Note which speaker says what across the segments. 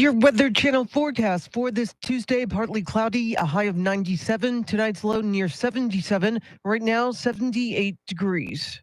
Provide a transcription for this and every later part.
Speaker 1: Your Weather Channel forecast for this Tuesday: partly cloudy, a high of 97. Tonight's low near 77. Right now, 78 degrees.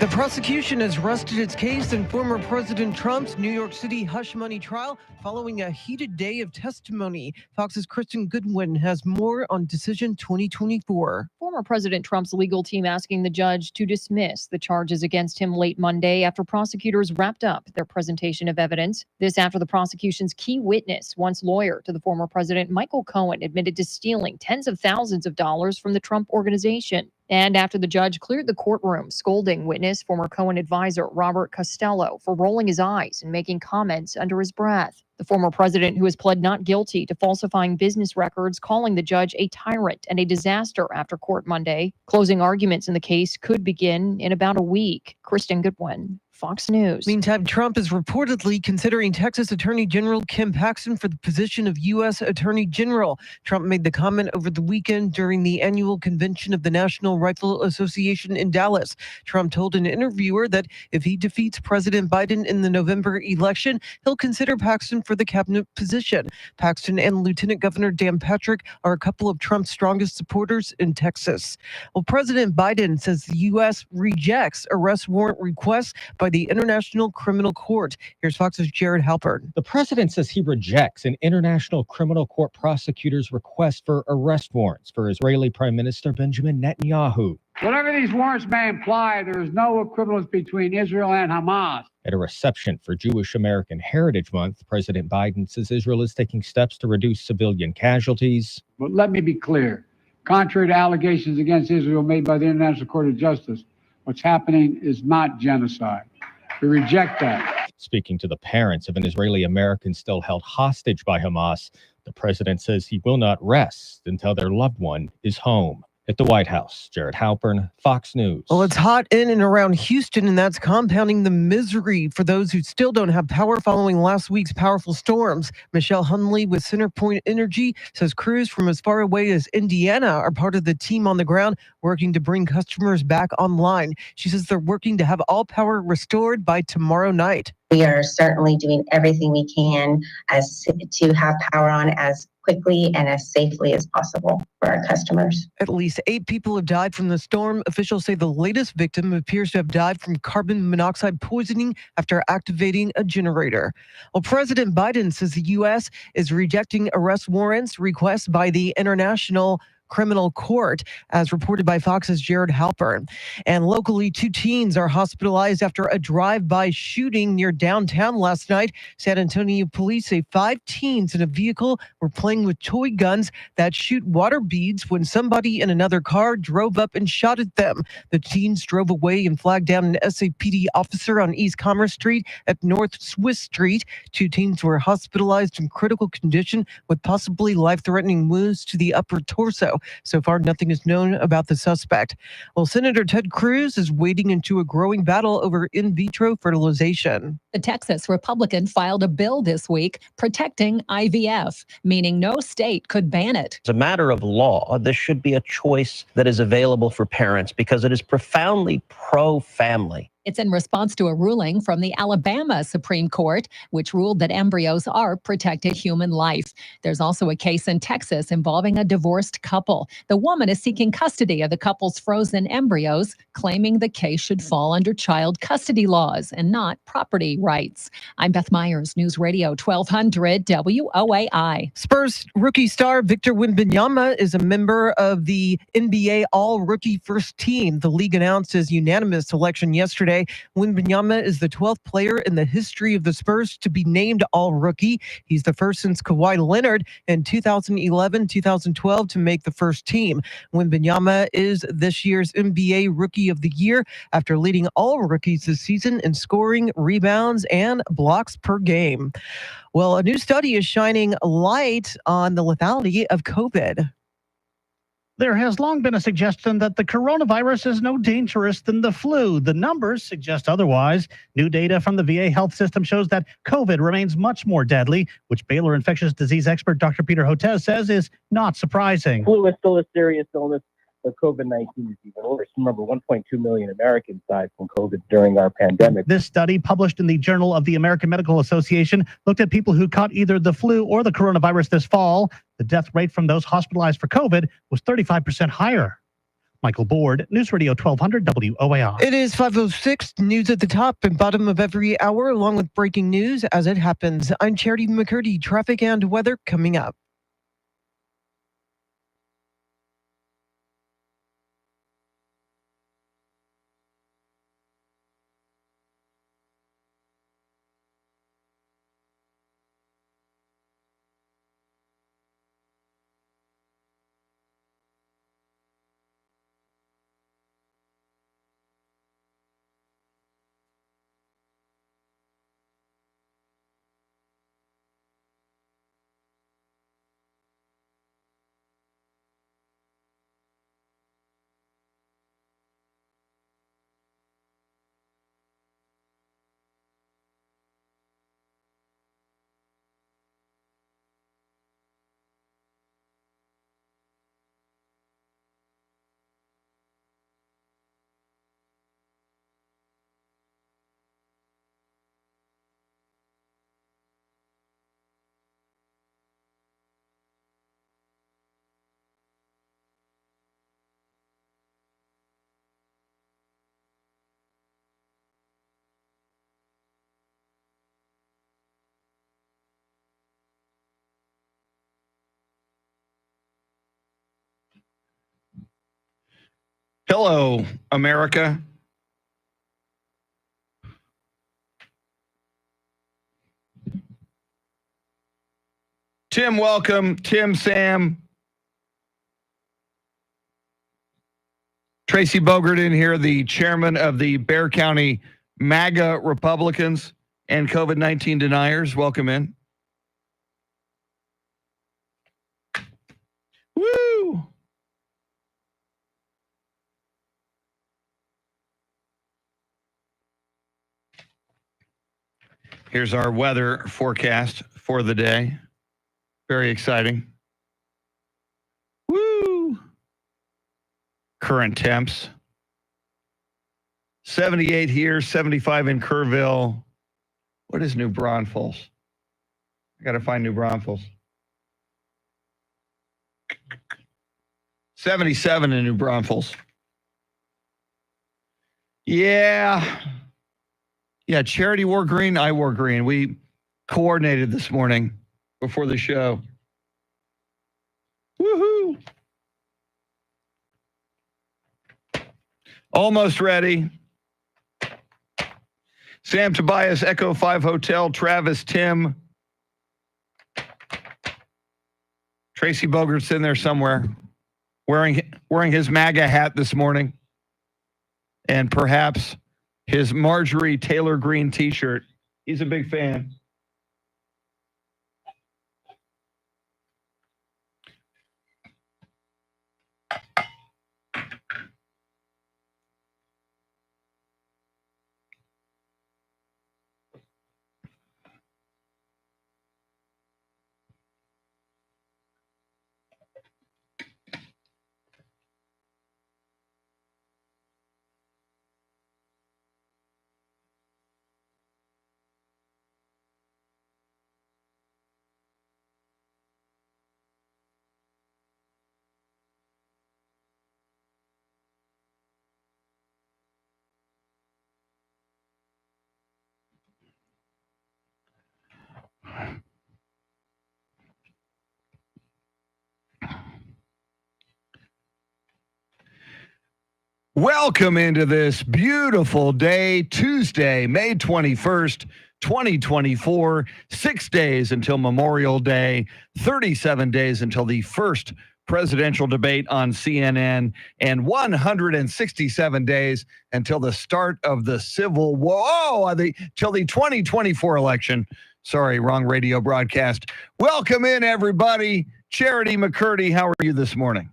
Speaker 1: The prosecution has rested its case in former President Trump's New York City hush money trial following a heated day of testimony. Fox's Kristen Goodwin has more on Decision 2024.
Speaker 2: Former President Trump's legal team asking the judge to dismiss the charges against him late Monday after prosecutors wrapped up their presentation of evidence. This after the prosecution's key witness, once lawyer to the former president, Michael Cohen, admitted to stealing tens of thousands of dollars from the Trump organization. And after the judge cleared the courtroom, scolding witness, former Cohen advisor Robert Costello, for rolling his eyes and making comments under his breath. The former president, who has pled not guilty to falsifying business records, calling the judge a tyrant and a disaster after court Monday. Closing arguments in the case could begin in about a week. Kristen Goodwin, Fox News.
Speaker 1: Meantime, Trump is reportedly considering Texas Attorney General Ken Paxton for the position of U.S. Attorney General. Trump made the comment over the weekend during the annual convention of the National Rifle Association in Dallas. Trump told an interviewer that if he defeats President Biden in the November election, he'll consider Paxton for the cabinet position. Paxton and Lieutenant Governor Dan Patrick are a couple of Trump's strongest supporters in Texas. Well, President Biden says the U.S. rejects arrest warrant requests by the International Criminal Court. Here's Fox's Jared Halpern.
Speaker 3: The president says he rejects an International Criminal Court prosecutor's request for arrest warrants for Israeli Prime Minister Benjamin Netanyahu.
Speaker 4: Whatever these warrants may imply, there is no equivalence between Israel and Hamas.
Speaker 3: At a reception for Jewish American Heritage Month, President Biden says Israel is taking steps to reduce civilian casualties.
Speaker 4: But let me be clear. Contrary to allegations against Israel made by the International Court of Justice, what's happening is not genocide. We reject that.
Speaker 3: Speaking to the parents of an Israeli American still held hostage by Hamas, the president says he will not rest until their loved one is home. At the White House, Jared Halpern, Fox News.
Speaker 1: Well, it's hot in and around Houston, and that's compounding the misery for those who still don't have power following last week's powerful storms. Michelle Hunley with CenterPoint Energy says crews from as far away as Indiana are part of the team on the ground working to bring customers back online. She says they're working to have all power restored by tomorrow night.
Speaker 5: We are certainly doing everything we can to have power on as quickly and as safely as possible for our customers.
Speaker 1: At least 8 people have died from the storm. Officials say the latest victim appears to have died from carbon monoxide poisoning after activating a generator. Well, President Biden says the U.S. is rejecting arrest warrants requests by the International Criminal Court, as reported by Fox's Jared Halpern. And locally, 2 teens are hospitalized after a drive-by shooting near downtown last night. San Antonio police say 5 teens in a vehicle were playing with toy guns that shoot water beads when somebody in another car drove up and shot at them. The teens drove away and flagged down an SAPD officer on East Commerce Street at North Swiss Street. 2 teens were hospitalized in critical condition with possibly life-threatening wounds to the upper torso. So far, nothing is known about the suspect. Well, Senator Ted Cruz is wading into a growing battle over in vitro fertilization.
Speaker 6: The Texas Republican filed a bill this week protecting IVF, meaning no state could ban it.
Speaker 7: As a matter of law, this should be a choice that is available for parents because it is profoundly pro-family.
Speaker 6: It's in response to a ruling from the Alabama Supreme Court, which ruled that embryos are protected human life. There's also a case in Texas involving a divorced couple. The woman is seeking custody of the couple's frozen embryos, claiming the case should fall under child custody laws and not property rights. I'm Beth Myers, News Radio 1200 WOAI.
Speaker 1: Spurs rookie star Victor Wembanyama is a member of the NBA All-Rookie First Team. The league announced his unanimous selection yesterday. Wembanyama is the 12th player in the history of the Spurs to be named All-Rookie. He's the first since Kawhi Leonard in 2011-2012 to make the first team. Wembanyama is this year's NBA Rookie of the Year after leading all rookies this season in scoring, rebounds, and blocks per game. Well, a new study is shining light on the lethality of COVID.
Speaker 8: There has long been a suggestion that the coronavirus is no dangerous than the flu. The numbers suggest otherwise. New data from the VA health system shows that COVID remains much more deadly, which Baylor infectious disease expert Dr. Peter Hotez says is not surprising.
Speaker 9: Flu is still a serious illness. but COVID-19 is even worse. Remember, 1.2 million Americans died from COVID during our pandemic.
Speaker 8: This study, published in the Journal of the American Medical Association, looked at people who caught either the flu or the coronavirus this fall. The death rate from those hospitalized for COVID was 35% higher. Michael Board, News Radio 1200 WOAR.
Speaker 1: It is 5:06, news at the top and bottom of every hour, along with breaking news as it happens. I'm Charity McCurdy. Traffic and weather coming up.
Speaker 10: Hello, America. Tim, welcome. Tim, Sam. Tracy Bogert in here, the chairman of the Bexar County MAGA Republicans and COVID-19 deniers. Welcome in. Woo! Here's our weather forecast for the day. Very exciting. Woo! Current temps. 78 here, 75 in Kerrville. What is New Braunfels? I got to find New Braunfels. 77 in New Braunfels. Yeah, Charity wore green. I wore green. We coordinated this morning before the show. Woohoo! Almost ready. Sam Tobias, Echo 5 Hotel, Travis, Tim. Tracy Bogert's in there somewhere, wearing his MAGA hat this morning. And perhaps his Marjorie Taylor Greene t-shirt. He's a big fan. Welcome into this beautiful day, Tuesday, May 21st, 2024, 6 days until Memorial Day, 37 days until the first presidential debate on CNN, and 167 days until the start of the Civil War, till the 2024 election. Sorry, wrong radio broadcast. Welcome in, everybody. Charity McCurdy, how are you this morning?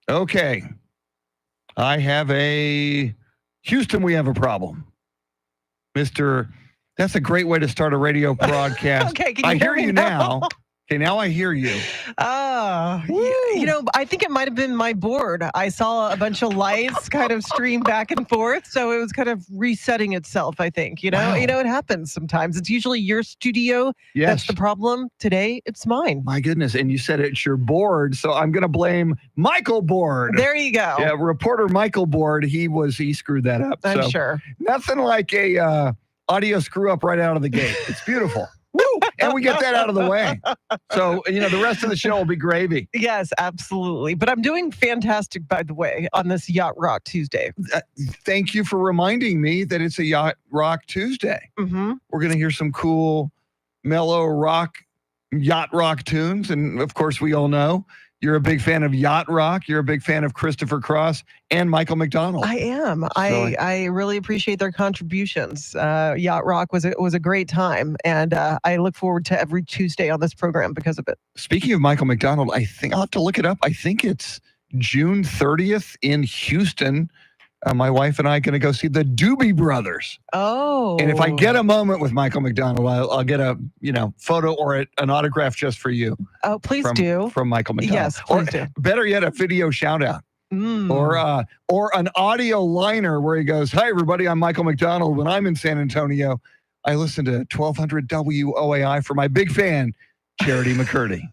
Speaker 10: Okay. I have Houston, we have a problem. That's a great way to start a radio broadcast.
Speaker 1: Okay, can you
Speaker 10: I
Speaker 1: hear
Speaker 10: hear
Speaker 1: me
Speaker 10: you
Speaker 1: now?
Speaker 10: Okay, now I hear you.
Speaker 1: I think it might have been my board. I saw a bunch of lights kind of stream back and forth, so it was kind of resetting itself, I think.
Speaker 10: Wow.
Speaker 1: It happens sometimes. It's usually your studio
Speaker 10: Yes.
Speaker 1: that's the problem. Today, it's mine.
Speaker 10: My goodness. And you said it's your board, so I'm going to blame Michael Board.
Speaker 1: There you go.
Speaker 10: Yeah, reporter Michael Board, he screwed that up.
Speaker 1: I'm
Speaker 10: So
Speaker 1: sure.
Speaker 10: nothing like a audio screw up right out of the gate. It's beautiful. Woo! And we get that out of the way. So, the rest of the show will be gravy.
Speaker 1: Yes, absolutely. But I'm doing fantastic, by the way, on this Yacht Rock Tuesday.
Speaker 10: Thank you for reminding me that it's a Yacht Rock Tuesday.
Speaker 1: Mm-hmm.
Speaker 10: We're going to hear some cool, mellow yacht rock tunes. And of course, we all know you're a big fan of yacht rock. You're a big fan of Christopher Cross and Michael McDonald.
Speaker 1: I am. I really appreciate their contributions. Yacht Rock was a great time, and I look forward to every Tuesday on this program because of it.
Speaker 10: Speaking of Michael McDonald, I think I'll have to look it up. I think it's June 30th in Houston. My wife and I are going to go see the Doobie Brothers.
Speaker 1: Oh.
Speaker 10: And if I get a moment with Michael McDonald, I'll get a photo or an autograph just for you.
Speaker 1: Oh, please do.
Speaker 10: From Michael McDonald.
Speaker 1: Yes, please do.
Speaker 10: Better yet, a video shout out. Or an audio liner where he goes, "Hi everybody, I'm Michael McDonald. When I'm in San Antonio, I listen to 1200 WOAI for my big fan, Charity McCurdy."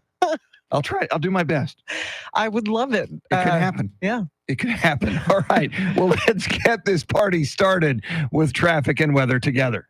Speaker 10: I'll try. I'll do my best.
Speaker 1: I would love it.
Speaker 10: It could happen.
Speaker 1: Yeah.
Speaker 10: It could happen. All right. Well, let's get this party started with traffic and weather together.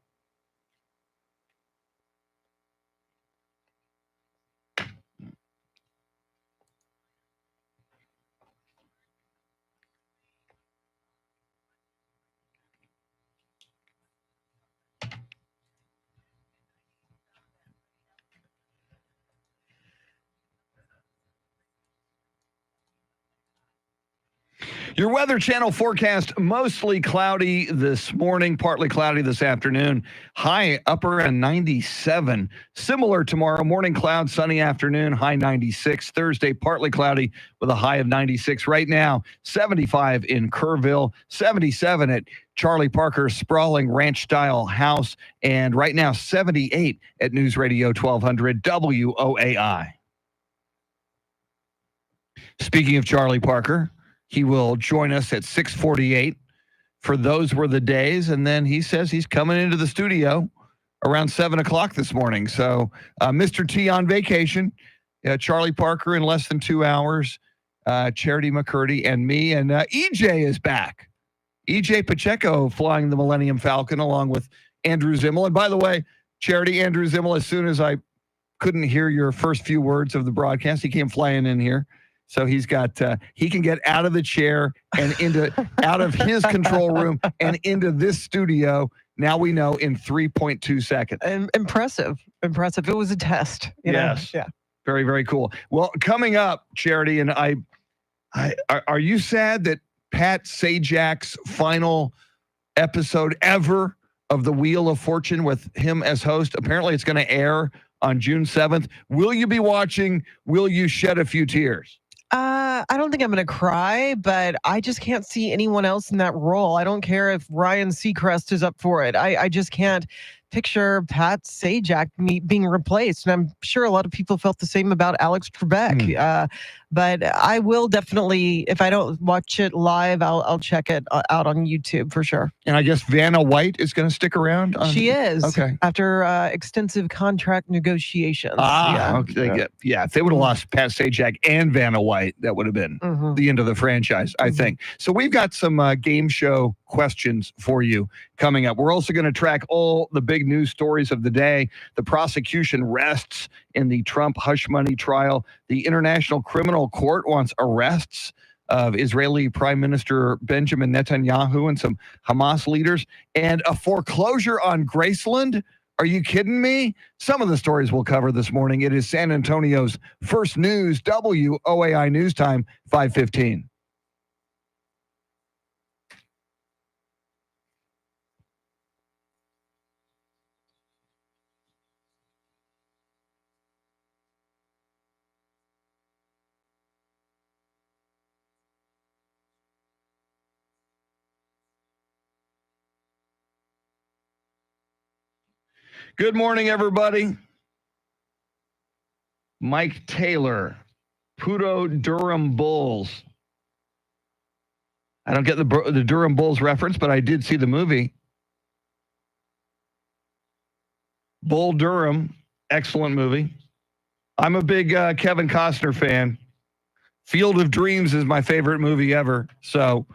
Speaker 10: Your Weather Channel forecast, mostly cloudy this morning, partly cloudy this afternoon. High upper and 97. Similar tomorrow, morning cloud, sunny afternoon, high 96. Thursday, partly cloudy with a high of 96. Right now, 75 in Kerrville, 77 at Charlie Parker's sprawling ranch-style house, and right now, 78 at News Radio 1200 WOAI. Speaking of Charlie Parker, he will join us at 6:48 for Those Were the Days. And then he says he's coming into the studio around 7 o'clock this morning. So Mr. T on vacation, Charlie Parker in less than 2 hours, Charity McCurdy and me. And EJ is back. EJ Pacheco flying the Millennium Falcon along with Andrew Zimmel. And by the way, Charity, Andrew Zimmel, as soon as I couldn't hear your first few words of the broadcast, he came flying in here. So he can get out of the chair and out of his control room and into this studio. Now we know in 3.2 seconds.
Speaker 1: Impressive. It was a test.
Speaker 10: Yes.
Speaker 1: Yeah.
Speaker 10: Very, very cool. Well, coming up, Charity, and are you sad that Pat Sajak's final episode ever of The Wheel of Fortune with him as host, apparently it's going to air on June 7th. Will you be watching? Will you shed a few tears?
Speaker 1: I don't think I'm going to cry, but I just can't see anyone else in that role. I don't care if Ryan Seacrest is up for it. I just can't picture Pat Sajak being replaced. And I'm sure a lot of people felt the same about Alex Trebek. But I will definitely, if I don't watch it live, I'll check it out on YouTube for sure.
Speaker 10: And I guess Vanna White is going to stick around?
Speaker 1: She is.
Speaker 10: Okay.
Speaker 1: After extensive contract negotiations.
Speaker 10: Okay. Yeah. If they would have lost Pat Sajak and Vanna White, that would have been the end of the franchise, I think. So we've got some game show questions for you coming up. We're also going to track all the big news stories of the day. The prosecution rests in the Trump hush money trial. The International Criminal Court wants arrests of Israeli Prime Minister Benjamin Netanyahu and some Hamas leaders, and a foreclosure on Graceland. Are you kidding me? Some of the stories we'll cover this morning. It is San Antonio's first news, WOAI News Time, 5:15. Good morning, everybody. Mike Taylor, Puto Durham Bulls. I don't get the Durham Bulls reference, but I did see the movie. Bull Durham, excellent movie. I'm a big Kevin Costner fan. Field of Dreams is my favorite movie ever. So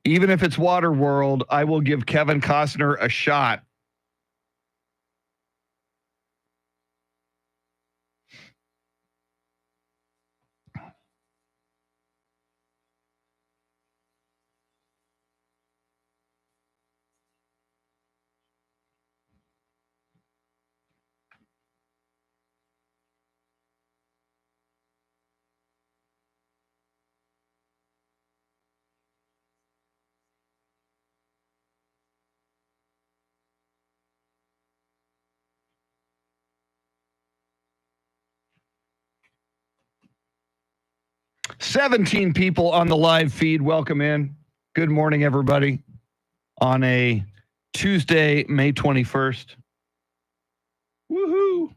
Speaker 10: even if it's Waterworld, I will give Kevin Costner a shot. "17 people on the live feed. Welcome in. Good morning, everybody. On a Tuesday, May 21st. Woohoo!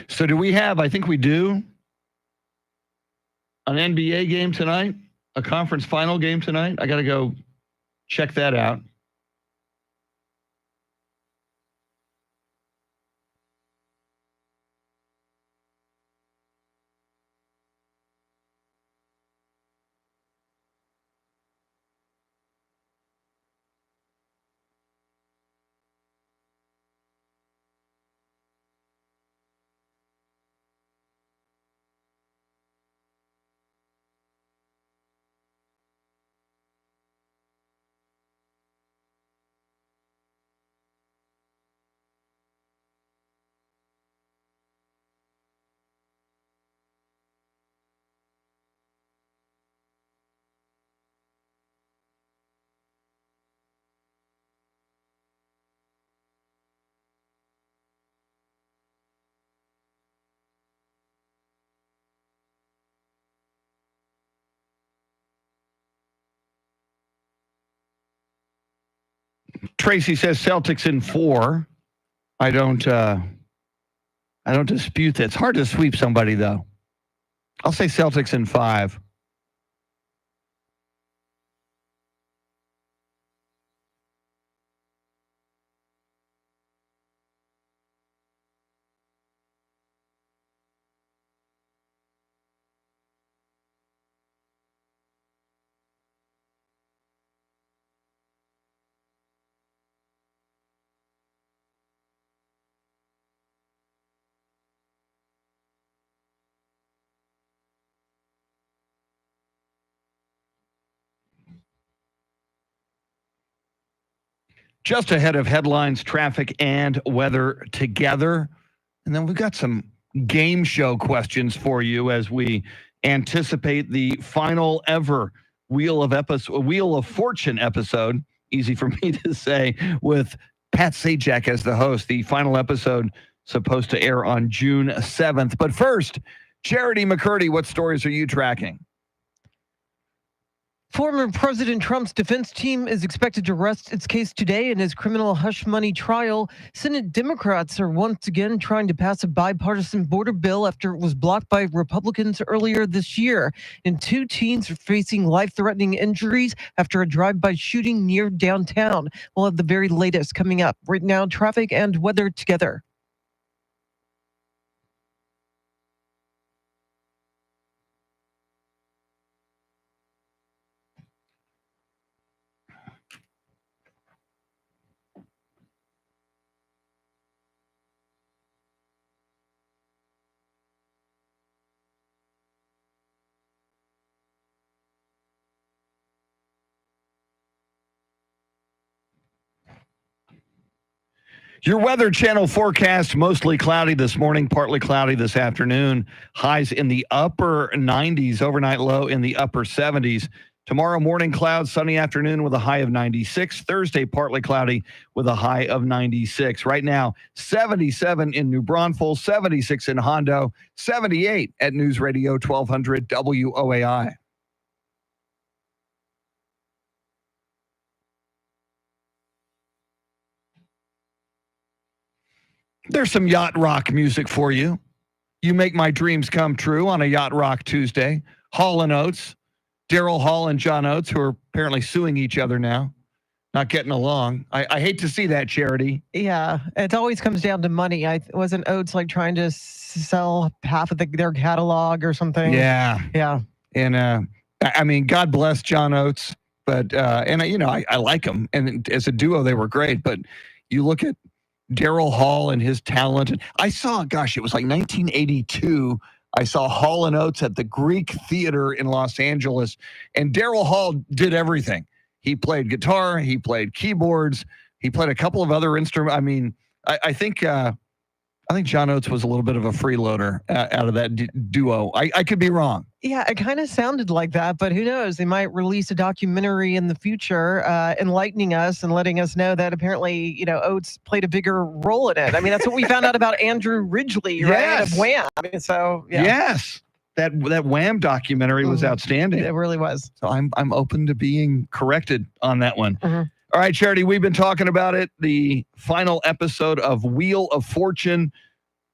Speaker 10: So do we have, I think we do, an NBA game tonight? A conference final game tonight? I got to go check that out. Tracy says Celtics in 4. I don't dispute that. It's hard to sweep somebody, though. I'll say Celtics in 5. Just ahead of headlines, traffic, and weather together. And then we've got some game show questions for you as we anticipate the final ever Wheel of Fortune episode. Easy for me to say, with Pat Sajak as the host. The final episode supposed to air on June 7th. But first, Charity McCurdy, what stories are you tracking?
Speaker 1: Former President Trump's defense team is expected to rest its case today in his criminal hush money trial. Senate Democrats are once again trying to pass a bipartisan border bill after it was blocked by Republicans earlier this year. And 2 teens are facing life-threatening injuries after a drive-by shooting near downtown. We'll have the very latest coming up. Right now, traffic and weather together.
Speaker 10: Your Weather Channel forecast: mostly cloudy this morning, partly cloudy this afternoon. Highs in the upper 90s, overnight low in the upper 70s. Tomorrow, morning clouds, sunny afternoon with a high of 96. Thursday, partly cloudy with a high of 96. Right now, 77 in New Braunfels, 76 in Hondo, 78 at News Radio 1200 WOAI. There's some yacht rock music for you. You make my dreams come true on a Yacht Rock Tuesday. Hall & Oates, Daryl Hall and John Oates, who are apparently suing each other now, not getting along. I hate to see that, Charity.
Speaker 1: Yeah, it always comes down to money. Wasn't Oates like trying to sell half of their catalog or something?
Speaker 10: Yeah.
Speaker 1: Yeah.
Speaker 10: And I mean, God bless John Oates, but I like him, and as a duo they were great. But you look at Daryl Hall and his talent. And I saw, gosh, it was like 1982. I saw Hall & Oates at the Greek Theater in Los Angeles, and Daryl Hall did everything. He played guitar, he played keyboards, he played a couple of other instruments. I mean, I think John Oates was a little bit of a freeloader out of that duo. I could be wrong.
Speaker 1: Yeah, it kind of sounded like that, but who knows? They might release a documentary in the future enlightening us and letting us know that apparently, Oates played a bigger role in it. I mean, that's what we found out about Andrew Ridgeley, right?
Speaker 10: Yes.
Speaker 1: Of Wham! I mean, so, yeah.
Speaker 10: Yes. That Wham documentary was outstanding.
Speaker 1: It really was.
Speaker 10: So I'm open to being corrected on that one.
Speaker 1: Mm-hmm.
Speaker 10: All right, Charity, we've been talking about it. The final episode of Wheel of Fortune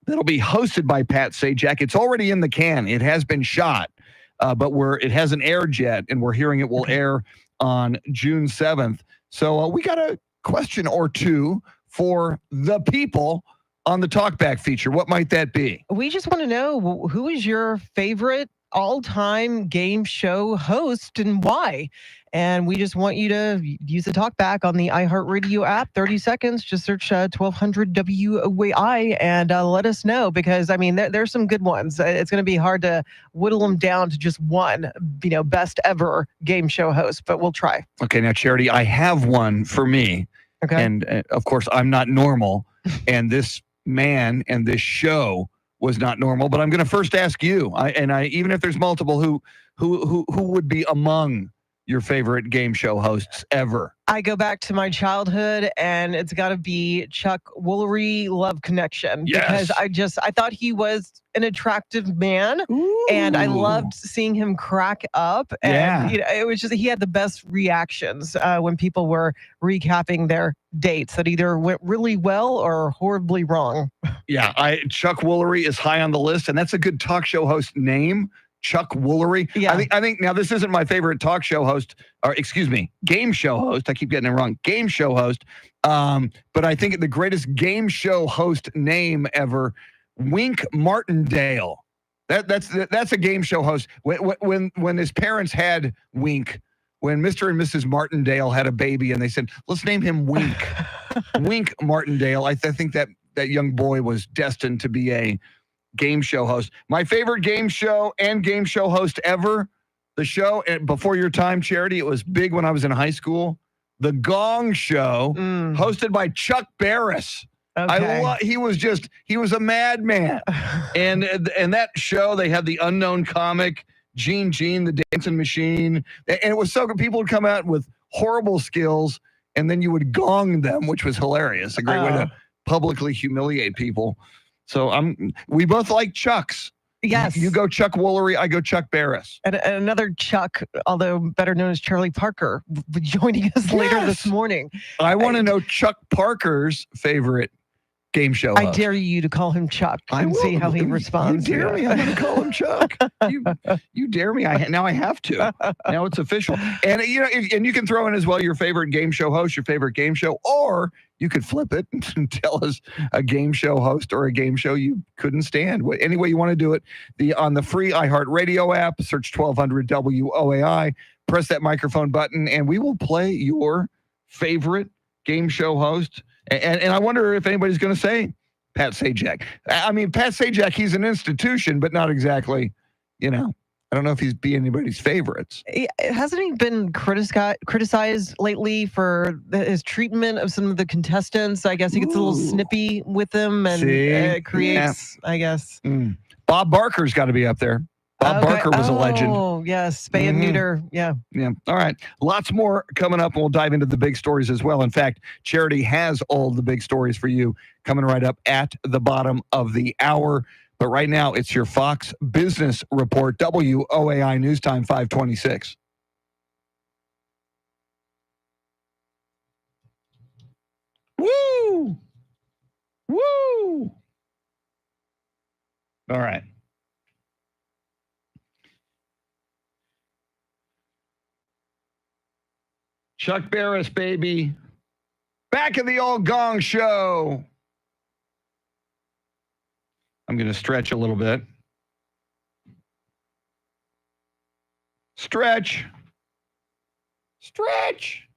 Speaker 10: that'll be hosted by Pat Sajak. It's already in the can. It has been shot, but it hasn't aired yet, and we're hearing it will air on June 7th. So we got a question or two for the people on the Talkback feature. What might that be?
Speaker 1: We just want to know, who is your favorite all-time game show host and why? And we just want you to use the Talkback on the iHeartRadio app. 30 seconds. Just search 1200 WOAI and let us know, because, I mean, there's some good ones. It's going to be hard to whittle them down to just one, best ever game show host, but we'll try.
Speaker 10: Okay, now, Charity, I have one for me.
Speaker 1: Okay.
Speaker 10: And, of course, I'm not normal, and this man and this show was not normal, but I'm going to first ask you, even if there's multiple, who would be among your favorite game show hosts ever?
Speaker 1: I go back to my childhood, and it's got to be Chuck Woolery, Love Connection.
Speaker 10: Yes.
Speaker 1: Because I thought he was an attractive man.
Speaker 10: Ooh.
Speaker 1: And I loved seeing him crack up. And
Speaker 10: Yeah.
Speaker 1: it was just, he had the best reactions when people were recapping their dates that either went really well or horribly wrong.
Speaker 10: Yeah, Chuck Woolery is high on the list, and that's a good talk show host name. Chuck Woolery.
Speaker 1: Yeah.
Speaker 10: I think now this isn't my favorite talk show host, or excuse me, game show host. I keep getting it wrong. Game show host. But I think the greatest game show host name ever, Wink Martindale. That's a game show host. When his parents had Wink, when Mr. and Mrs. Martindale had a baby, and they said, let's name him Wink. Wink Martindale. I think that young boy was destined to be a game show host. My favorite game show and game show host ever, the show before your time, Charity, it was big when I was in high school. The Gong Show, hosted by Chuck Barris.
Speaker 1: Okay.
Speaker 10: He was a madman. and that show, they had the unknown comic, Gene, the dancing machine. And it was so good. People would come out with horrible skills, and then you would gong them, which was hilarious. A great way to publicly humiliate people. So we both like Chucks.
Speaker 1: Yes.
Speaker 10: You go Chuck Woolery, I go Chuck Barris.
Speaker 1: And another Chuck, although better known as Charlie Parker, will be joining us later this morning.
Speaker 10: I want to know Chuck Parker's favorite game show host.
Speaker 1: I dare you to call him Chuck and see how he responds.
Speaker 10: You dare me? I'm going to call him Chuck. You dare me? Now I have to. Now it's official. And and you can throw in as well your favorite game show host, your favorite game show, or you could flip it and tell us a game show host or a game show you couldn't stand. Any way you want to do it, on the free iHeartRadio app, search 1200 WOAI, press that microphone button, and we will play your favorite game show host. And I wonder if anybody's going to say Pat Sajak. I mean, Pat Sajak, he's an institution, but not exactly, I don't know if he's be anybody's favorites.
Speaker 1: Hasn't he been criticized lately for his treatment of some of the contestants? I guess he gets a little snippy with them, and it creates, I guess.
Speaker 10: Bob Barker's got to be up there. Bob Barker was a legend.
Speaker 1: Oh, yes. Spay and neuter. Yeah.
Speaker 10: Yeah. All right. Lots more coming up, and we'll dive into the big stories as well. In fact, Charity has all the big stories for you coming right up at the bottom of the hour. But right now, it's your Fox Business Report, WOAI News Time 526. Woo! Woo! All right. Chuck Barris, baby. Back in the old Gong Show. I'm going to stretch a little bit. Stretch. Stretch.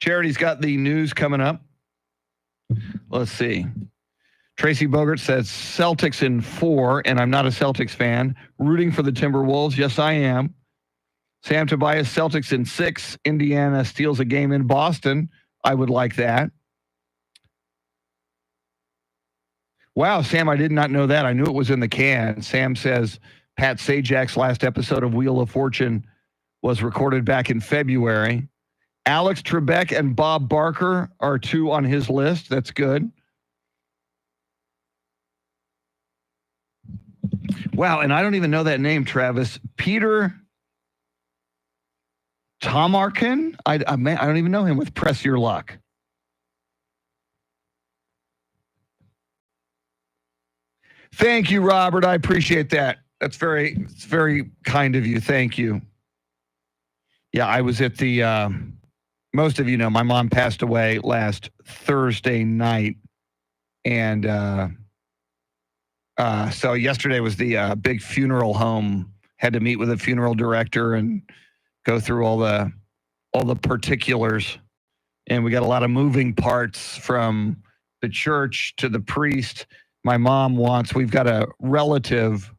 Speaker 10: Charity's got the news coming up. Let's see. Tracy Bogert says Celtics in 4, and I'm not a Celtics fan. Rooting for the Timberwolves. Yes, I am. Sam Tobias, Celtics in 6. Indiana steals a game in Boston. I would like that. Wow, Sam, I did not know that. I knew it was in the can. Sam says Pat Sajak's last episode of Wheel of Fortune was recorded back in February. Alex Trebek and Bob Barker are 2 on his list. That's good. Wow, and I don't even know that name, Travis. Peter Tomarkin? I don't even know him with Press Your Luck. Thank you, Robert. I appreciate that. It's very kind of you. Thank you. Yeah, I was at the, most of you know, my mom passed away last Thursday night. And so yesterday was the big funeral home. Had to meet with a funeral director and go through all the particulars. And we got a lot of moving parts from the church to the priest. We've got a relative,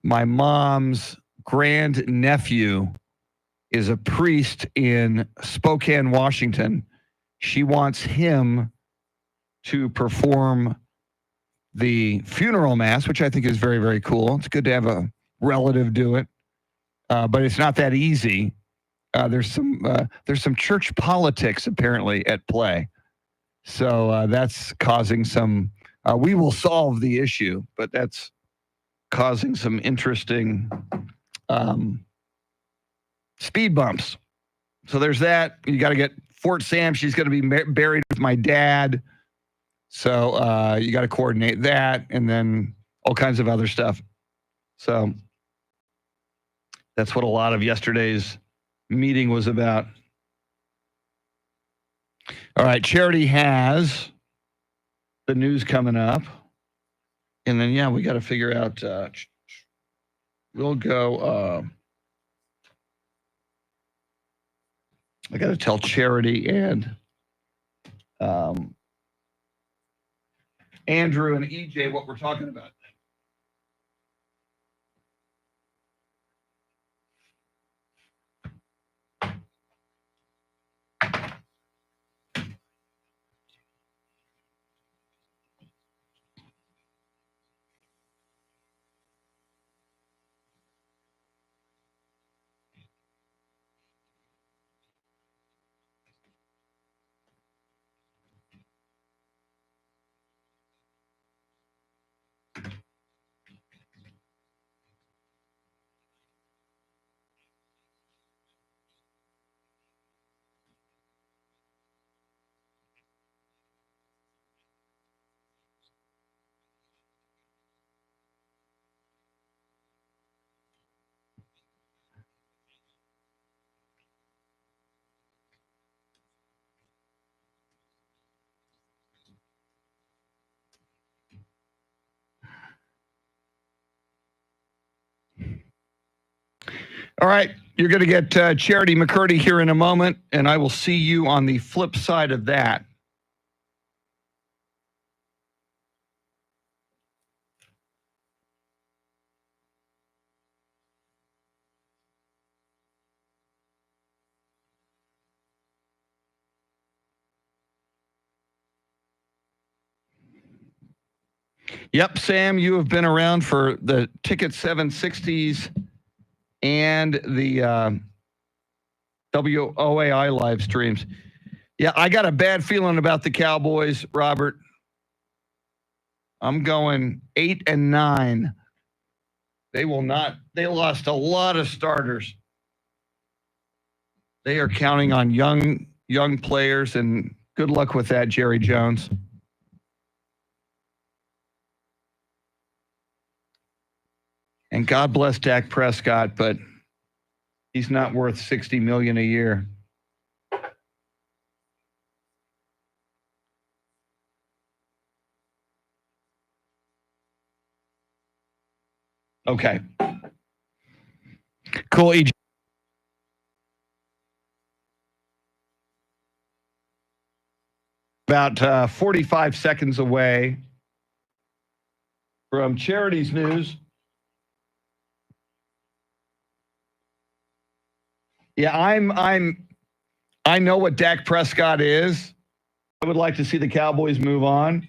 Speaker 10: my mom's grandnephew is a priest in Spokane, Washington. She wants him to perform the funeral mass, which I think is very, very cool. It's good to have a relative do it, but it's not that easy. There's some church politics apparently at play, so that's causing some. We will solve the issue, but that's causing some interesting speed bumps. So there's that. You got to get Fort Sam. She's going to be buried with my dad. So you got to coordinate that and then all kinds of other stuff. So that's what a lot of yesterday's meeting was about. All right. Charity has the news coming up. And then, yeah, we got to figure out, we'll go, I got to tell Charity and Andrew and EJ what we're talking about. All right, you're going to get Charity McCurdy here in a moment, and I will see you on the flip side of that. Yep, Sam, you have been around for the Ticket 760s and the WOAI live streams. Yeah, I got a bad feeling about the Cowboys, Robert. I'm going 8-9. They lost a lot of starters. They are counting on young players, and good luck with that, Jerry Jones. And God bless Dak Prescott, but he's not worth $60 million a year. Okay. Cool. About 45 seconds away from Charity's news. Yeah, I know what Dak Prescott is. I would like to see the Cowboys move on.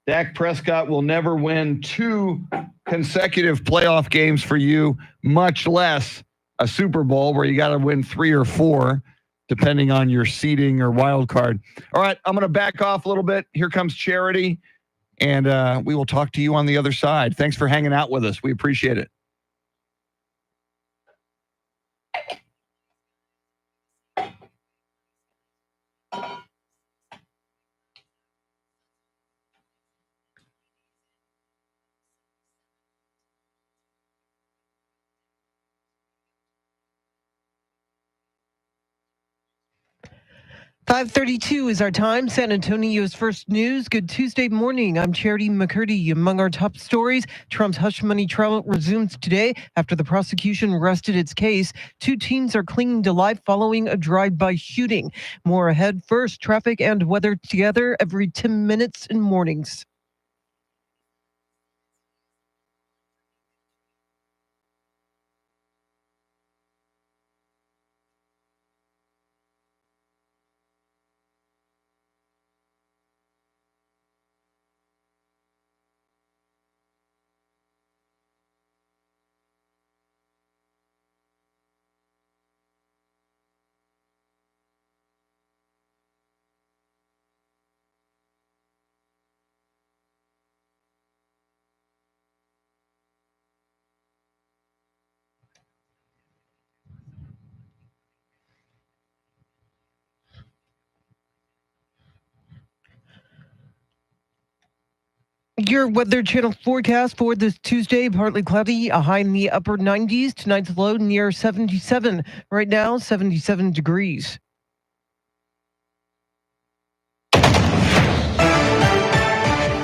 Speaker 10: Dak Prescott will never win 2 consecutive playoff games for you, much less a Super Bowl where you got to win 3 or 4, depending on your seeding or wild card. All right, I'm going to back off a little bit. Here comes Charity, and we will talk to you on the other side. Thanks for hanging out with us. We appreciate it.
Speaker 1: .532 is our time. San Antonio's first news. Good Tuesday morning. I'm Charity McCurdy. Among our top stories, Trump's hush money trial resumes today after the prosecution rested its case. 2 teens are clinging to life following a drive-by shooting. More ahead. First, traffic and weather together every 10 minutes in mornings. Your Weather Channel forecast for this Tuesday, partly cloudy, a high in the upper 90s. Tonight's low near 77. Right now, 77 degrees.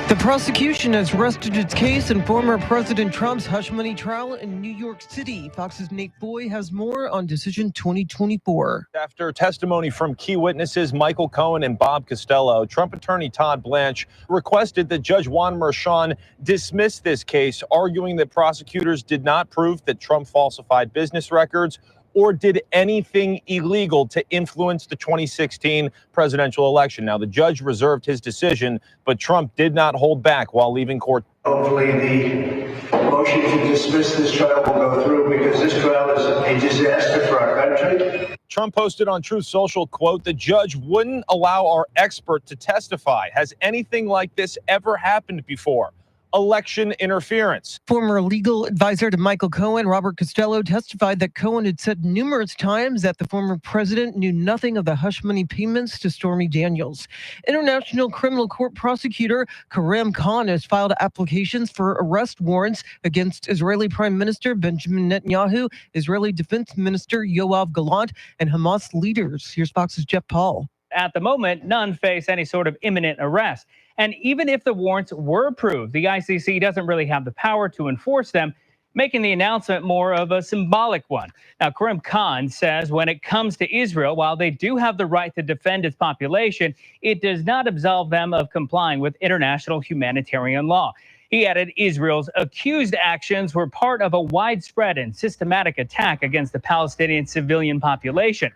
Speaker 1: The prosecution has rested its case in former President Trump's hush money trial in New York City. Fox's Nate Foy has more on Decision 2024.
Speaker 11: After testimony from key witnesses Michael Cohen and Bob Costello, Trump attorney Todd Blanche requested that Judge Juan Merchan dismiss this case, arguing that prosecutors did not prove that Trump falsified business records or did anything illegal to influence the 2016 presidential election. Now, the judge reserved his decision, but Trump did not hold back while leaving court.
Speaker 12: Hopefully the motion to dismiss this trial will go through because this trial is a disaster for our country.
Speaker 11: Trump posted on Truth Social, quote, "The judge wouldn't allow our expert to testify. Has anything like this ever happened before? Election interference."
Speaker 1: Former legal advisor to Michael Cohen, Robert Costello, testified that Cohen had said numerous times that the former president knew nothing of the hush money payments to Stormy Daniels. International Criminal Court prosecutor Karim Khan has filed applications for arrest warrants against Israeli Prime Minister Benjamin Netanyahu, Israeli Defense Minister Yoav Gallant, and Hamas leaders. Here's Fox's Jeff Paul.
Speaker 13: At the moment, none face any sort of imminent arrest. And even if the warrants were approved, the ICC doesn't really have the power to enforce them, making the announcement more of a symbolic one. Now, Karim Khan says when it comes to Israel, while they do have the right to defend its population, it does not absolve them of complying with international humanitarian law. He added Israel's accused actions were part of a widespread and systematic attack against the Palestinian civilian population.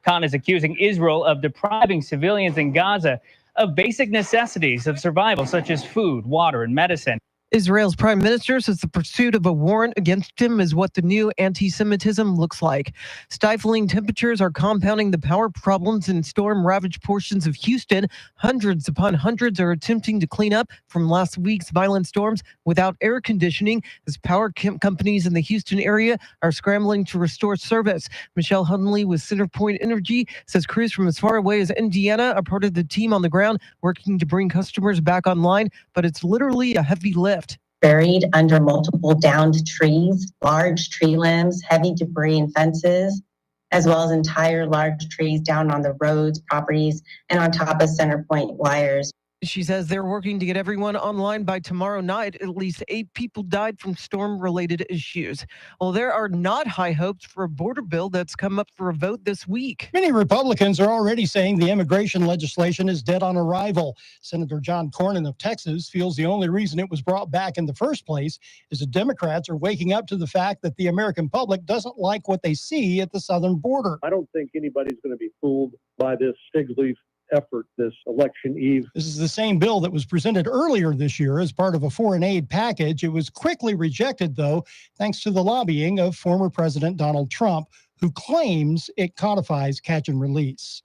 Speaker 13: Khan is accusing Israel of depriving civilians in Gaza of basic necessities of survival, such as food, water, and medicine.
Speaker 1: Israel's prime minister says the pursuit of a warrant against him is what the new anti-Semitism looks like. Stifling temperatures are compounding the power problems in storm-ravaged portions of Houston. Hundreds upon hundreds are attempting to clean up from last week's violent storms without air conditioning, as power companies in the Houston area are scrambling to restore service. Michelle Hunley with CenterPoint Energy says crews from as far away as Indiana are part of the team on the ground working to bring customers back online, but it's literally a heavy lift.
Speaker 5: Buried under multiple downed trees, large tree limbs, heavy debris and fences, as well as entire large trees down on the roads, properties, and on top of CenterPoint wires.
Speaker 1: She says they're working to get everyone online by tomorrow night. At least 8 people died from storm-related issues. Well, there are not high hopes for a border bill that's come up for a vote this week.
Speaker 14: Many Republicans are already saying the immigration legislation is dead on arrival. Senator John Cornyn of Texas feels the only reason it was brought back in the first place is the Democrats are waking up to the fact that the American public doesn't like what they see at the southern border.
Speaker 15: I don't think anybody's going to be fooled by this fig leaf effort this election eve.
Speaker 14: This is the same bill that was presented earlier this year as part of a foreign aid package. It was quickly rejected, though, thanks to the lobbying of former President Donald Trump, who claims it codifies catch and release.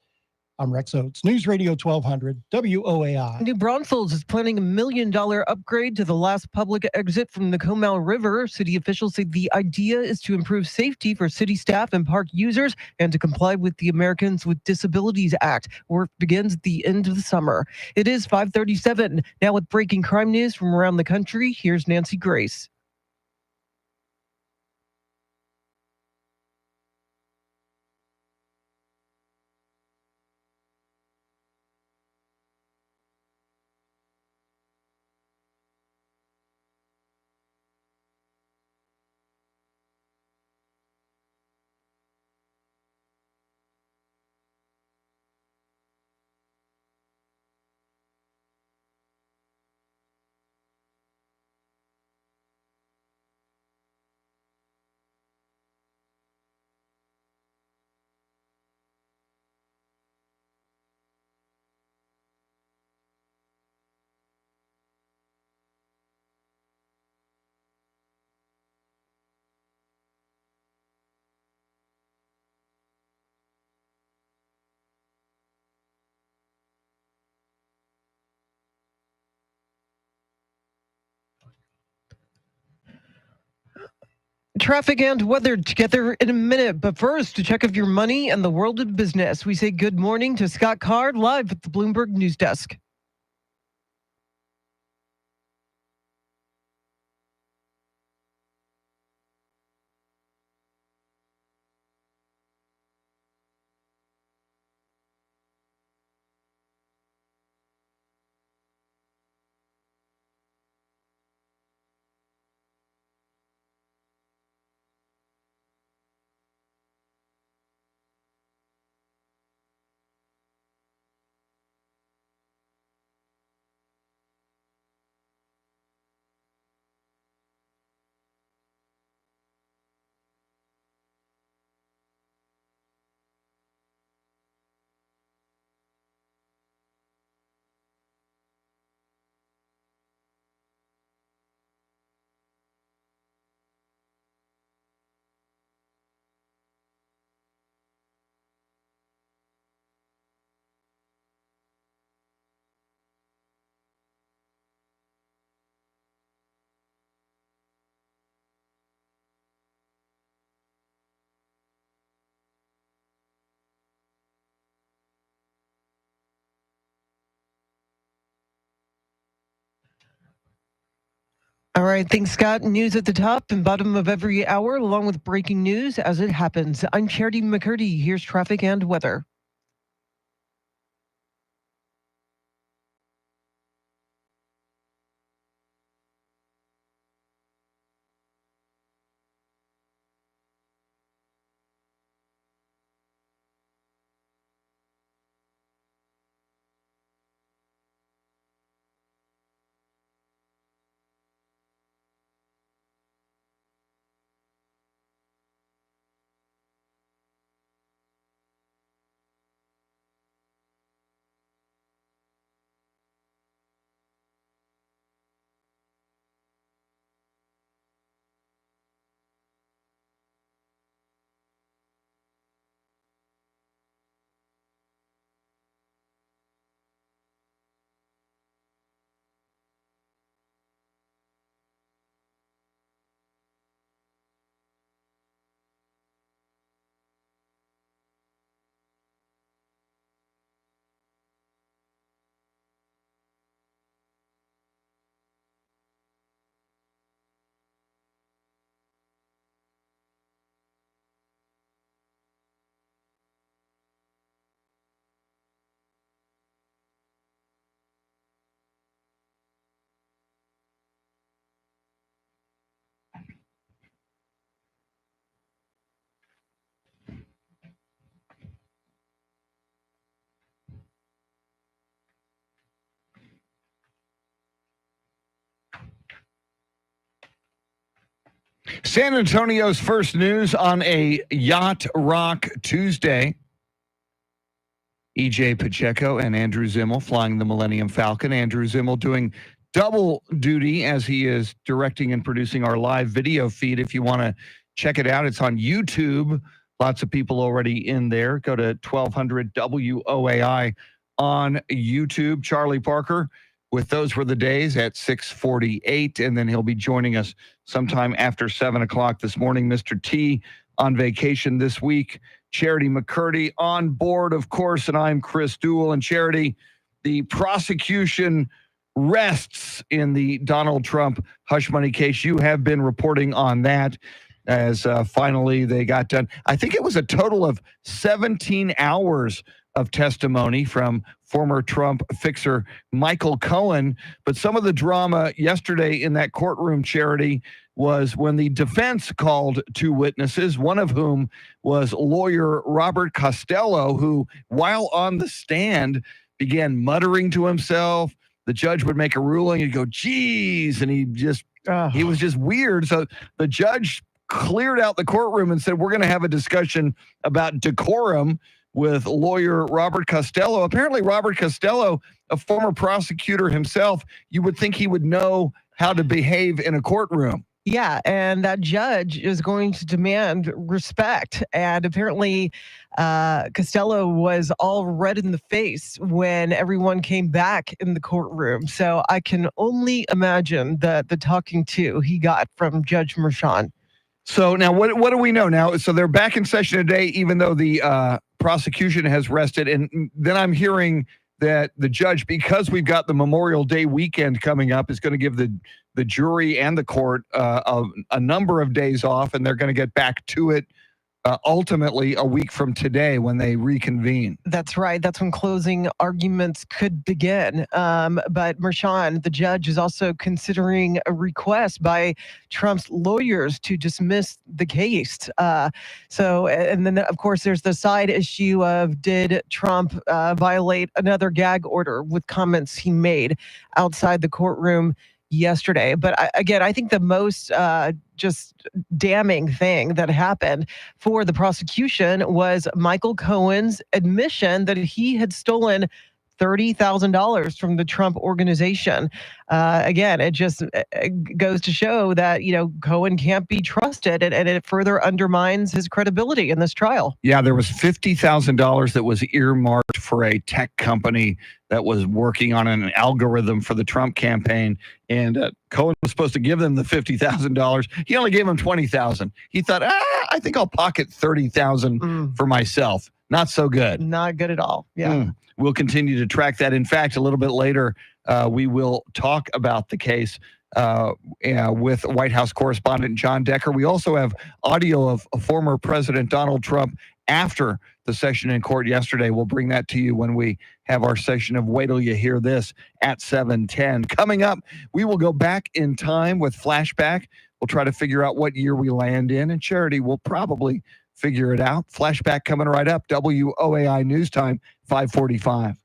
Speaker 14: I'm Rex Oates, News Radio 1200, WOAI.
Speaker 1: New Braunfels is planning $1 million upgrade to the last public exit from the Comal River. City officials say the idea is to improve safety for city staff and park users and to comply with the Americans with Disabilities Act. Work begins at the end of the summer. It is 5:37. Now with breaking crime news from around the country, here's Nancy Grace. Traffic and weather together in a minute. But first, to check of your money and the world of business, we say good morning to Scott Card live at the Bloomberg News Desk. All right, thanks, Scott. News at the top and bottom of every hour, along with breaking news as it happens. I'm Charity McCurdy. Here's traffic and weather.
Speaker 10: San Antonio's first news on a Yacht Rock Tuesday. EJ Pacheco and Andrew Zimmel flying the Millennium Falcon. Andrew Zimmel doing double duty as he is directing and producing our live video feed. If you want to check it out, it's on YouTube. Lots of people already in there. Go to 1200 WOAI on YouTube. Charlie Parker with Those Were the Days at 6:48, and then he'll be joining us sometime after 7 o'clock this morning. Mr. T on vacation this week. Charity McCurdy on board, of course, and I'm Chris Duell. And Charity, the prosecution rests in the Donald Trump hush money case. You have been reporting on that as finally they got done. I think it was a total of 17 hours of testimony from former Trump fixer Michael Cohen. But some of the drama yesterday in that courtroom, Charity, was when the defense called two witnesses, one of whom was lawyer Robert Costello, who, while on the stand, began muttering to himself. The judge would make a ruling and he'd go, geez, and he was just weird. So the judge cleared out the courtroom and said, we're going to have a discussion about decorum with lawyer Robert Costello. Apparently, Robert Costello, a former prosecutor himself, you would think he would know how to behave in a courtroom.
Speaker 1: Yeah, and that judge is going to demand respect. And apparently, Costello was all red in the face when everyone came back in the courtroom. So I can only imagine the talking to he got from Judge Merchan.
Speaker 10: So now what do we know now? So they're back in session today, even though the prosecution has rested. And then I'm hearing that the judge, because we've got the Memorial Day weekend coming up, is going to give the jury and the court a number of days off, and they're going to get back to it ultimately a week from today when they reconvene.
Speaker 1: That's right. That's when closing arguments could begin. But Merchan, the judge, is also considering a request by Trump's lawyers to dismiss the case. And then, of course, there's the side issue of did Trump violate another gag order with comments he made outside the courtroom yesterday. But I think the most just damning thing that happened for the prosecution was Michael Cohen's admission that he had stolen $30,000 from the Trump organization. Again, it just goes to show that, Cohen can't be trusted, and it further undermines his credibility in this trial.
Speaker 10: Yeah, there was $50,000 that was earmarked for a tech company that was working on an algorithm for the Trump campaign, and Cohen was supposed to give them the $50,000. He only gave them $20,000. He thought, I think I'll pocket $30,000 for myself. Not so good.
Speaker 1: Not good at all. Yeah.
Speaker 10: We'll continue to track that. In fact, a little bit later, we will talk about the case with White House correspondent John Decker. We also have audio of former President Donald Trump after the session in court yesterday. We'll bring that to you when we have our session of Wait Till You Hear This at 7:10. Coming up, we will go back in time with Flashback. We'll try to figure out what year we land in, and Charity will probably figure it out. Flashback coming right up. WOAI News Time, 5:45.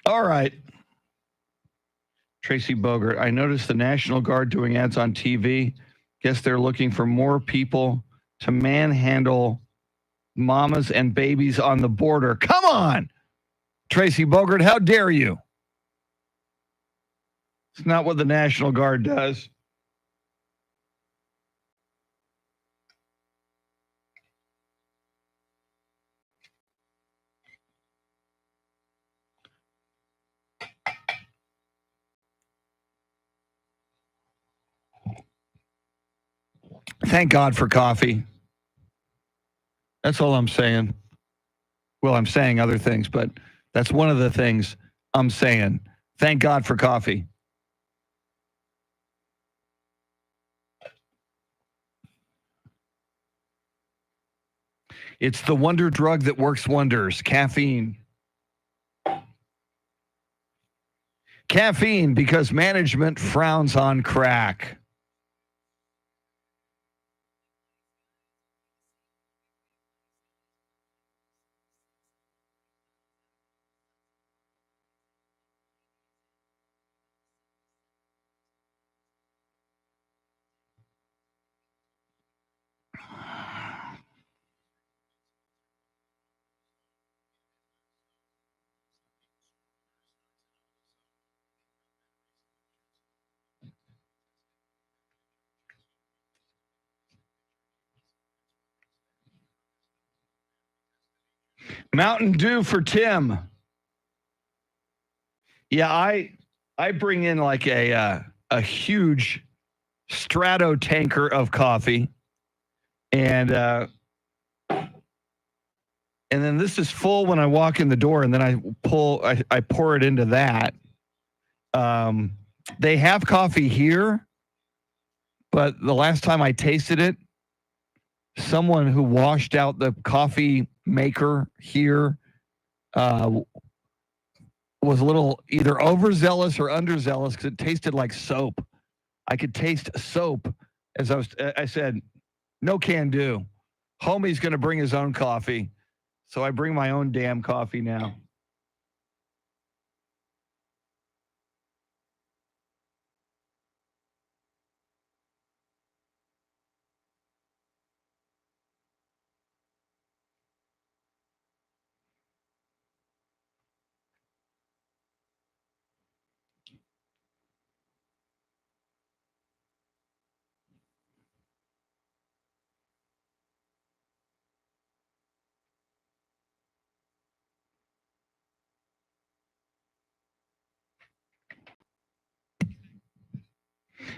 Speaker 10: All right. Tracy Bogert, I noticed the National Guard doing ads on TV. Guess they're looking for more people to manhandle mamas and babies on the border. Come on, Tracy Bogert, how dare you? It's not what the National Guard does. Thank God for coffee. That's all I'm saying. Well, I'm saying other things, but that's one of the things I'm saying. Thank God for coffee. It's the wonder drug that works wonders, caffeine. Caffeine, because management frowns on crack. Mountain Dew for Tim. Yeah, I bring in like a huge Strato tanker of coffee, and then this is full when I walk in the door, and then I pour it into that. They have coffee here, but the last time I tasted it, someone who washed out the coffee maker here was a little either overzealous or underzealous because it tasted like soap. I could taste soap as I said, no can do. Homie's going to bring his own coffee. So I bring my own damn coffee now.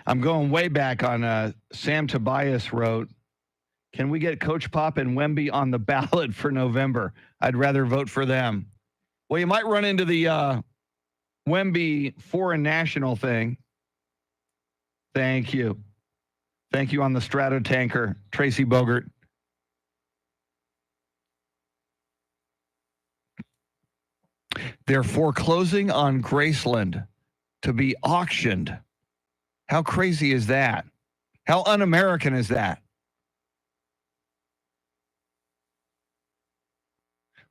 Speaker 10: I'm going way back on Sam Tobias wrote, can we get Coach Pop and Wemby on the ballot for November? I'd rather vote for them. Well, you might run into the Wemby foreign national thing. Thank you. Thank you on the Strato tanker, Tracy Bogert. They're foreclosing on Graceland to be auctioned. How crazy is that? How un-American is that?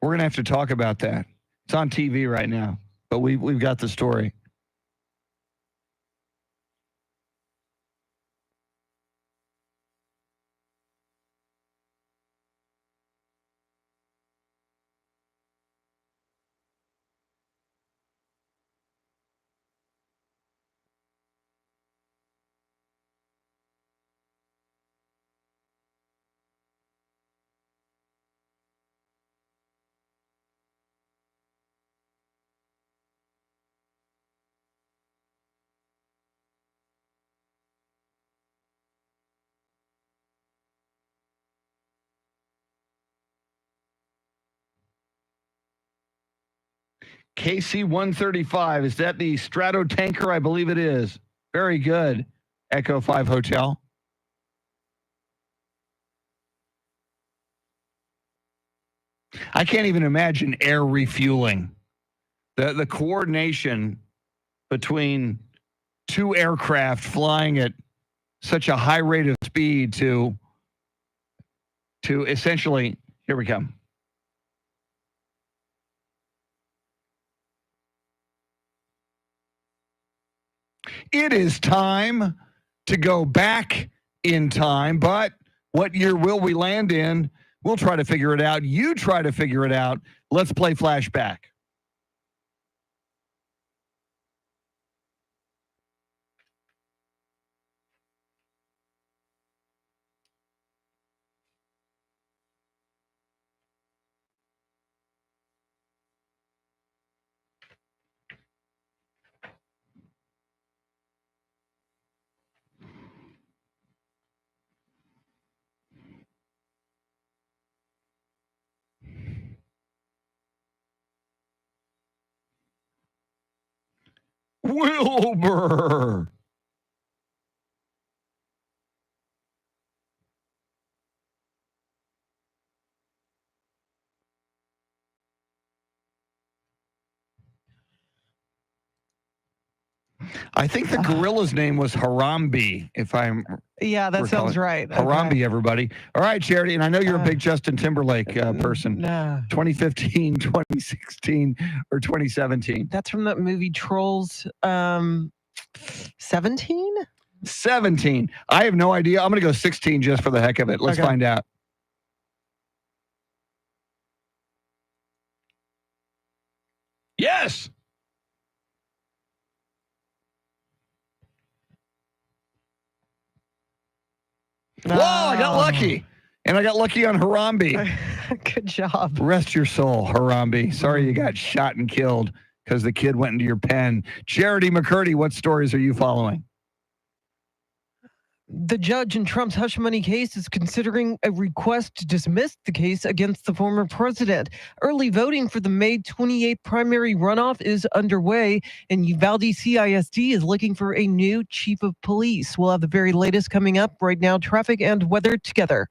Speaker 10: We're going to have to talk about that. It's on TV right now, but we've got the story. KC 135, is that the Strato tanker? I believe it is. Very good. Echo 5 Hotel. I can't even imagine air refueling. The coordination between two aircraft flying at such a high rate of speed to essentially, here we come. It is time to go back in time, but what year will we land in? We'll try to figure it out. You try to figure it out. Let's play flashback. Wilbur. I think the gorilla's name was Harambe, if I'm
Speaker 1: Yeah, that sounds right.
Speaker 10: Harambe, everybody. All right, Charity, and I know you're a big Justin Timberlake person.
Speaker 1: Nah.
Speaker 10: 2015, 2016, or 2017?
Speaker 1: That's from that movie Trolls 17?
Speaker 10: 17. I have no idea. I'm going to go 16 just for the heck of it. Let's find out. Yes. Whoa, I got lucky. And I got lucky on Harambe.
Speaker 1: Good job.
Speaker 10: Rest your soul, Harambe. Sorry you got shot and killed because the kid went into your pen. Charity McCurdy, what stories are you following?
Speaker 1: The judge in Trump's hush money case is considering a request to dismiss the case against the former president. Early voting for the May 28th primary runoff is underway, and Uvalde CISD is looking for a new chief of police. We'll have the very latest coming up right now. Traffic and weather together.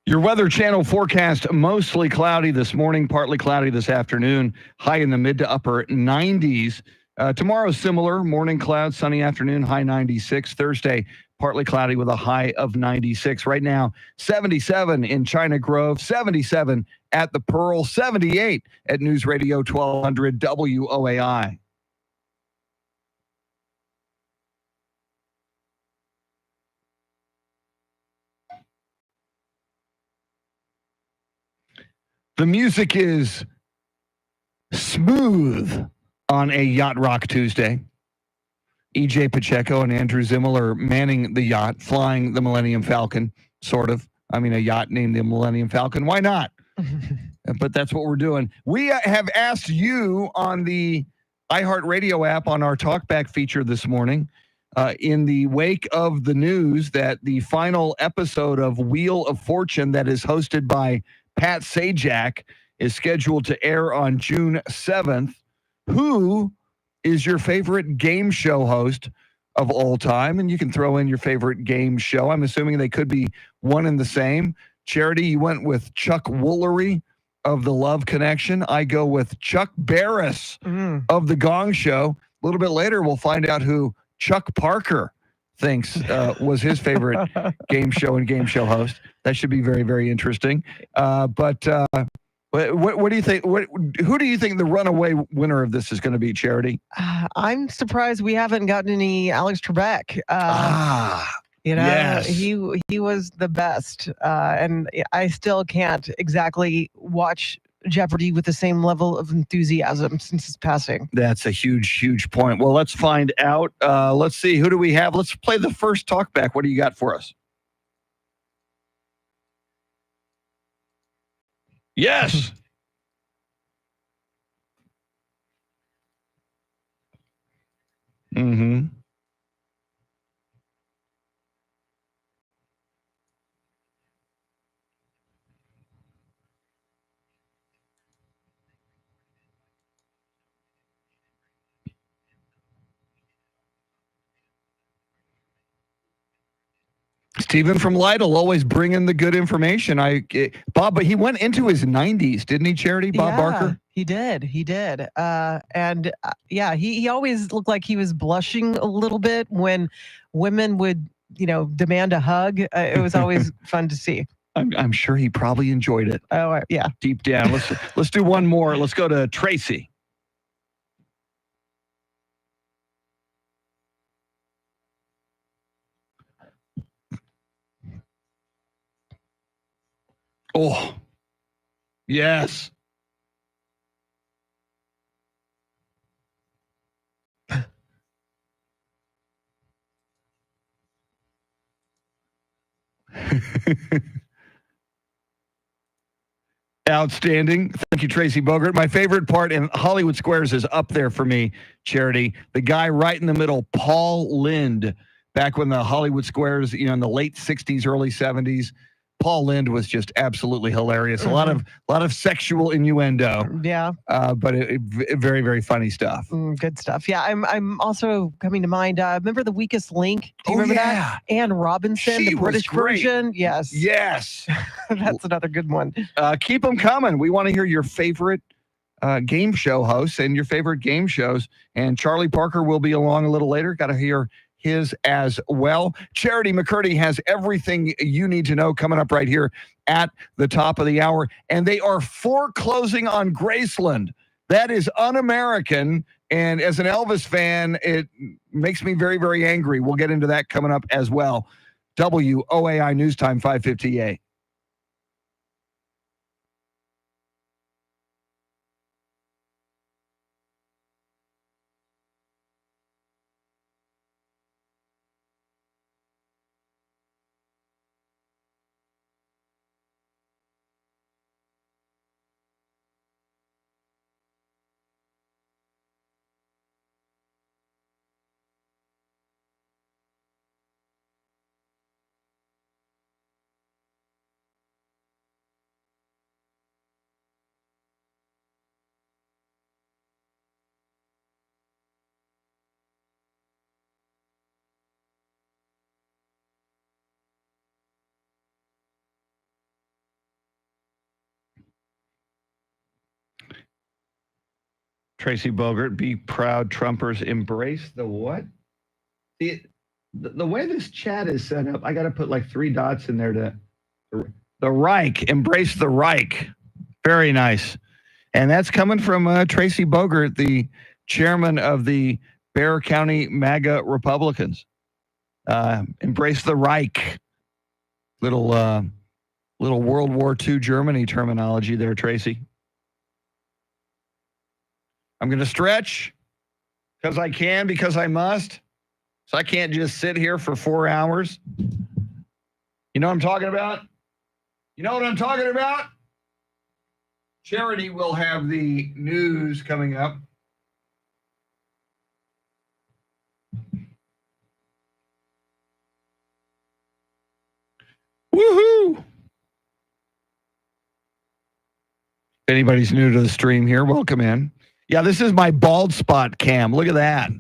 Speaker 10: Your Weather Channel forecast, mostly cloudy this morning, partly cloudy this afternoon, high in the mid to upper 90s. Tomorrow, similar, morning clouds, sunny afternoon, high 96. Thursday, partly cloudy with a high of 96. Right now, 77 in China Grove, 77 at the Pearl, 78 at News Radio 1200 WOAI. The music is smooth on a Yacht Rock Tuesday. EJ Pacheco and Andrew Zimmel are manning the yacht, flying the Millennium Falcon, sort of. I mean, a yacht named the Millennium Falcon. Why not? But that's what we're doing. We have asked you on the iHeartRadio app on our Talkback feature this morning, in the wake of the news that the final episode of Wheel of Fortune that is hosted by Pat Sajak is scheduled to air on June 7th. Who is your favorite game show host of all time? And you can throw in your favorite game show. I'm assuming they could be one and the same. Charity, you went with Chuck Woolery of The Love Connection. I go with Chuck Barris of The Gong Show. A little bit later, we'll find out who Chuck Parker thinks was his favorite game show and game show host. That should be very, very interesting. What do you think? Who do you think the runaway winner of this is going to be, Charity?
Speaker 1: I'm surprised we haven't gotten any Alex Trebek.
Speaker 10: Yes.
Speaker 1: He was the best, and I still can't exactly watch Jeopardy with the same level of enthusiasm since his passing.
Speaker 10: That's a huge, huge point. Well, let's find out. Let's see. Who do we have? Let's play the first talkback. What do you got for us? Yes. Mm-hmm. Stephen from Lytle always bringing the good information. Bob, but he went into his 90s, didn't he, Charity? Bob Barker?
Speaker 1: He did. He always looked like he was blushing a little bit when women would, demand a hug. It was always fun to see.
Speaker 10: I'm sure he probably enjoyed it.
Speaker 1: Oh, yeah.
Speaker 10: Deep down. Let's do one more. Let's go to Tracy. Oh, yes. Outstanding. Thank you, Tracy Bogart. My favorite part in Hollywood Squares is up there for me, Charity. The guy right in the middle, Paul Lynde, back when the Hollywood Squares, in the late 60s, early 70s. Paul Lynde was just absolutely hilarious. A lot of sexual innuendo.
Speaker 1: Yeah.
Speaker 10: But very, very funny stuff.
Speaker 1: Good stuff. Yeah, I'm also coming to mind. Remember The Weakest Link? Do you remember that? Anne Robinson,
Speaker 10: She
Speaker 1: the
Speaker 10: was
Speaker 1: British
Speaker 10: great.
Speaker 1: version. Yes.
Speaker 10: Yes.
Speaker 1: That's another good one.
Speaker 10: Keep them coming. We want to hear your favorite game show hosts and your favorite game shows. And Charlie Parker will be along a little later. Got to hear his as well. Charity McCurdy has everything you need to know coming up right here at the top of the hour. And they are foreclosing on Graceland. That is un-American. And as an Elvis fan, it makes me very, very angry. We'll get into that coming up as well. WOAI News Time 558. Tracy Bogart, be proud Trumpers, embrace the what? The way this chat is set up, I got to put like 3 dots in there to the Reich, embrace the Reich. Very nice. And that's coming from Tracy Bogart, the chairman of the Bexar County MAGA Republicans. Embrace the Reich. Little World War II Germany terminology there, Tracy. I'm going to stretch because I can, because I must. So I can't just sit here for 4 hours. You know what I'm talking about? You know what I'm talking about? Charity will have the news coming up. Woohoo! If anybody's new to the stream here, welcome in. Yeah, this is my bald spot cam. Look at that.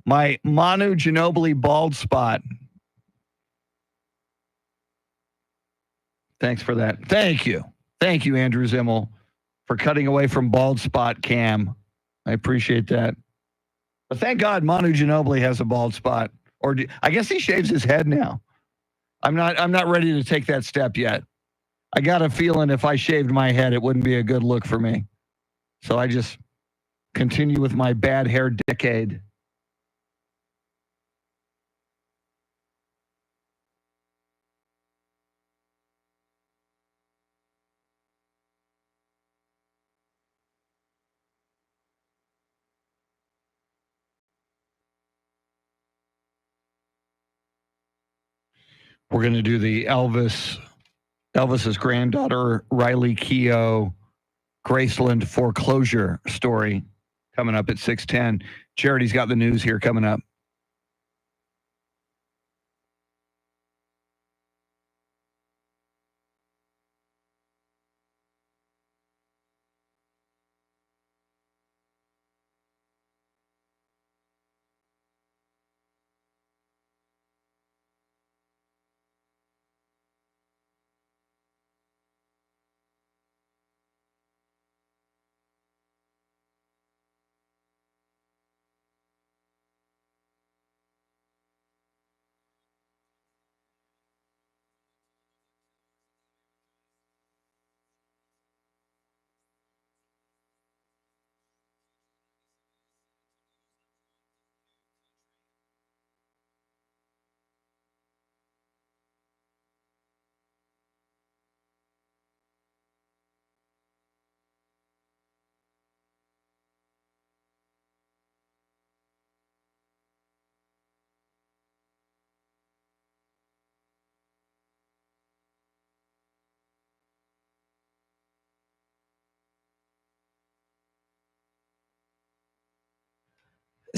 Speaker 10: My Manu Ginobili bald spot. Thanks for that. Thank you. Thank you, Andrew Zimmel, for cutting away from bald spot cam. I appreciate that. But thank God Manu Ginobili has a bald spot. I guess he shaves his head now. I'm not ready to take that step yet. I got a feeling if I shaved my head, it wouldn't be a good look for me. So I just continue with my bad hair decade. We're going to do the Elvis's granddaughter, Riley Keough, Graceland foreclosure story coming up at 6:10. Charity's got the news here coming up.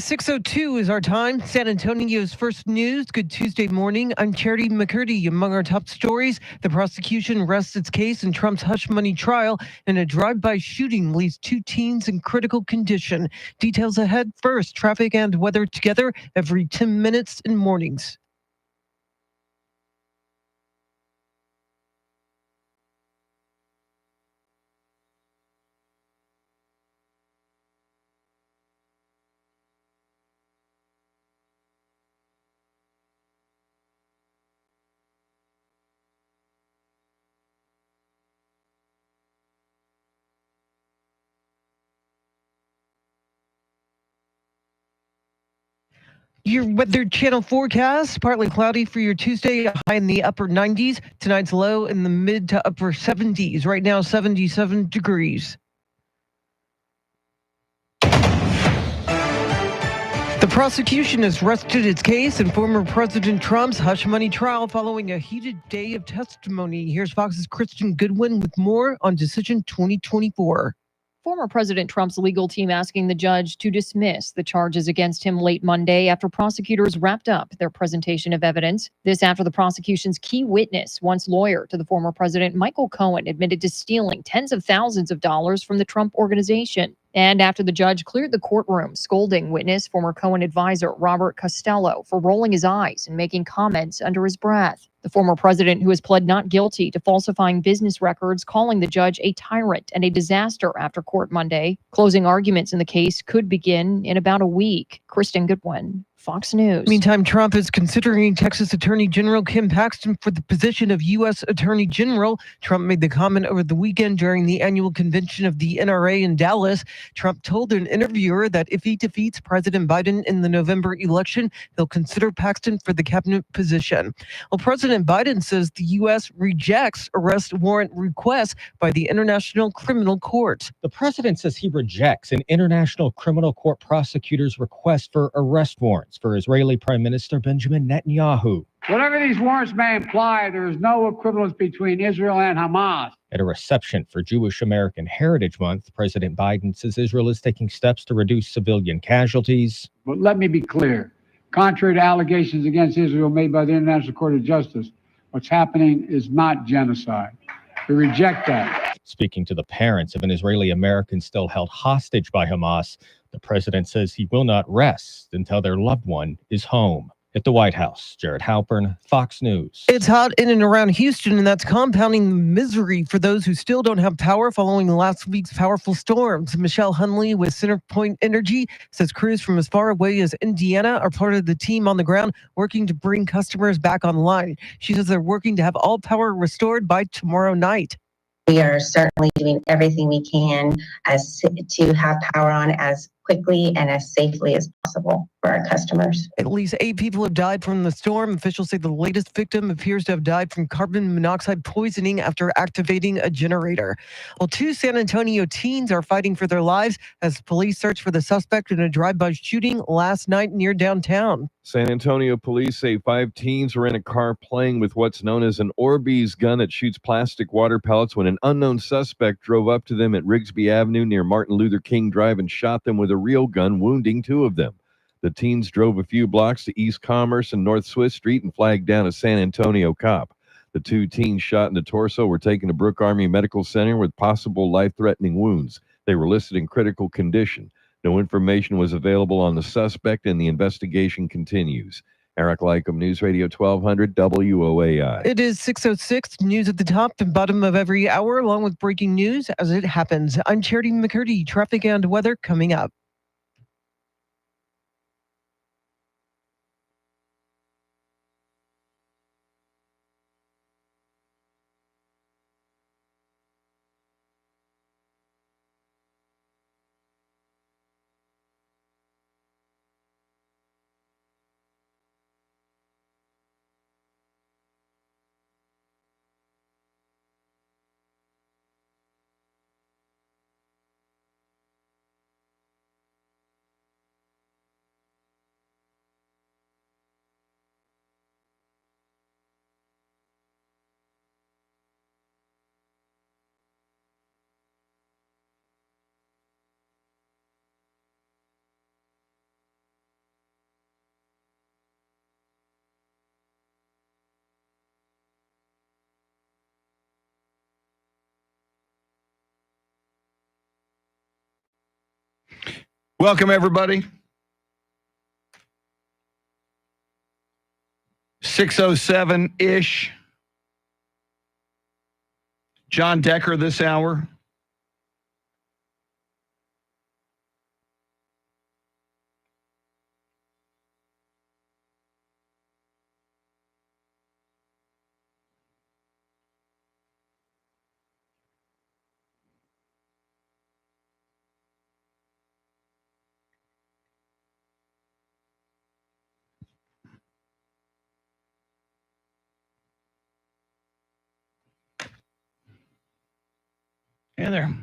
Speaker 1: 6:02 is our time. San Antonio's first news. Good Tuesday morning. I'm Charity McCurdy. Among our top stories, the prosecution rests its case in Trump's hush money trial, and a drive-by shooting leaves 2 teens in critical condition. Details ahead. First, traffic and weather together every 10 minutes in mornings. Your Weather Channel forecast, partly cloudy for your Tuesday, high in the upper 90s. Tonight's low in the mid to upper 70s. Right now, 77 degrees. The prosecution has rested its case in former President Trump's hush money trial following a heated day of testimony. Here's Fox's Kristen Goodwin with more on Decision 2024.
Speaker 2: Former President Trump's legal team asking the judge to dismiss the charges against him late Monday after prosecutors wrapped up their presentation of evidence. This after the prosecution's key witness, once lawyer to the former president, Michael Cohen, admitted to stealing tens of thousands of dollars from the Trump organization. And after the judge cleared the courtroom, scolding witness, former Cohen advisor Robert Costello, for rolling his eyes and making comments under his breath. The former president, who has pled not guilty to falsifying business records, calling the judge a tyrant and a disaster after court Monday. Closing arguments in the case could begin in about a week. Kristen Goodwin, Fox News.
Speaker 1: Meantime, Trump is considering Texas Attorney General Kim Paxton for the position of U.S. Attorney General. Trump made the comment over the weekend during the annual convention of the NRA in Dallas. Trump told an interviewer that if he defeats President Biden in the November election, he'll consider Paxton for the cabinet position. Well, President Biden says the U.S. rejects arrest warrant requests by the International Criminal Court.
Speaker 3: The president says he rejects an International Criminal Court prosecutor's request for arrest warrants for Israeli Prime Minister Benjamin Netanyahu.
Speaker 4: Whatever these warrants may imply, there is no equivalence between Israel and Hamas.
Speaker 3: At a reception for Jewish American Heritage Month, President Biden says Israel is taking steps to reduce civilian casualties.
Speaker 4: But let me be clear. Contrary to allegations against Israel made by the International Court of Justice, what's happening is not genocide. We reject that.
Speaker 3: Speaking to the parents of an Israeli American still held hostage by Hamas, the president says he will not rest until their loved one is home. At the White House, Jared Halpern, Fox News.
Speaker 1: It's hot in and around Houston, and that's compounding the misery for those who still don't have power following last week's powerful storms. Michelle Hunley with CenterPoint Energy says crews from as far away as Indiana are part of the team on the ground working to bring customers back online. She says they're working to have all power restored by tomorrow night.
Speaker 5: We are certainly doing everything we can to have power on as quickly and as safely as possible for our customers.
Speaker 1: At least 8 people have died from the storm. Officials say the latest victim appears to have died from carbon monoxide poisoning after activating a generator. Well, 2 San Antonio teens are fighting for their lives as police search for the suspect in a drive-by shooting last night near downtown.
Speaker 16: San Antonio police say 5 teens were in a car playing with what's known as an Orbeez gun that shoots plastic water pellets when an unknown suspect drove up to them at Rigsby Avenue near Martin Luther King Drive and shot them with a real gun, wounding 2 of them. The teens drove a few blocks to East Commerce and North Swiss Street and flagged down a San Antonio cop. The 2 teens shot in the torso were taken to Brooke Army Medical Center with possible life-threatening wounds. They were listed in critical condition. No information was available on the suspect, and the investigation continues. Eric Lycum, News Radio 1200 WOAI.
Speaker 1: It is 6:06. News at the top and bottom of every hour, along with breaking news as it happens. I'm Charity McCurdy. Traffic and weather coming up.
Speaker 10: Welcome, everybody. 6:07-ish. John Decker this hour. Hey there.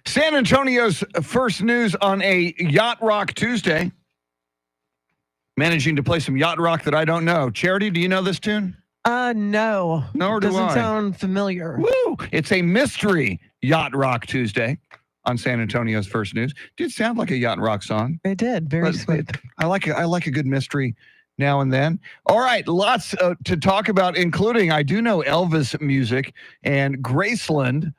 Speaker 10: San Antonio's first news on a Yacht Rock Tuesday. Managing to play some Yacht Rock that I don't know. Charity, do you know this tune?
Speaker 1: No.
Speaker 10: Nor do I.
Speaker 1: Doesn't sound familiar.
Speaker 10: Woo! It's a mystery Yacht Rock Tuesday on San Antonio's first news. Did sound like a Yacht Rock song.
Speaker 1: It did. Very sweet.
Speaker 10: I like a good mystery now and then. All right, lots to talk about, including I do know Elvis music, and Graceland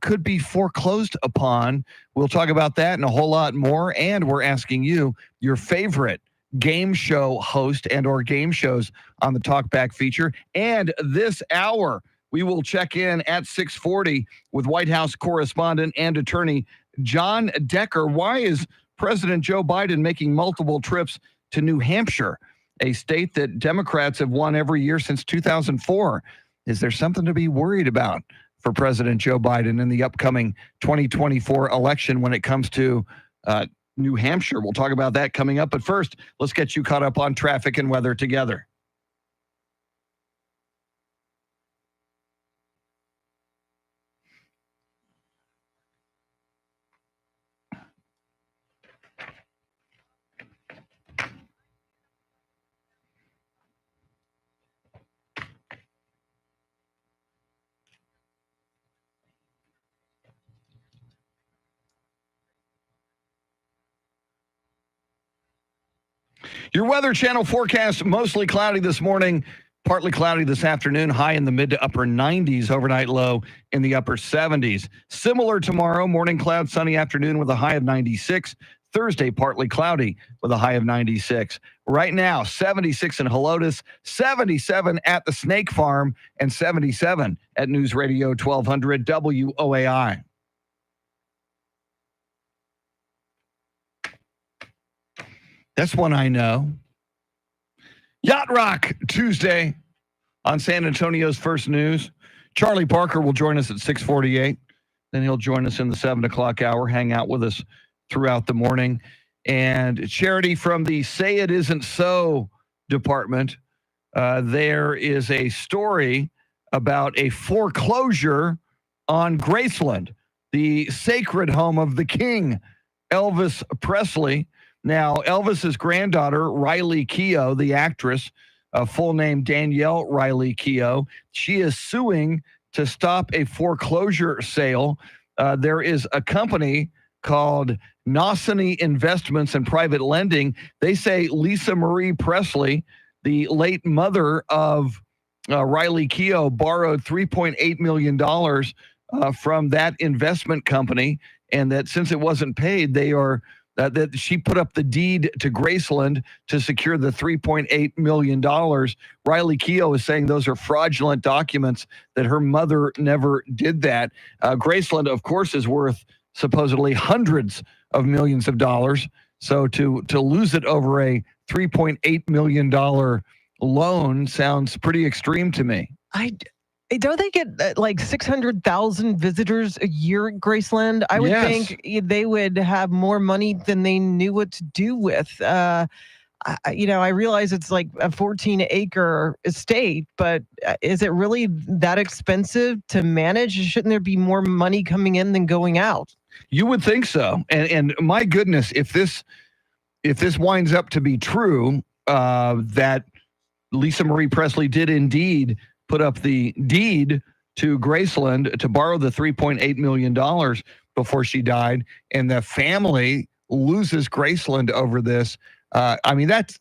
Speaker 10: could be foreclosed upon. We'll talk about that and a whole lot more. And we're asking you your favorite game show host and or game shows on the Talkback feature. And this hour, we will check in at 6:40 with White House correspondent and attorney John Decker. Why is President Joe Biden making multiple trips to New Hampshire, a state that Democrats have won every year since 2004? Is there something to be worried about for President Joe Biden in the upcoming 2024 election when it comes to New Hampshire? We'll talk about that coming up. But first, let's get you caught up on traffic and weather together. Your Weather Channel forecast: mostly cloudy this morning, partly cloudy this afternoon, high in the mid to upper 90s, overnight low in the upper 70s. Similar tomorrow, morning cloud, sunny afternoon with a high of 96. Thursday, partly cloudy with a high of 96. Right now, 76 in Helotes, 77 at the Snake Farm, and 77 at News Radio 1200 WOAI. That's one I know. Yacht Rock Tuesday on San Antonio's first news. Charlie Parker will join us at 6:48. Then he'll join us in the 7 o'clock hour, hang out with us throughout the morning. And Charity, from the Say It Isn't So department, there is a story about a foreclosure on Graceland, the sacred home of the king, Elvis Presley. Now, Elvis's granddaughter, Riley Keough, the actress, full name Danielle Riley Keough, she is suing to stop a foreclosure sale. There is a company called Nosany Investments and Private Lending. They say Lisa Marie Presley, the late mother of Riley Keough, borrowed $3.8 million from that investment company, and that since it wasn't paid, they are that she put up the deed to Graceland to secure the $3.8 million. Riley Keough is saying those are fraudulent documents, that her mother never did that. Graceland, of course, is worth supposedly hundreds of millions of dollars. So to lose it over a $3.8 million loan sounds pretty extreme to me.
Speaker 1: Don't they get like 600,000 visitors a year at Graceland? I would think they would have more money than they knew what to do with. I realize it's like a 14-acre estate, but is it really that expensive to manage? Shouldn't there be more money coming in than going out?
Speaker 10: You would think so. And my goodness, if this winds up to be true, that Lisa Marie Presley did indeed put up the deed to Graceland to borrow the $3.8 million before she died, and the family loses Graceland over this. I mean, that's,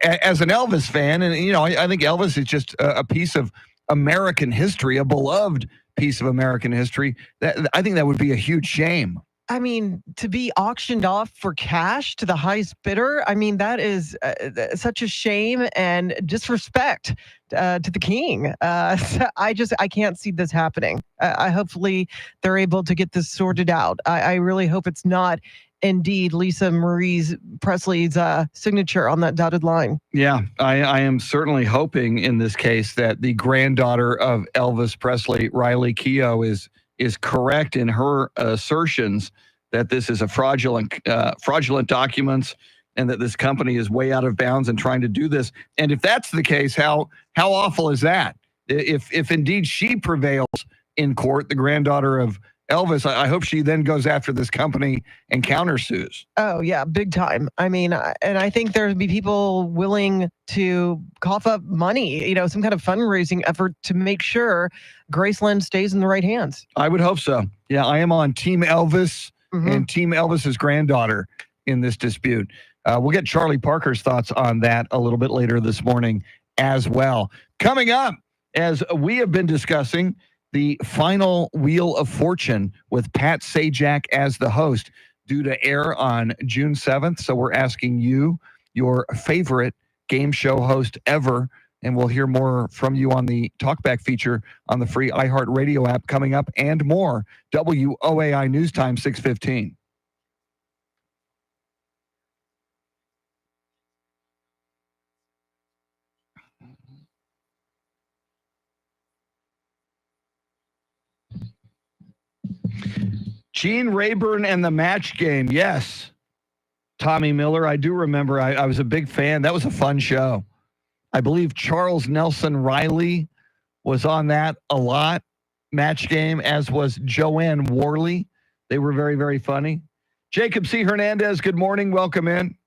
Speaker 10: as an Elvis fan, and I think Elvis is just a piece of American history, a beloved piece of American history. I think that would be a huge shame.
Speaker 1: I mean, to be auctioned off for cash to the highest bidder, I mean, that is such a shame and disrespect to the king. So I can't see this happening. Hopefully they're able to get this sorted out. I really hope it's not indeed Lisa Marie Presley's signature on that dotted line.
Speaker 10: Yeah, I am certainly hoping in this case that the granddaughter of Elvis Presley, Riley Keough, is correct in her assertions that this is a fraudulent documents, and that this company is way out of bounds in trying to do this. And if that's the case, how awful is that? If indeed she prevails in court, the granddaughter of Elvis, I hope she then goes after this company and countersues.
Speaker 1: Oh, yeah, big time. I mean, and I think there'd be people willing to cough up money, some kind of fundraising effort to make sure Graceland stays in the right hands.
Speaker 10: I would hope so. Yeah, I am on Team Elvis and Team Elvis's granddaughter in this dispute. We'll get Charlie Parker's thoughts on that a little bit later this morning as well. Coming up, as we have been discussing, the final Wheel of Fortune with Pat Sajak as the host, due to air on June 7th. So we're asking you your favorite game show host ever, and we'll hear more from you on the Talkback feature on the free iHeartRadio app coming up, and more. WOAI News Time 6:15. Gene Rayburn and the Match Game. Yes. Tommy Miller. I do remember. I was a big fan. That was a fun show. I believe Charles Nelson Riley was on that a lot. Match Game, as was Joanne Worley. They were very, very funny. Jacob C. Hernandez, good morning. Welcome in.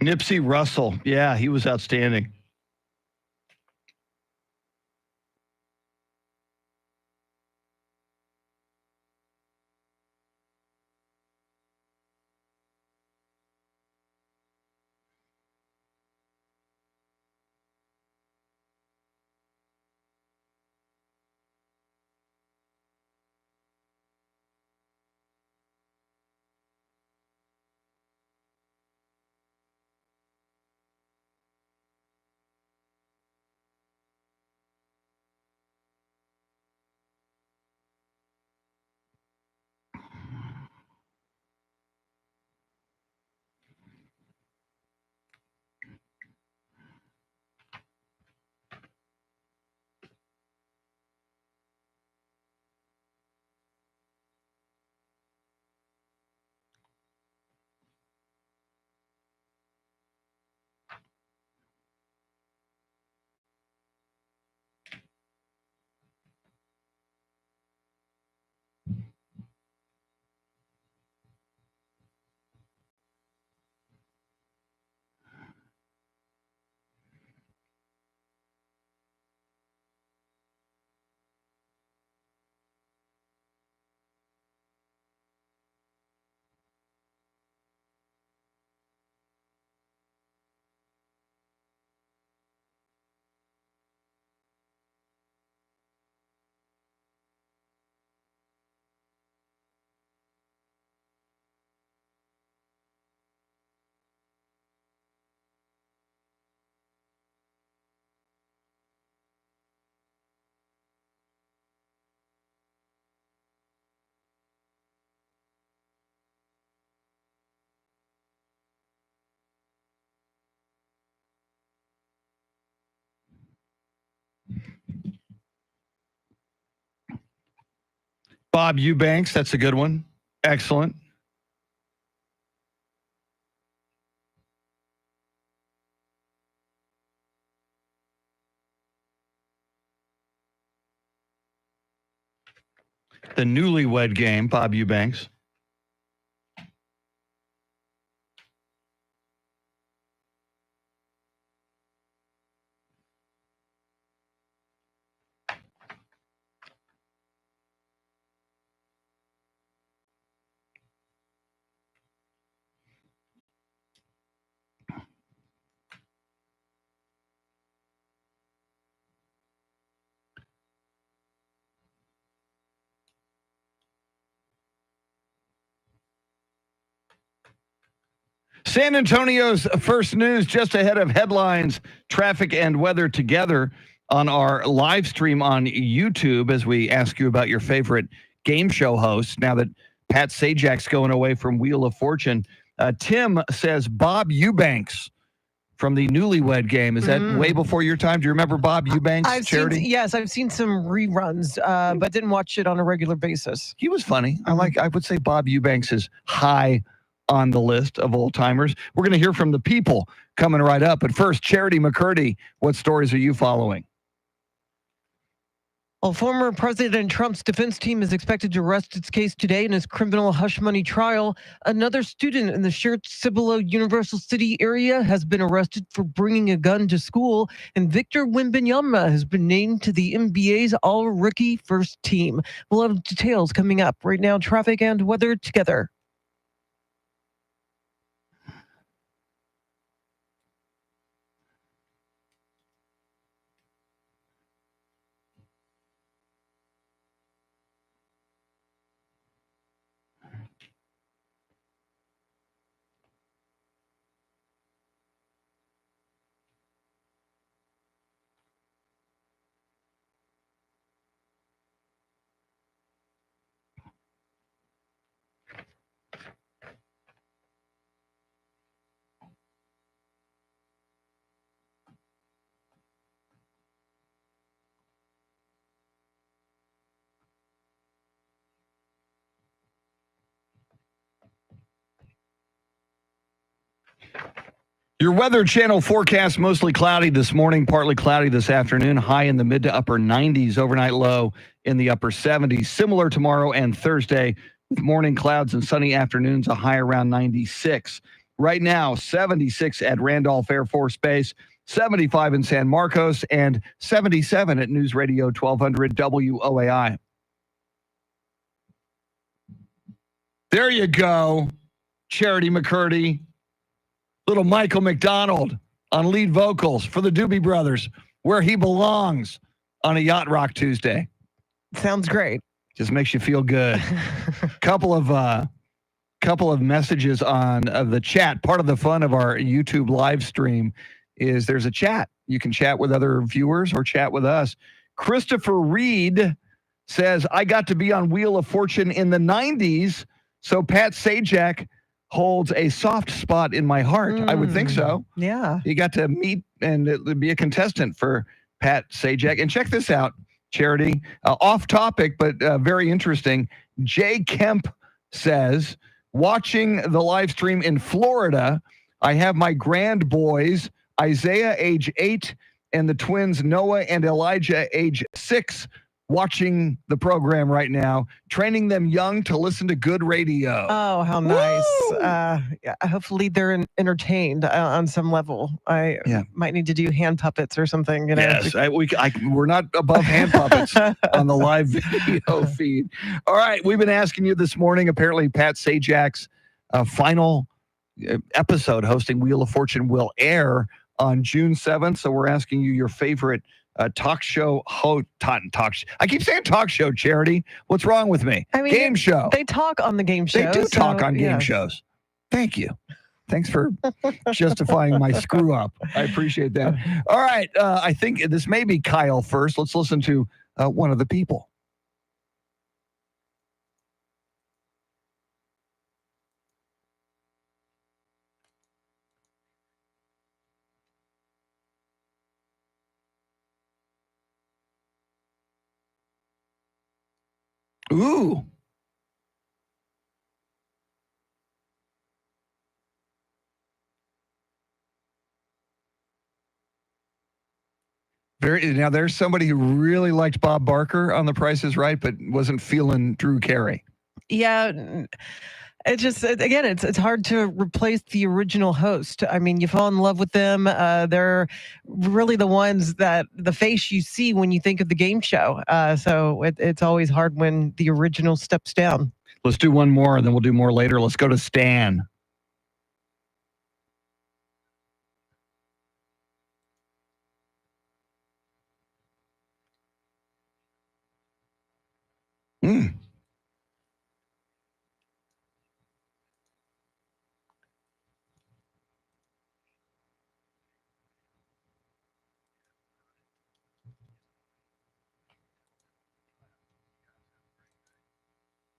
Speaker 10: Nipsey Russell. Yeah, he was outstanding. Bob Eubanks, that's a good one. Excellent. The Newlywed Game, Bob Eubanks. San Antonio's first news just ahead of headlines, traffic, and weather together on our live stream on YouTube as we ask you about your favorite game show hosts now that Pat Sajak's going away from Wheel of Fortune. Tim says Bob Eubanks from the Newlywed Game. Is that way before your time? Do you remember Bob Eubanks, Charity?
Speaker 1: Yes, I've seen some reruns, but didn't watch it on a regular basis.
Speaker 10: He was funny. I would say Bob Eubanks is high on the list of old timers. We're going to hear from the people coming right up. But first, Charity McCurdy, what stories are you following?
Speaker 1: Well, former President Trump's defense team is expected to rest its case today in his criminal hush money trial. Another student in the Shirt-Cibolo Universal City area has been arrested for bringing a gun to school, and Victor Wembanyama has been named to the NBA's all-rookie first team. We'll have details coming up. Right now, traffic and weather together.
Speaker 10: Your Weather Channel forecast: mostly cloudy this morning, partly cloudy this afternoon, high in the mid to upper 90s, overnight low in the upper 70s. Similar tomorrow and Thursday, with morning clouds and sunny afternoons, a high around 96. right now, 76 at Randolph Air Force Base, 75 in San Marcos, and 77 at News Radio 1200 WOAI. There you go, Charity McCurdy. Little Michael McDonald on lead vocals for the Doobie Brothers, where he belongs on a Yacht Rock Tuesday.
Speaker 1: Sounds great.
Speaker 10: Just makes you feel good. couple of messages on the chat. Part of the fun of our YouTube live stream is there's a chat. You can chat with other viewers or chat with us. Christopher Reed says, I got to be on Wheel of Fortune in the 90s, so Pat Sajak holds a soft spot in my heart. I would think so.
Speaker 1: Yeah.
Speaker 10: You got to meet and be a contestant for Pat Sajak. And check this out, Charity. Off topic, but very interesting. Jay Kemp says, watching the live stream in Florida, I have my grand boys, Isaiah, age 8, and the twins, Noah and Elijah, age 6, watching the program right now, training them young to listen to good radio.
Speaker 1: Oh, how nice. Yeah, hopefully they're entertained on some level. I might need to do hand puppets or something. You know?
Speaker 10: Yes, we're not above hand puppets on the live video feed. All right, we've been asking you this morning, apparently Pat Sajak's final episode hosting Wheel of Fortune will air on June 7th. So we're asking you your favorite talk show host. I keep saying talk show, Charity. What's wrong with me?
Speaker 1: I mean,
Speaker 10: game show.
Speaker 1: They talk on the game show.
Speaker 10: They do talk on game shows. Thank you. Thanks for justifying my screw up. I appreciate that. All right. I think this may be Kyle first. Let's listen to one of the people. Ooh. Now, there's somebody who really liked Bob Barker on The Price is Right, but wasn't feeling Drew Carey.
Speaker 1: Yeah. It just, again, it's hard to replace the original host. I mean, you fall in love with them. They're really the ones that the face you see when you think of the game show. So it's always hard when the original steps down.
Speaker 10: Let's do one more, and then we'll do more later. Let's go to Stan.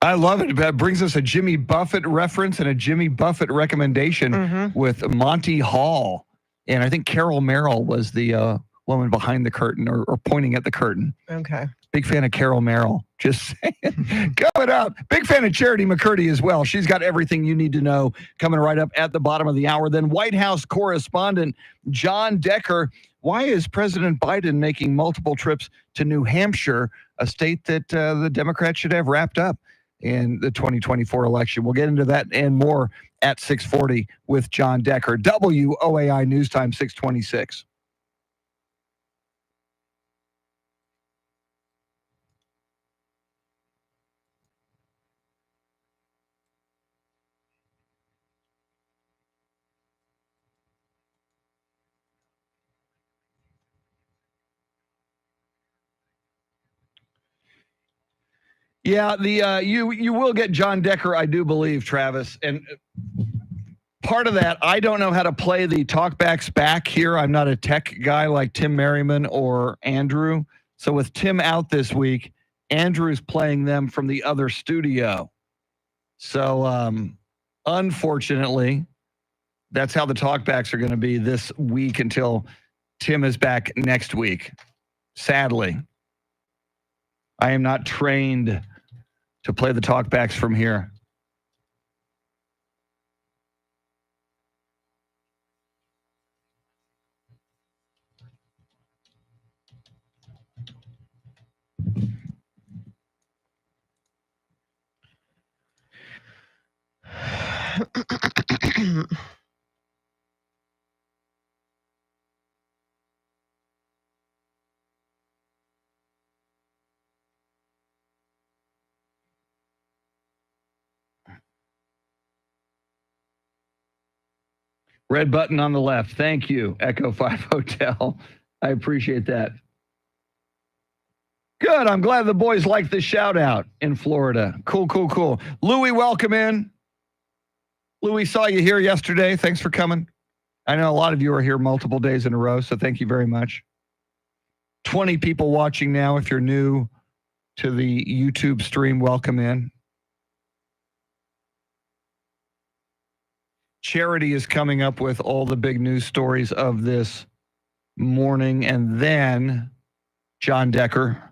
Speaker 10: I love it. That brings us a Jimmy Buffett reference and a Jimmy Buffett recommendation with Monty Hall. And I think Carol Merrill was the woman behind the curtain or pointing at the curtain.
Speaker 1: Okay.
Speaker 10: Big fan of Carol Merrill. Just saying. Coming up. Big fan of Charity McCurdy as well. She's got everything you need to know coming right up at the bottom of the hour. Then White House correspondent John Decker. Why is President Biden making multiple trips to New Hampshire, a state that the Democrats should have wrapped up in the 2024 election? We'll get into that and more at 6:40 with John Decker. WOAI News Time 626. Yeah, the you will get John Decker, I do believe, Travis. And part of that, I don't know how to play the talkbacks back here. I'm not a tech guy like Tim Merriman or Andrew. So with Tim out this week, Andrew's playing them from the other studio. So unfortunately, that's how the talkbacks are going to be this week until Tim is back next week. Sadly, I am not trained to play the talkbacks from here. Red button on the left. Thank you, Echo 5 Hotel. I appreciate that. Good. I'm glad the boys like the shout out in Florida. Cool, cool, cool. Louis, welcome in. Louis, saw you here yesterday. Thanks for coming. I know a lot of you are here multiple days in a row, so thank you very much. 20 people watching now. If you're new to the YouTube stream, welcome in. Charity is coming up with all the big news stories of this morning, and then John Decker.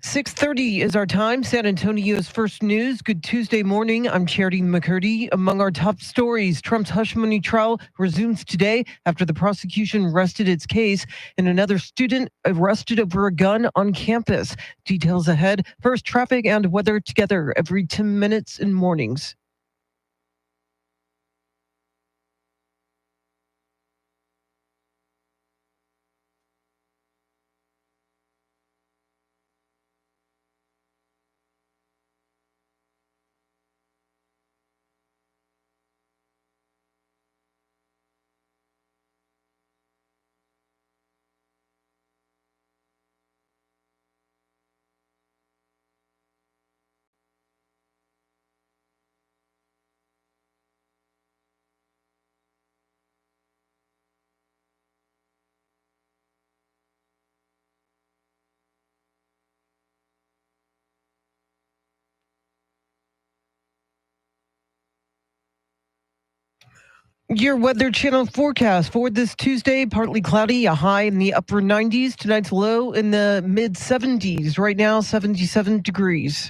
Speaker 1: .30 is our time. San Antonio's first news. Good Tuesday morning. I'm Charity McCurdy. Among our top stories, Trump's hush money trial resumes today after the prosecution rested its case and another student arrested over a gun on campus. Details ahead. First, traffic and weather together every 10 minutes in mornings. Your Weather Channel forecast for this Tuesday, partly cloudy, a high in the upper 90s. Tonight's low in the mid 70s. Right now, 77 degrees.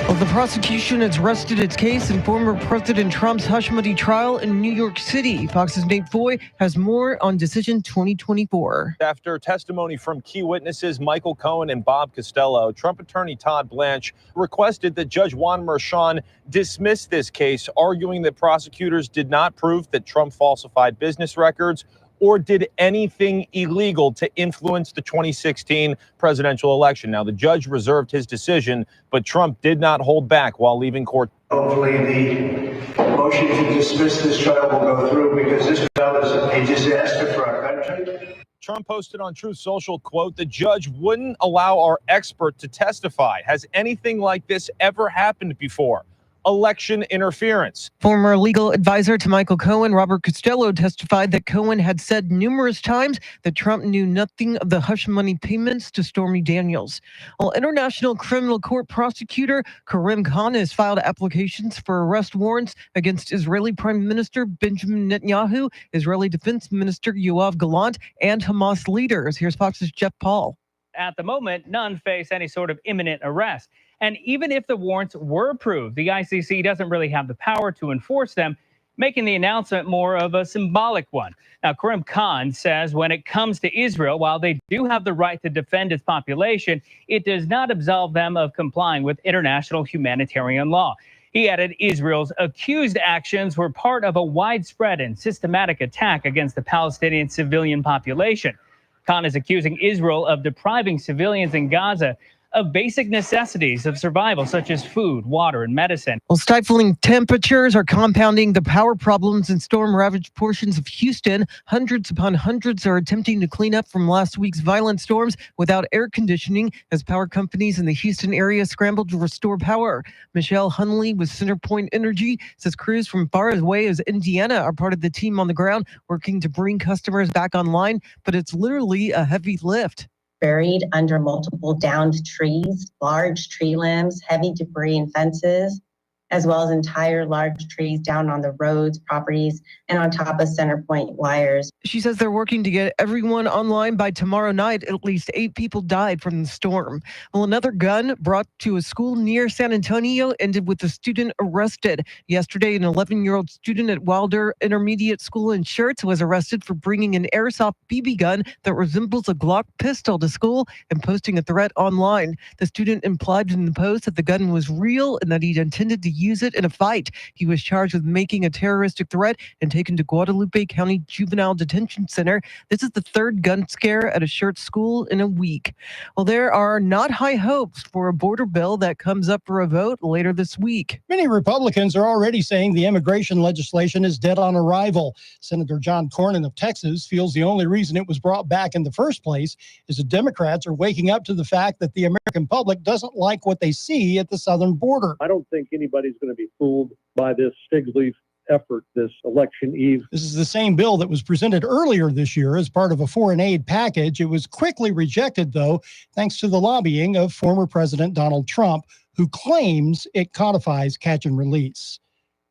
Speaker 1: Well, the prosecution has rested its case in former President Trump's hush money trial in New York City. Fox's Nate Foy has more on Decision 2024.
Speaker 11: After testimony from key witnesses Michael Cohen and Bob Costello, Trump attorney Todd Blanche requested that Judge Juan Merchan dismiss this case, arguing that prosecutors did not prove that Trump falsified business records or did anything illegal to influence the 2016 presidential election. Now, the judge reserved his decision, but Trump did not hold back while leaving court.
Speaker 12: Hopefully the motion to dismiss this trial will go through because this trial is a disaster for our country.
Speaker 11: Trump posted on Truth Social, quote, "The judge wouldn't allow our expert to testify. Has anything like this ever happened before?" election interference.
Speaker 1: Former legal advisor to Michael Cohen, Robert Costello, testified that Cohen had said numerous times that Trump knew nothing of the hush money payments to Stormy Daniels. While International Criminal Court prosecutor Karim Khan has filed applications for arrest warrants against Israeli Prime Minister Benjamin Netanyahu, Israeli Defense Minister Yoav Gallant, and Hamas leaders. Here's Fox's Jeff Paul.
Speaker 13: At the moment, none face any sort of imminent arrest. And even if the warrants were approved, the ICC doesn't really have the power to enforce them, making the announcement more of a symbolic one. Now, Karim Khan says when it comes to Israel, while they do have the right to defend its population, it does not absolve them of complying with international humanitarian law. He added Israel's accused actions were part of a widespread and systematic attack against the Palestinian civilian population. Khan is accusing Israel of depriving civilians in Gaza of basic necessities of survival, such as food, water, and medicine.
Speaker 1: Well, stifling temperatures are compounding the power problems in storm-ravaged portions of Houston. Hundreds upon hundreds are attempting to clean up from last week's violent storms without air conditioning as power companies in the Houston area scramble to restore power. Michelle Hunley with CenterPoint Energy says crews from far away as Indiana are part of the team on the ground working to bring customers back online, but it's literally a heavy lift.
Speaker 5: Buried under multiple downed trees, large tree limbs, heavy debris and fences, as well as entire large trees down on the roads, properties, and on top of CenterPoint wires.
Speaker 1: She says they're working to get everyone online by tomorrow night. At least 8 people died from the storm. Well, another gun brought to a school near San Antonio ended with a student arrested. Yesterday, an 11-year-old student at Wilder Intermediate School in Schertz was arrested for bringing an airsoft BB gun that resembles a Glock pistol to school and posting a threat online. The student implied in the post that the gun was real and that he'd intended to use it in a fight. He was charged with making a terroristic threat and taken to Guadalupe County Juvenile Detention Center. This is the third gun scare at a Schertz school in a week. Well, there are not high hopes for a border bill that comes up for a vote later this week.
Speaker 14: Many Republicans are already saying the immigration legislation is dead on arrival. Senator John Cornyn of Texas feels the only reason it was brought back in the first place is the Democrats are waking up to the fact that the American public doesn't like what they see at the southern border.
Speaker 15: I don't think anybody's going to be fooled by this fig leaf effort this election eve.
Speaker 14: This is the same bill that was presented earlier this year as part of a foreign aid package. It was quickly rejected, though, thanks to the lobbying of former President Donald Trump, who claims it codifies catch and release.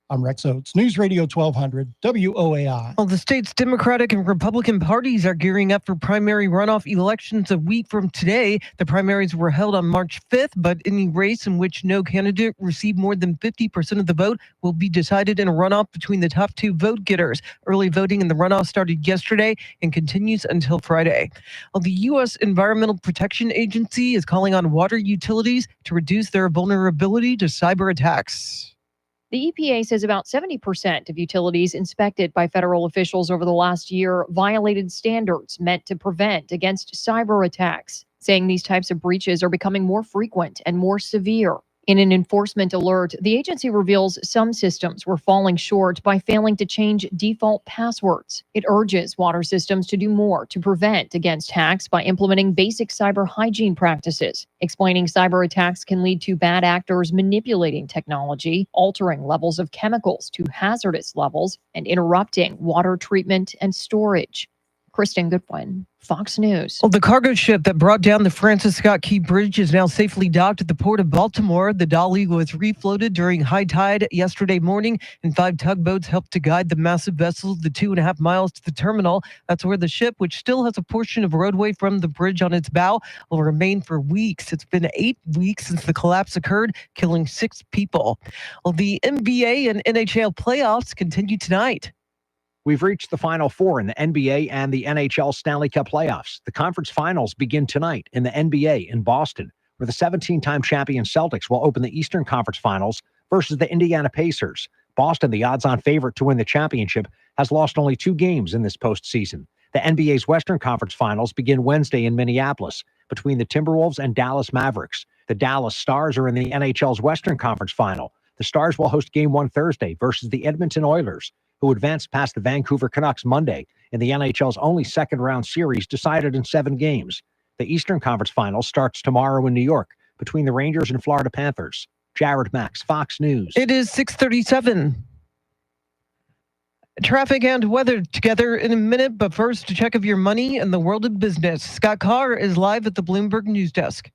Speaker 14: I'm Rex Oates, News Radio 1200, WOAI.
Speaker 1: Well, the state's Democratic and Republican parties are gearing up for primary runoff elections a week from today. The primaries were held on March 5th, but any race in which no candidate received more than 50% of the vote will be decided in a runoff between the top 2 vote getters. Early voting in the runoff started yesterday and continues until Friday. Well, the U.S. Environmental Protection Agency is calling on water utilities to reduce their vulnerability to cyber attacks.
Speaker 2: The EPA says about 70% of utilities inspected by federal officials over the last year violated standards meant to prevent against cyber attacks, saying these types of breaches are becoming more frequent and more severe. In an enforcement alert, the agency reveals some systems were falling short by failing to change default passwords. It urges water systems to do more to prevent against hacks by implementing basic cyber hygiene practices, explaining cyber attacks can lead to bad actors manipulating technology, altering levels of chemicals to hazardous levels, and interrupting water treatment and storage. Kristen Goodwin, Fox News.
Speaker 1: Well, the cargo ship that brought down the Francis Scott Key Bridge is now safely docked at the port of Baltimore. The Dolly was refloated during high tide yesterday morning, and 5 tugboats helped to guide the massive vessel the 2.5 miles to the terminal. That's where the ship, which still has a portion of roadway from the bridge on its bow, will remain for weeks. It's been 8 weeks since the collapse occurred, killing 6 people. Well, the NBA and NHL playoffs continue tonight.
Speaker 17: We've reached the Final Four in the NBA and the NHL Stanley Cup playoffs. The conference finals begin tonight in the NBA in Boston, where the 17-time champion Celtics will open the Eastern Conference Finals versus the Indiana Pacers. Boston, the odds-on favorite to win the championship, has lost only 2 games in this postseason. The NBA's Western Conference Finals begin Wednesday in Minneapolis between the Timberwolves and Dallas Mavericks. The Dallas Stars are in the NHL's Western Conference Final. The Stars will host Game 1 Thursday versus the Edmonton Oilers, who advanced past the Vancouver Canucks Monday in the NHL's only second-round series decided in 7 games. The Eastern Conference Finals starts tomorrow in New York between the Rangers and Florida Panthers. Jared Max, Fox News.
Speaker 1: It is 6:37. Traffic and weather together in a minute, but first, a check of your money and the world of business. Scott Carr is live at the Bloomberg News Desk.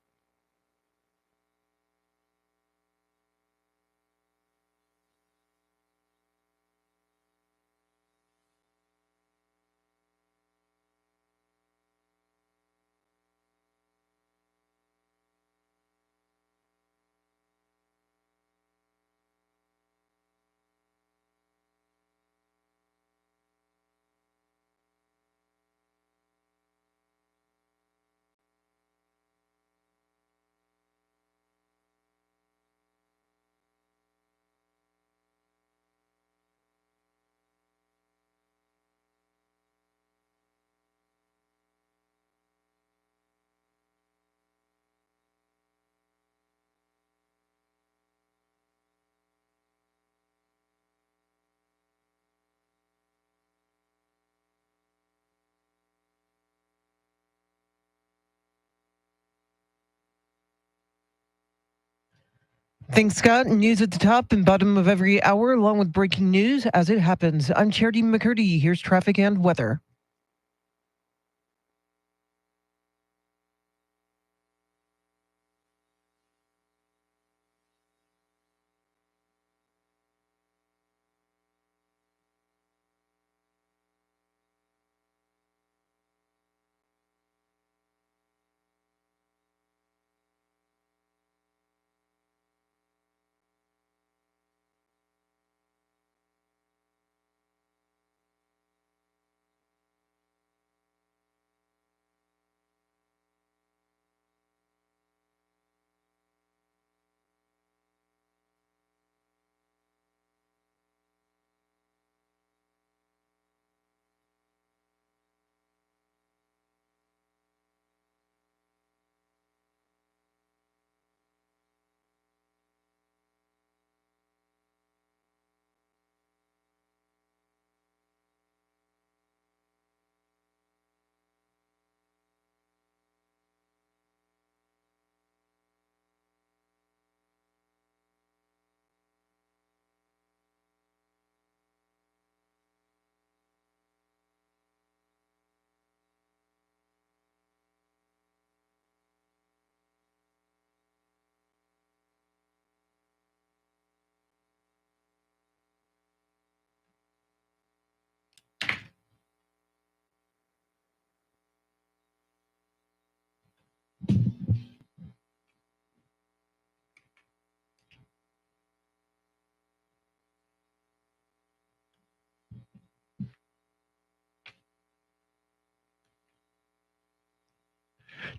Speaker 1: Thanks, Scott. News at the top and bottom of every hour, along with breaking news as it happens. I'm Charity McCurdy. Here's traffic and weather.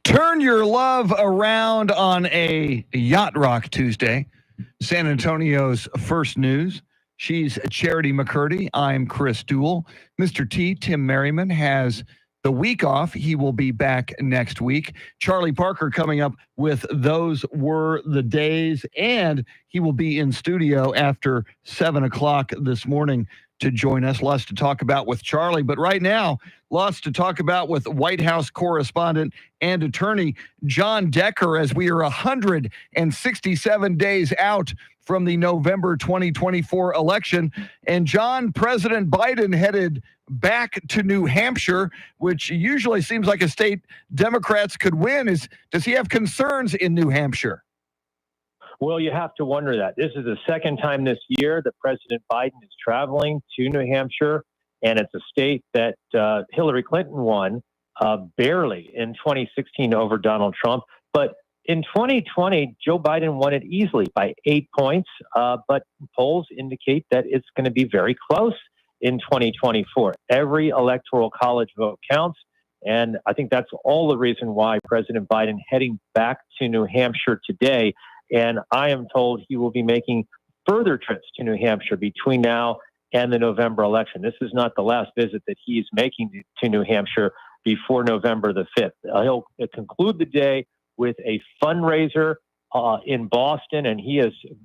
Speaker 10: Turn your love around on a Yacht Rock Tuesday. San Antonio's first news. She's Charity McCurdy. I'm Chris Duell. Mr. T, Tim Merriman, has the week off. He will be back next week. Charlie Parker coming up with Those Were the Days, and he will be in studio after 7 o'clock this morning to join us. Lots to talk about with Charlie, but right now, lots to talk about with White House correspondent and attorney John Decker, as we are 167 days out from the November 2024 election. And John, President Biden headed back to New Hampshire, which usually seems like a state Democrats could win. Does he have concerns in New Hampshire?
Speaker 9: Well, you have to wonder that. This is the second time this year that President Biden is traveling to New Hampshire, and it's a state that Hillary Clinton won barely in 2016 over Donald Trump. But in 2020, Joe Biden won it easily by 8 points, but polls indicate that it's going to be very close in 2024. Every electoral college vote counts, and I think that's all the reason why President Biden heading back to New Hampshire today. And I am told he will be making further trips to New Hampshire between now and the November election. This is not the last visit that he's making to New Hampshire before November the 5th. He'll conclude the day with a fundraiser in Boston, and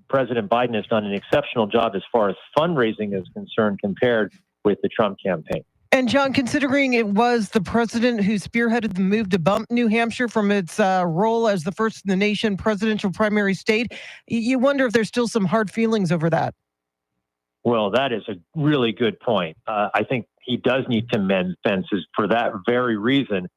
Speaker 9: President Biden has done an exceptional job as far as fundraising is concerned compared with the Trump campaign.
Speaker 1: And John, considering it was the president who spearheaded the move to bump New Hampshire from its role as the first in the nation presidential primary state, you wonder if there's still some hard feelings over that.
Speaker 9: Well, that is a really good point. I think he does need to mend fences for that very reason.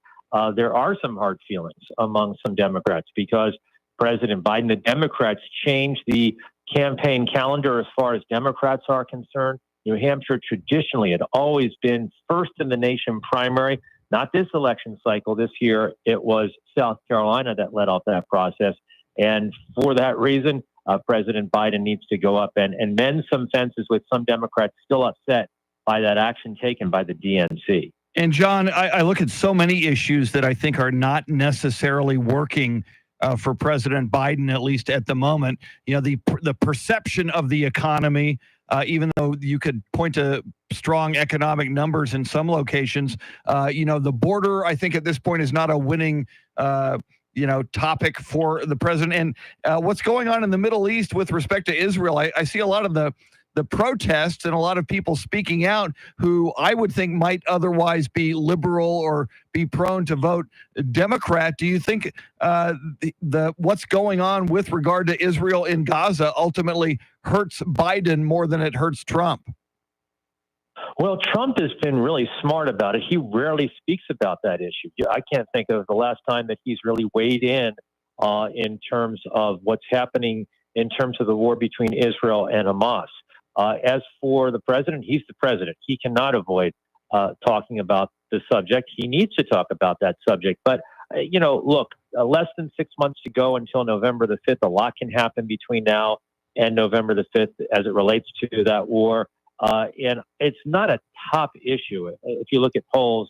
Speaker 9: There are some hard feelings among some Democrats because President Biden, the Democrats changed the campaign calendar as far as Democrats are concerned. New Hampshire traditionally had always been first in the nation primary. Not this election cycle. This year, it was South Carolina that led off that process. And for that reason, President Biden needs to go up and mend some fences with some Democrats still upset by that action taken by the DNC.
Speaker 10: And John, I look at so many issues that I think are not necessarily working for President Biden, at least at the moment. You know, the perception of the economy, even though you could point to strong economic numbers in some locations, the border, I think at this point is not a winning topic for the president. And what's going on in the Middle East with respect to Israel, I see a lot of the protests and a lot of people speaking out who I would think might otherwise be liberal or be prone to vote Democrat. Do you think what's going on with regard to Israel in Gaza ultimately hurts Biden more than it hurts Trump?
Speaker 9: Well, Trump has been really smart about it. He rarely speaks about that issue. I can't think of the last time that he's really weighed in terms of what's happening in terms of the war between Israel and Hamas. As for the president, he's the president. He cannot avoid talking about the subject. He needs to talk about that subject. But, look, less than 6 months to go until November the 5th. A lot can happen between now and November the 5th as it relates to that war. And it's not a top issue if you look at polls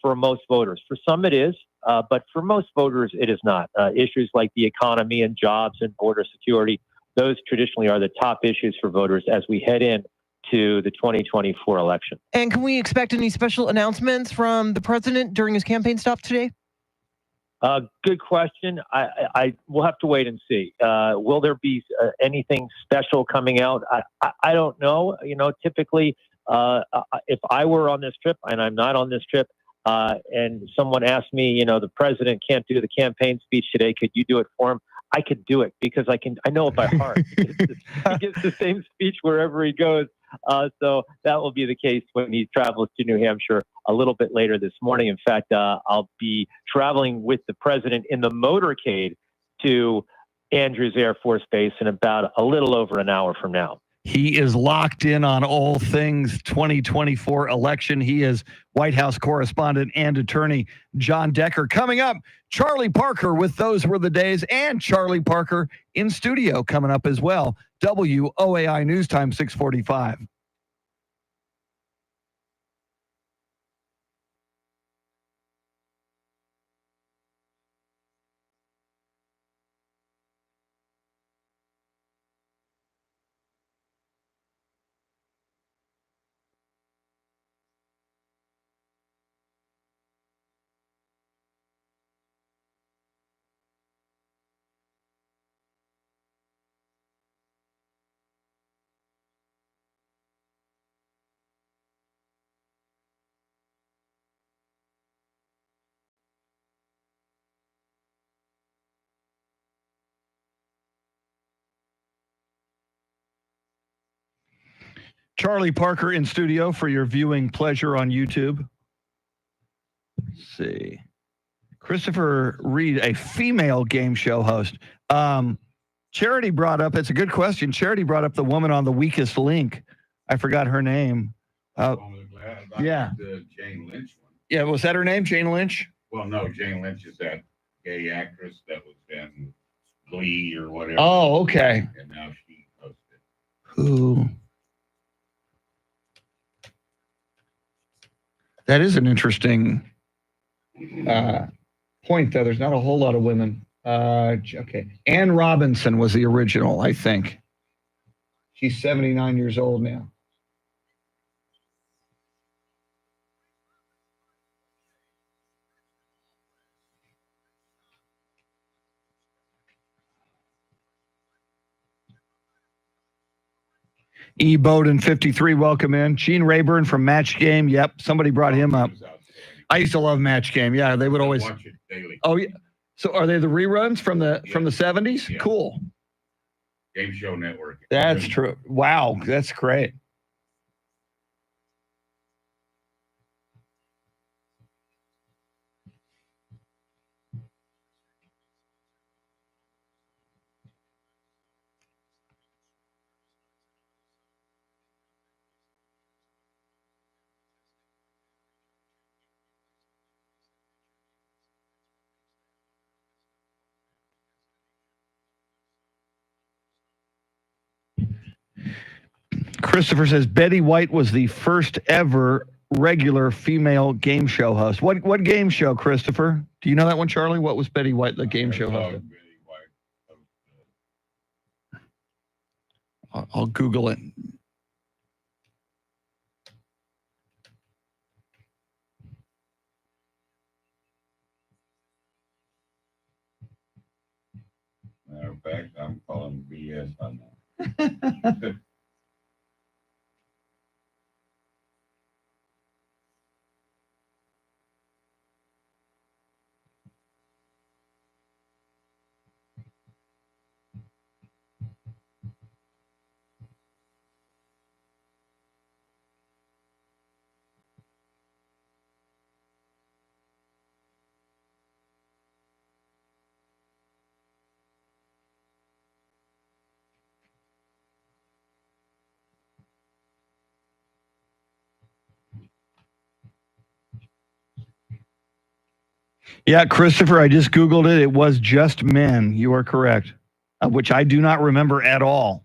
Speaker 9: for most voters. For some it is, but for most voters it is not. Issues like the economy and jobs and border security, those traditionally are the top issues for voters as we head in to the 2024 election.
Speaker 1: And can we expect any special announcements from the president during his campaign stop today?
Speaker 9: Good question. I will have to wait and see. Will there be anything special coming out? I don't know. Typically, if I were on this trip, and I'm not on this trip, and someone asked me, the president can't do the campaign speech today, could you do it for him? I could do it because I know it by heart. He gives the same speech wherever he goes. So that will be the case when he travels to New Hampshire a little bit later this morning. In fact, I'll be traveling with the president in the motorcade to Andrews Air Force Base in about a little over an hour from now.
Speaker 10: He is locked in on all things 2024 election. He is White House correspondent and attorney John Decker. Coming up, Charlie Parker with Those Were the Days, and Charlie Parker in studio coming up as well. WOAI News Time 645. Charlie Parker in studio for your viewing pleasure on YouTube. Let's see. Christopher Reed, a female game show host. Charity brought up, it's a good question. Charity brought up the woman on The Weakest Link. I forgot her name. Yeah.
Speaker 18: The Jane Lynch one.
Speaker 10: Yeah, was that her name, Jane Lynch?
Speaker 18: Well, no, Jane Lynch is that gay actress that was in Glee or whatever.
Speaker 10: Oh, okay.
Speaker 18: And now she hosted.
Speaker 10: Who? That is an interesting point, though. There's not a whole lot of women. Okay. Anne Robinson was the original, I think. She's 79 years old now. E. Bowden 53, welcome in. Gene Rayburn from Match Game. Yep, somebody brought him up. I used to love Match Game. Yeah, they would always
Speaker 18: watch it daily.
Speaker 10: Oh yeah. So are they the reruns from the 70s?
Speaker 18: Yeah.
Speaker 10: Cool.
Speaker 18: Game Show Network.
Speaker 10: That's true. Wow, that's great. Christopher says Betty White was the first ever regular female game show host. What game show, Christopher? Do you know that one, Charlie? What was Betty White, the game show host? I'll Google it.
Speaker 18: Matter of fact, I'm calling BS on that.
Speaker 10: Yeah, Christopher, I just Googled it. It was Just Men. You are correct, which I do not remember at all.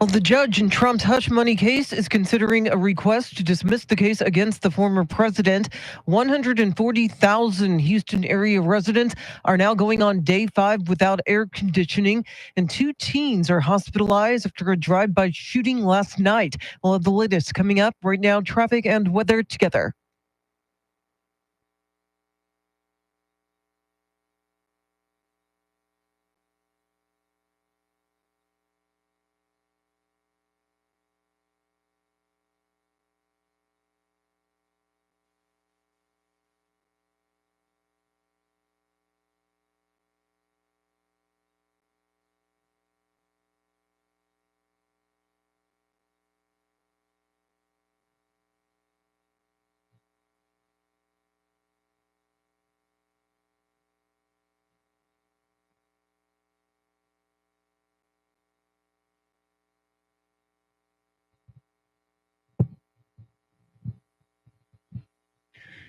Speaker 1: Well, the judge in Trump's hush money case is considering a request to dismiss the case against the former president. 140,000 Houston area residents are now going on day 5 without air conditioning, and 2 teens are hospitalized after a drive-by shooting last night. We'll have the latest coming up right now, traffic and weather together.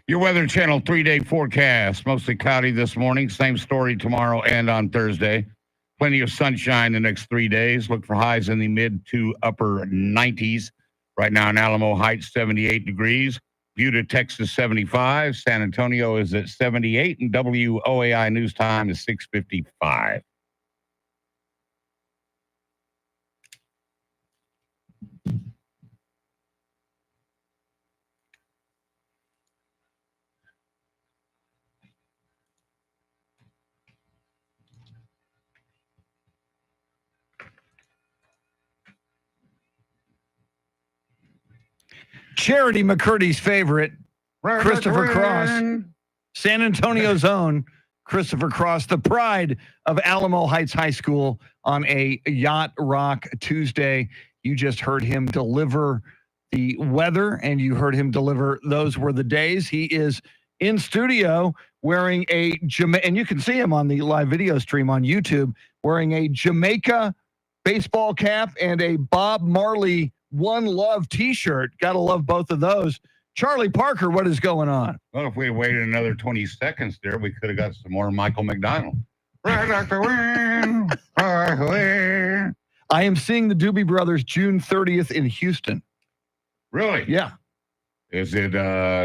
Speaker 18: Your Weather Channel 3-day forecast. Mostly cloudy this morning. Same story tomorrow and on Thursday. Plenty of sunshine the next 3 days. Look for highs in the mid to upper 90s. Right now in Alamo Heights, 78 degrees. Buda, Texas, 75. San Antonio is at 78. And WOAI News Time is 6:55.
Speaker 10: Charity McCurdy's favorite, Christopher Cross, San Antonio's own Christopher Cross, the pride of Alamo Heights High School on a Yacht Rock Tuesday. You just heard him deliver the weather, and you heard him deliver Those Were the Days. He is in studio wearing and you can see him on the live video stream on YouTube, wearing a Jamaica baseball cap and a Bob Marley One Love t-shirt. Gotta love both of those. Charlie Parker, what is going on?
Speaker 18: Well, if we had waited another 20 seconds there, we could have got some more Michael McDonald.
Speaker 10: I am seeing the Doobie Brothers June 30th in Houston.
Speaker 18: Really?
Speaker 10: Yeah.
Speaker 18: Is it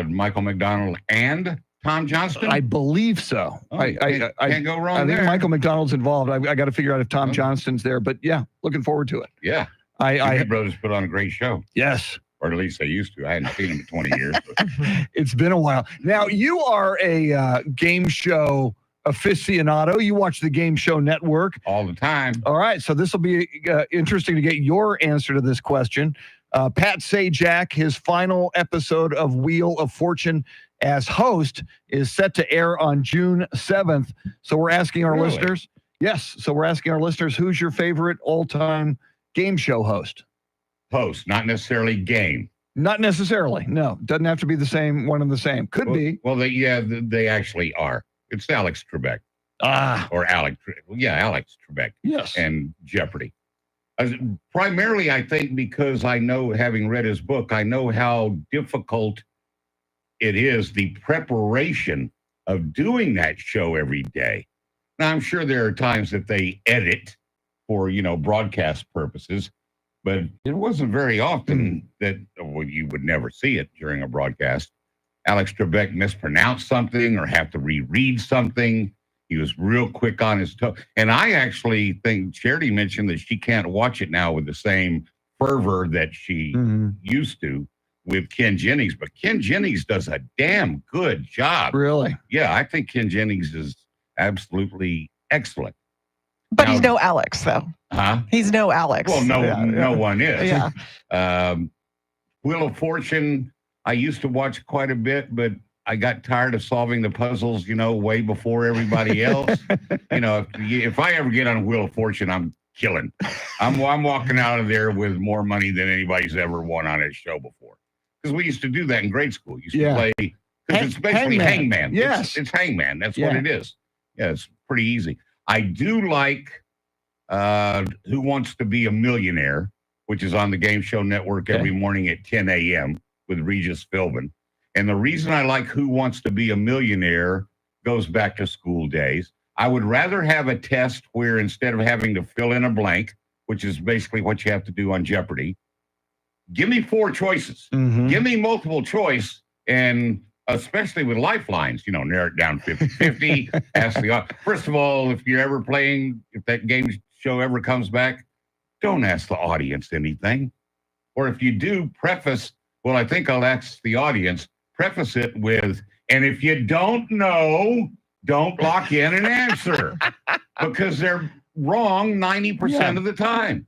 Speaker 18: Michael McDonald and Tom Johnston?
Speaker 10: I believe so.
Speaker 18: Oh,
Speaker 10: I
Speaker 18: can't go wrong
Speaker 10: I think
Speaker 18: there.
Speaker 10: Michael McDonald's involved. I got to figure out if Tom Johnston's there, but yeah, looking forward to it.
Speaker 18: Yeah. Doobie Brothers put on a great show.
Speaker 10: Yes.
Speaker 18: Or at least they used to. I hadn't seen them in 20 years. But.
Speaker 10: It's been a while. Now, you are a game show aficionado. You watch the Game Show Network.
Speaker 18: All the time.
Speaker 10: All right. So this will be interesting to get your answer to this question. Pat Sajak, his final episode of Wheel of Fortune as host is set to air on June 7th. So we're asking our listeners. Yes. So we're asking our listeners, who's your favorite all-time game show host?
Speaker 18: Host, not necessarily game.
Speaker 10: Not necessarily. No, doesn't have to be the same, one and the same. Could be.
Speaker 18: Well, they actually are. It's Alex Trebek. Or Alex. Yeah, Alex Trebek.
Speaker 10: Yes.
Speaker 18: And Jeopardy. Primarily, I think because I know, having read his book, I know how difficult it is, the preparation of doing that show every day. Now, I'm sure there are times that they edit for, broadcast purposes, but it wasn't very often that you would never see it during a broadcast. Alex Trebek mispronounced something or have to reread something. He was real quick on his toe. And I actually think Charity mentioned that she can't watch it now with the same fervor that she used to with Ken Jennings. But Ken Jennings does a damn good job.
Speaker 10: Really?
Speaker 18: Yeah, I think Ken Jennings is absolutely excellent.
Speaker 1: But he's no Alex, though.
Speaker 18: Huh?
Speaker 1: He's no Alex.
Speaker 18: Well, no one is.
Speaker 1: Yeah.
Speaker 18: Wheel of Fortune, I used to watch quite a bit, but I got tired of solving the puzzles, way before everybody else. If I ever get on Wheel of Fortune, I'm killing. I'm walking out of there with more money than anybody's ever won on a show before. Because we used to do that in grade school. Used to play, because it's basically Hangman.
Speaker 10: Yes.
Speaker 18: It's Hangman. That's what it is. Yeah, it's pretty easy. I do like Who Wants to Be a Millionaire, which is on the Game Show Network every morning at 10 a.m. with Regis Philbin. And the reason I like Who Wants to Be a Millionaire goes back to school days. I would rather have a test where instead of having to fill in a blank, which is basically what you have to do on Jeopardy. Give me 4 choices.
Speaker 10: Mhm.
Speaker 18: Give me multiple choice, and especially with lifelines, narrow it down 50-50. Ask first of all, if you're ever playing, if that game show ever comes back, don't ask the audience anything. Or if you do, preface, well, I think I'll ask the audience, preface it with, and if you don't know, don't lock in an answer because they're wrong 90% of the time.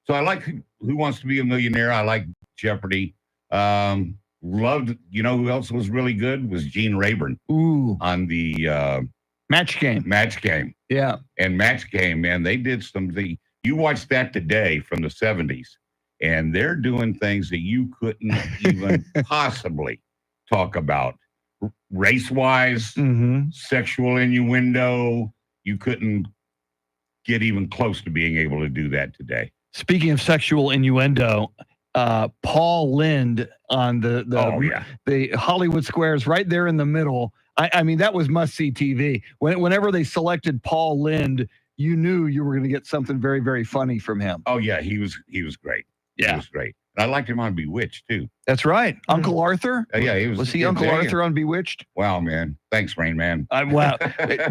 Speaker 18: So I like Who Wants to Be a Millionaire. I like Jeopardy. Loved, who else was really good? Was Gene Rayburn.
Speaker 10: Ooh.
Speaker 18: On the
Speaker 10: Match Game.
Speaker 18: Match Game.
Speaker 10: Yeah.
Speaker 18: And Match Game, man, they did you watched that today from the 70s, and they're doing things that you couldn't even possibly talk about. Race-wise, sexual innuendo, you couldn't get even close to being able to do that today.
Speaker 10: Speaking of sexual innuendo, Paul Lynde on the Hollywood Squares right there in the middle. I mean, that was must-see TV. Whenever they selected Paul Lynde, you knew you were going to get something very, very funny from him.
Speaker 18: Oh, yeah, he was great.
Speaker 10: Yeah.
Speaker 18: He was great. And I liked him on Bewitched, too.
Speaker 10: That's right. Uncle Arthur?
Speaker 18: Yeah, he was.
Speaker 10: Was he Uncle Arthur on Bewitched?
Speaker 18: Wow, man. Thanks, Rain Man.
Speaker 10: Wow.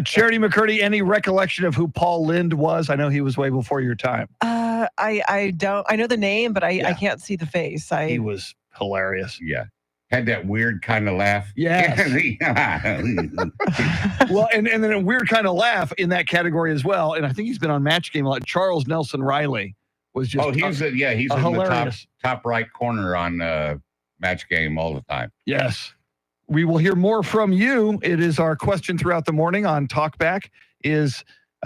Speaker 10: Charity McCurdy, any recollection of who Paul Lynde was? I know he was way before your time.
Speaker 1: I don't. I know the name, but I can't see the face.
Speaker 10: He was hilarious.
Speaker 18: Yeah. Had that weird kind of laugh.
Speaker 10: Yes. Well, and then a weird kind of laugh in that category as well. And I think he's been on Match Game a lot. Charles Nelson Riley was just
Speaker 18: he's in the top right corner on Match Game all the time.
Speaker 10: Yes. We will hear more from you. It is our question throughout the morning on Talkback is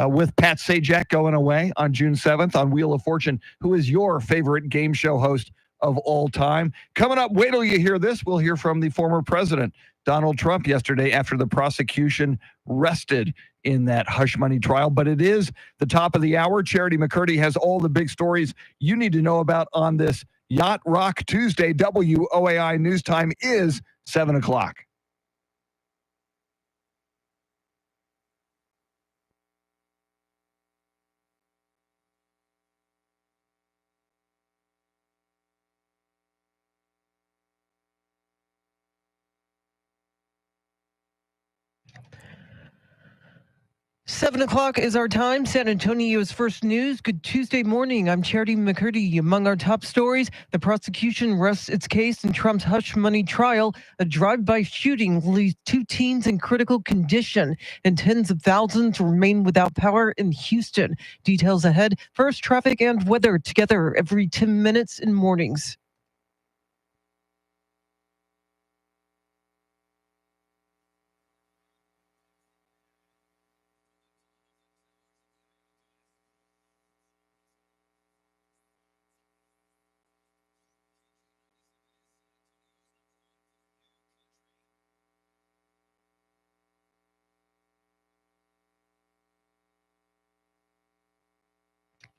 Speaker 10: with Pat Sajak going away on June 7th on Wheel of Fortune. Who is your favorite game show host of all time? Coming up, wait till you hear this. We'll hear from the former president, Donald Trump, yesterday after the prosecution rested in that hush money trial. But it is the top of the hour. Charity McCurdy has all the big stories you need to know about on this Yacht Rock Tuesday. WOAI news time is 7 o'clock.
Speaker 1: Seven o'clock is our time. San Antonio's first news. Good Tuesday morning. I'm Charity McCurdy. Among our top stories, the prosecution rests its case in Trump's hush money trial. A drive-by shooting leaves 2 teens in critical condition, and tens of thousands remain without power in Houston. Details ahead. First, traffic and weather together every 10 minutes in mornings.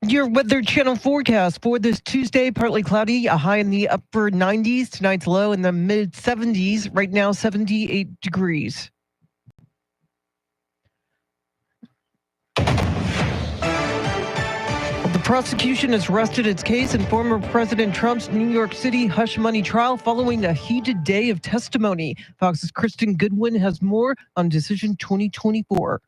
Speaker 1: Your Weather Channel forecast for this Tuesday, partly cloudy, a high in the upper 90s, tonight's low in the mid 70s, right now 78 degrees. The prosecution has rested its case in former President Trump's New York City hush money trial following a heated day of testimony. Fox's Kristen Goodwin has more on Decision 2024.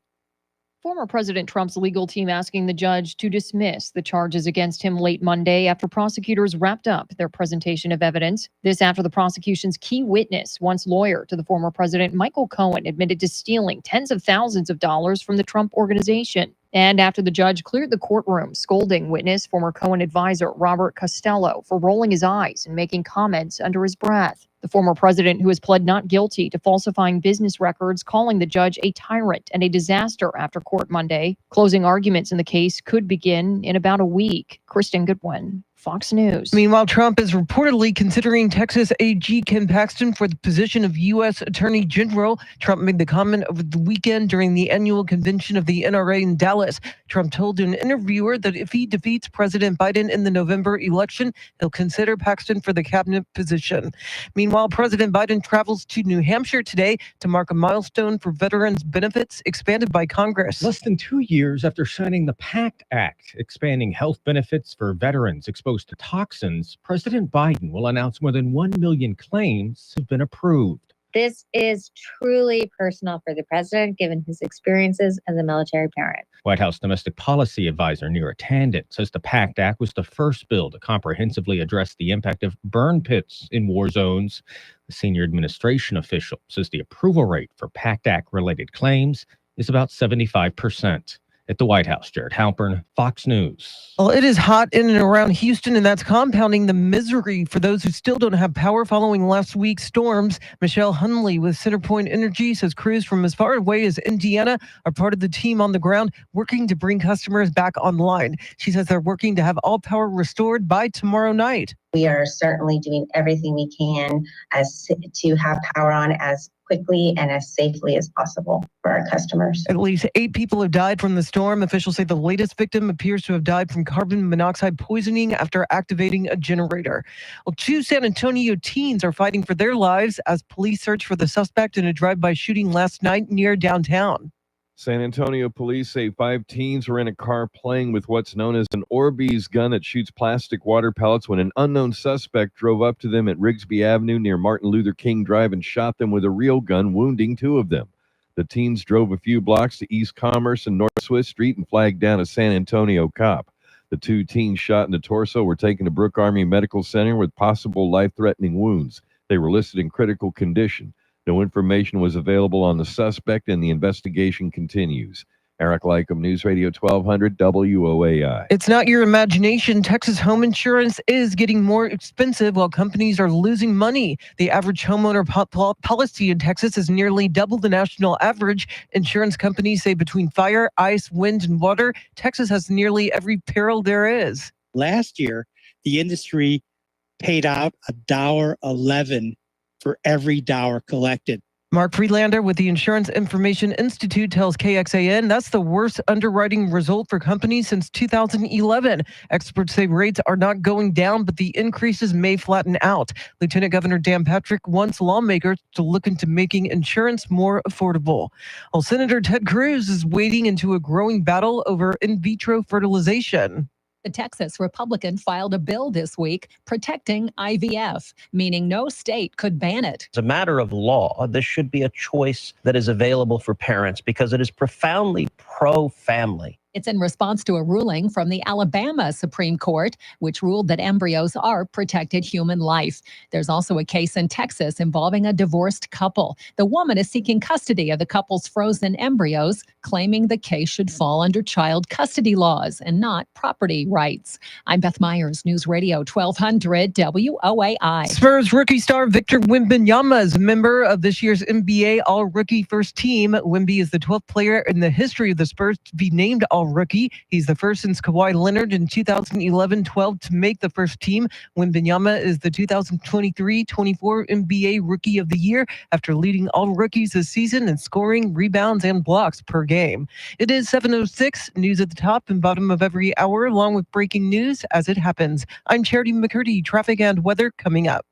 Speaker 2: Former President Trump's legal team asking the judge to dismiss the charges against him late Monday after prosecutors wrapped up their presentation of evidence. This after the prosecution's key witness, once lawyer to the former president, Michael Cohen, admitted to stealing tens of thousands of dollars from the Trump Organization. And after the judge cleared the courtroom, scolding witness, former Cohen advisor Robert Costello, for rolling his eyes and making comments under his breath. The former president, who has pled not guilty to falsifying business records, calling the judge a tyrant and a disaster after court Monday. Closing arguments in the case could begin in about a week. Kristen Goodwin. Fox News.
Speaker 1: Meanwhile, Trump is reportedly considering Texas AG Ken Paxton for the position of U.S. Attorney General. Trump made the comment over the weekend during the annual convention of the NRA in Dallas. Trump told an interviewer that if he defeats President Biden in the November election, he'll consider Paxton for the cabinet position. Meanwhile, President Biden travels to New Hampshire today to mark a milestone for veterans' benefits expanded by Congress.
Speaker 3: Less than 2 years after signing the PACT Act, expanding health benefits for veterans exposed to toxins, President Biden will announce more than 1 million claims have been approved.
Speaker 19: This is truly personal for the president, given his experiences as a military parent.
Speaker 3: White House Domestic Policy Advisor Neera Tanden says the PACT Act was the first bill to comprehensively address the impact of burn pits in war zones. The senior administration official says the approval rate for PACT Act-related claims is about 75%. At the White House, Jared Halpern, Fox News.
Speaker 1: Well, it is hot in and around Houston, and that's compounding the misery for those who still don't have power following last week's storms. Michelle Hunley with CenterPoint Energy says crews from as far away as Indiana are part of the team on the ground working to bring customers back online. She says they're working to have all power restored by tomorrow night.
Speaker 5: We are certainly doing everything we can to have power on as quickly and as safely as possible for our customers.
Speaker 1: At least 8 people have died from the storm. Officials say the latest victim appears to have died from carbon monoxide poisoning after activating a generator. Well, 2 San Antonio teens are fighting for their lives as police search for the suspect in a drive-by shooting last night near downtown.
Speaker 16: San Antonio police say 5 teens were in a car playing with what's known as an Orbeez gun that shoots plastic water pellets when an unknown suspect drove up to them at Rigsby Avenue near Martin Luther King Drive and shot them with a real gun, wounding 2 of them. The teens drove a few blocks to East Commerce and North Swiss Street and flagged down a San Antonio cop. The 2 teens shot in the torso were taken to Brooke Army Medical Center with possible life-threatening wounds. They were listed in critical condition. No information was available on the suspect, and the investigation continues. Eric Lycum, News Radio 1200 WOAI.
Speaker 1: It's not your imagination. Texas home insurance is getting more expensive while companies are losing money. The average homeowner policy in Texas is nearly double the national average. Insurance companies say between fire, ice, wind, and water, Texas has nearly every peril there is.
Speaker 20: Last year, the industry paid out $1.11 for every dollar collected.
Speaker 1: Mark Friedlander with the Insurance Information Institute tells KXAN that's the worst underwriting result for companies since 2011. Experts say rates are not going down, but the increases may flatten out. Lieutenant Governor Dan Patrick wants lawmakers to look into making insurance more affordable. Well, Senator Ted Cruz is wading into a growing battle over in vitro fertilization.
Speaker 6: The Texas Republican filed a bill this week protecting IVF, meaning no state could ban it.
Speaker 7: As a matter of law, this should be a choice that is available for parents because it is profoundly pro-family.
Speaker 6: It's in response to a ruling from the Alabama Supreme Court, which ruled that embryos are protected human life. There's also a case in Texas involving a divorced couple. The woman is seeking custody of the couple's frozen embryos, claiming the case should fall under child custody laws and not property rights. I'm Beth Myers, News Radio 1200 WOAI.
Speaker 1: Spurs rookie star Victor Wembanyama is a member of this year's NBA All-Rookie First Team. Wemby is the 12th player in the history of the Spurs to be named All-Rookie. He's the first since Kawhi Leonard in 2011-12 to make the first team. Wembanyama is the 2023-24 NBA Rookie of the Year after leading all rookies this season in scoring, rebounds, and blocks per game. It is 7:06, news at the top and bottom of every hour, along with breaking news as it happens. I'm Charity McCurdy, traffic and weather coming up.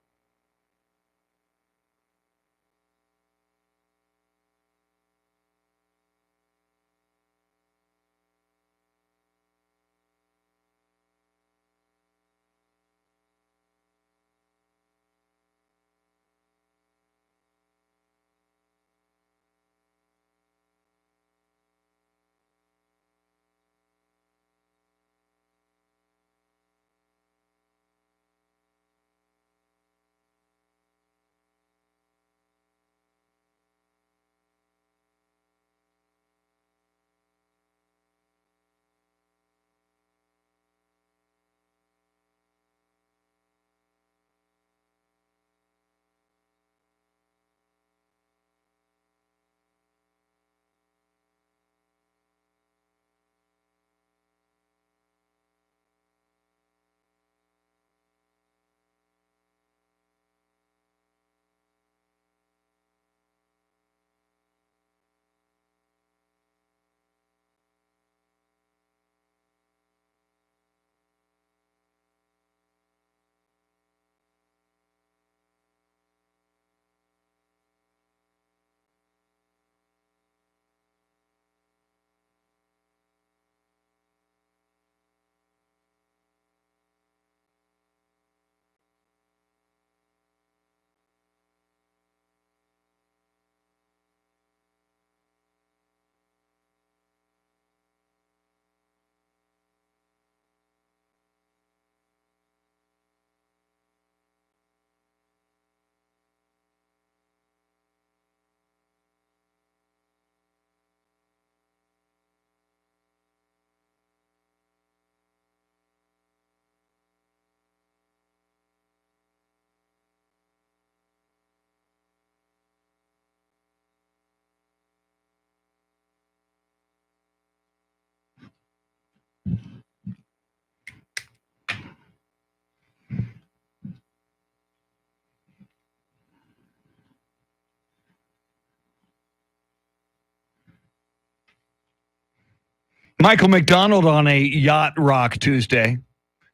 Speaker 10: Michael McDonald on a Yacht Rock Tuesday.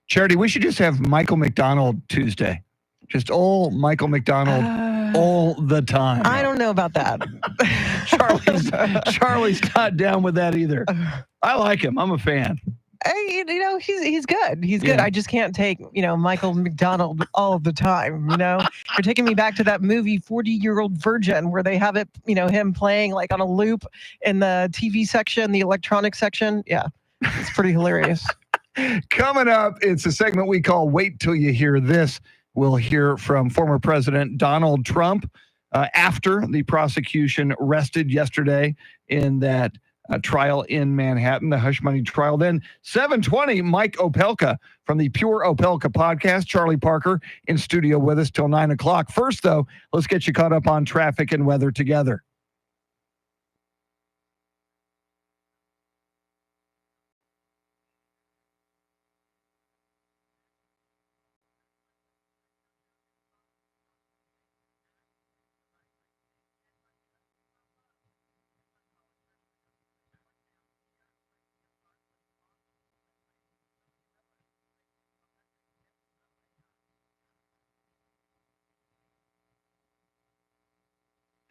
Speaker 10: Charity, we should just have Michael McDonald Tuesday. Just old Michael McDonald all the time.
Speaker 1: I don't know about that.
Speaker 10: Charlie's not down with that either. I like him. I'm a fan.
Speaker 1: Hey, he's good. He's good.
Speaker 10: Yeah.
Speaker 1: I just can't take, Michael McDonald all the time, You're taking me back to that movie 40-Year-Old Virgin where they have it, him playing like on a loop in the TV section, the electronic section. Yeah, it's pretty hilarious.
Speaker 10: Coming up, it's a segment we call Wait Till You Hear This. We'll hear from former President Donald Trump after the prosecution rested yesterday in that trial in Manhattan, the hush money trial. Then 7:20, Mike Opelka from the Pure Opelka podcast. Charlie Parker in studio with us till 9 o'clock. First, though, let's get you caught up on traffic and weather together.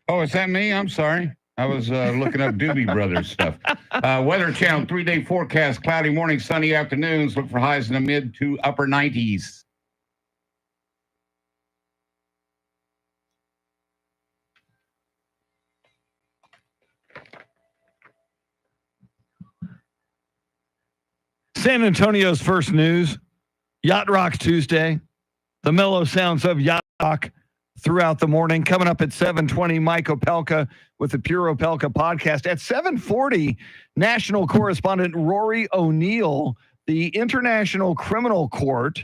Speaker 18: Oh, is that me? I'm sorry. I was looking up Doobie Brothers stuff. Weather Channel 3-day forecast: cloudy morning, sunny afternoons. Look for highs in the mid to upper 90s.
Speaker 10: San Antonio's first news, Yacht Rock Tuesday, the mellow sounds of Yacht Rock throughout the morning. Coming up at 7:20, Mike Opelka with the Pure Opelka podcast. At 7:40, national correspondent Rory O'Neill, the International Criminal Court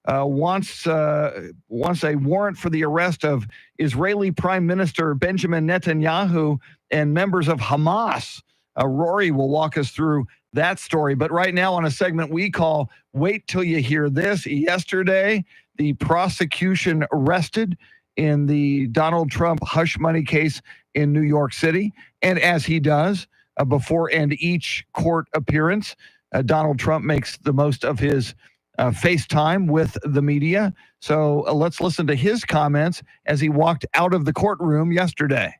Speaker 10: wants a warrant for the arrest of Israeli Prime Minister Benjamin Netanyahu and members of Hamas. Rory will walk us through that story. But right now on a segment we call Wait Till You Hear This. Yesterday, the prosecution rested in the Donald Trump hush money case in New York City. And as he does before and each court appearance, Donald Trump makes the most of his FaceTime with the media. So let's listen to his comments as he walked out of the courtroom yesterday.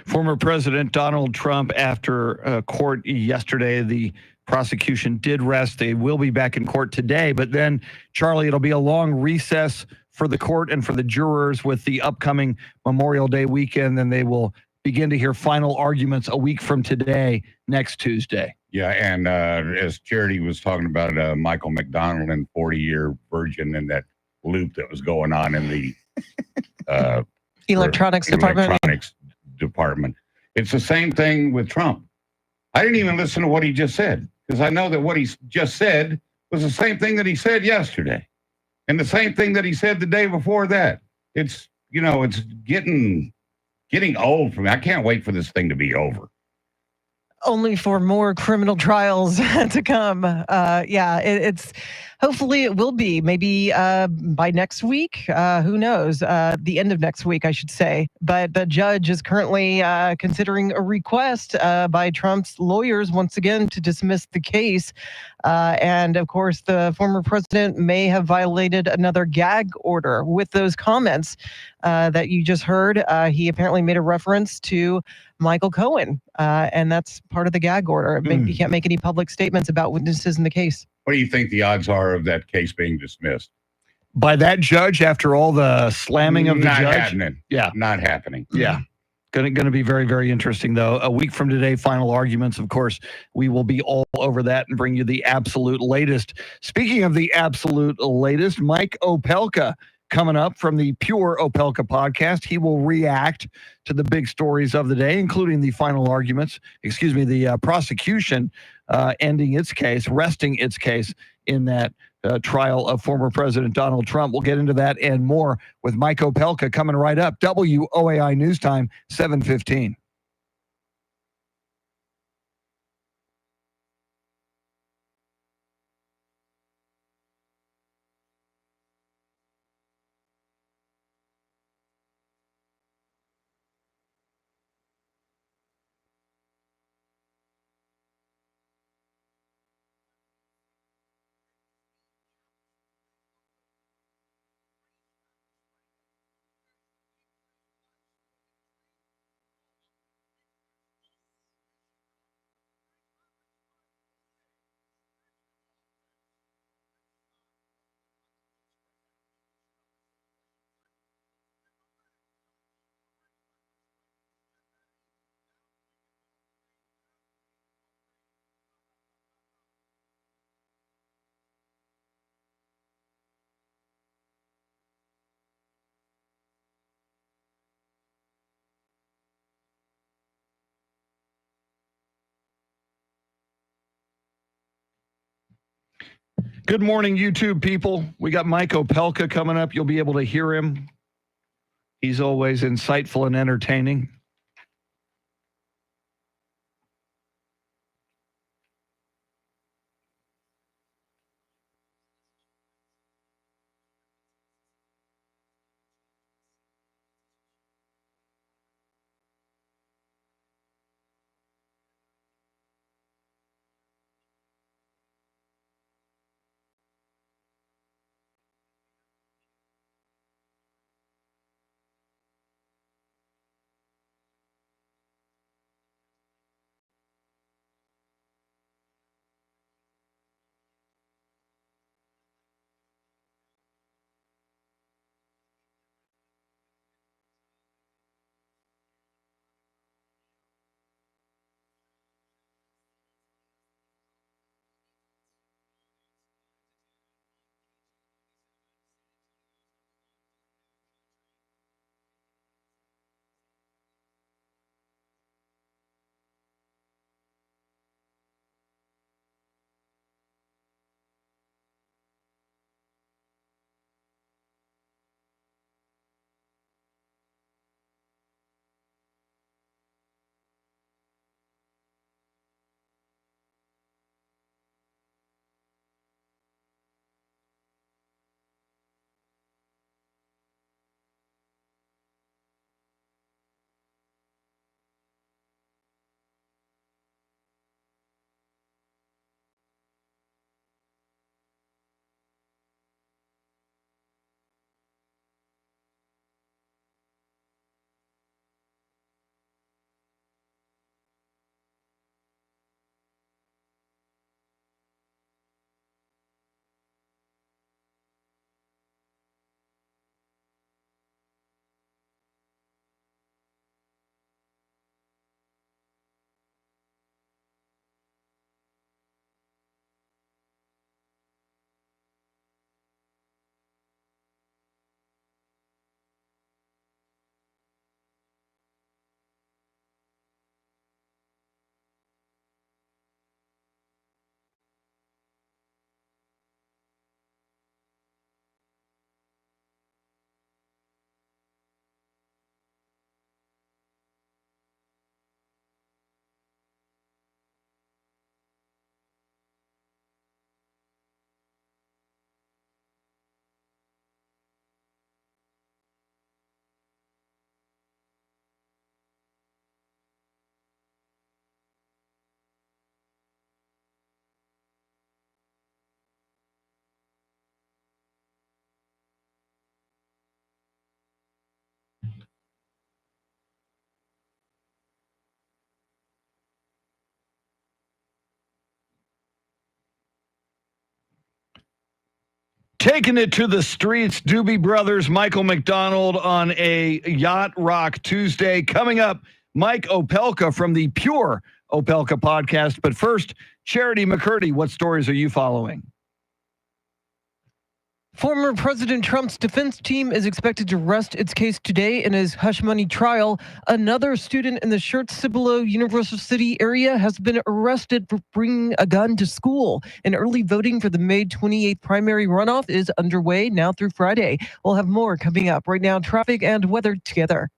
Speaker 10: Former President Donald Trump, after court yesterday, the prosecution did rest. They will be back in court today. But then, Charlie, it'll be a long recess for the court and for the jurors with the upcoming Memorial Day weekend. Then they will begin to hear final arguments a week from today, next Tuesday.
Speaker 18: Yeah, and as Charity was talking about Michael McDonald and 40-year virgin and that loop that was going on in the
Speaker 1: Electronics department.
Speaker 18: It's the same thing with Trump. I didn't even listen to what he just said because I know that what he just said was the same thing that he said yesterday and the same thing that he said the day before that. It's, it's getting old for me. I can't wait for this thing to be over.
Speaker 1: Only for more criminal trials to come. It's Hopefully it will be. Maybe by next week. Who knows? The end of next week, I should say. But the judge is currently considering a request by Trump's lawyers once again to dismiss the case. And of course, the former president may have violated another gag order with those comments that you just heard. He apparently made a reference to Michael Cohen, and that's part of the gag order. He can't make any public statements about witnesses in the case.
Speaker 18: What do you think the odds are of that case being dismissed?
Speaker 10: By that judge, after all the slamming of the
Speaker 18: Not
Speaker 10: judge?
Speaker 18: happening.
Speaker 10: Yeah.
Speaker 18: Not happening.
Speaker 10: Yeah. Going to be very, very interesting, though. A week from today, final arguments. Of course, we will be all over that and bring you the absolute latest. Speaking of the absolute latest, Mike Opelka coming up from the Pure Opelka podcast. He will react to the big stories of the day, including the final arguments, the prosecution ending its case, resting its case in that trial of former President Donald Trump. We'll get into that and more with Mike Opelka coming right up. WOAI News Time, 7:15. Good morning, YouTube people. We got Mike Opelka coming up. You'll be able to hear him. He's always insightful and entertaining. Taking it to the streets, Doobie Brothers, Michael McDonald on a Yacht Rock Tuesday. Coming up, Mike Opelka from the Pure Opelka podcast. But first, Charity McCurdy, what stories are you following?
Speaker 1: Former President Trump's defense team is expected to rest its case today in his hush money trial. Another student in the Schertz-Cibolo University area has been arrested for bringing a gun to school. And early voting for the May 28th primary runoff is underway now through Friday. We'll have more coming up. Right now, traffic and weather together.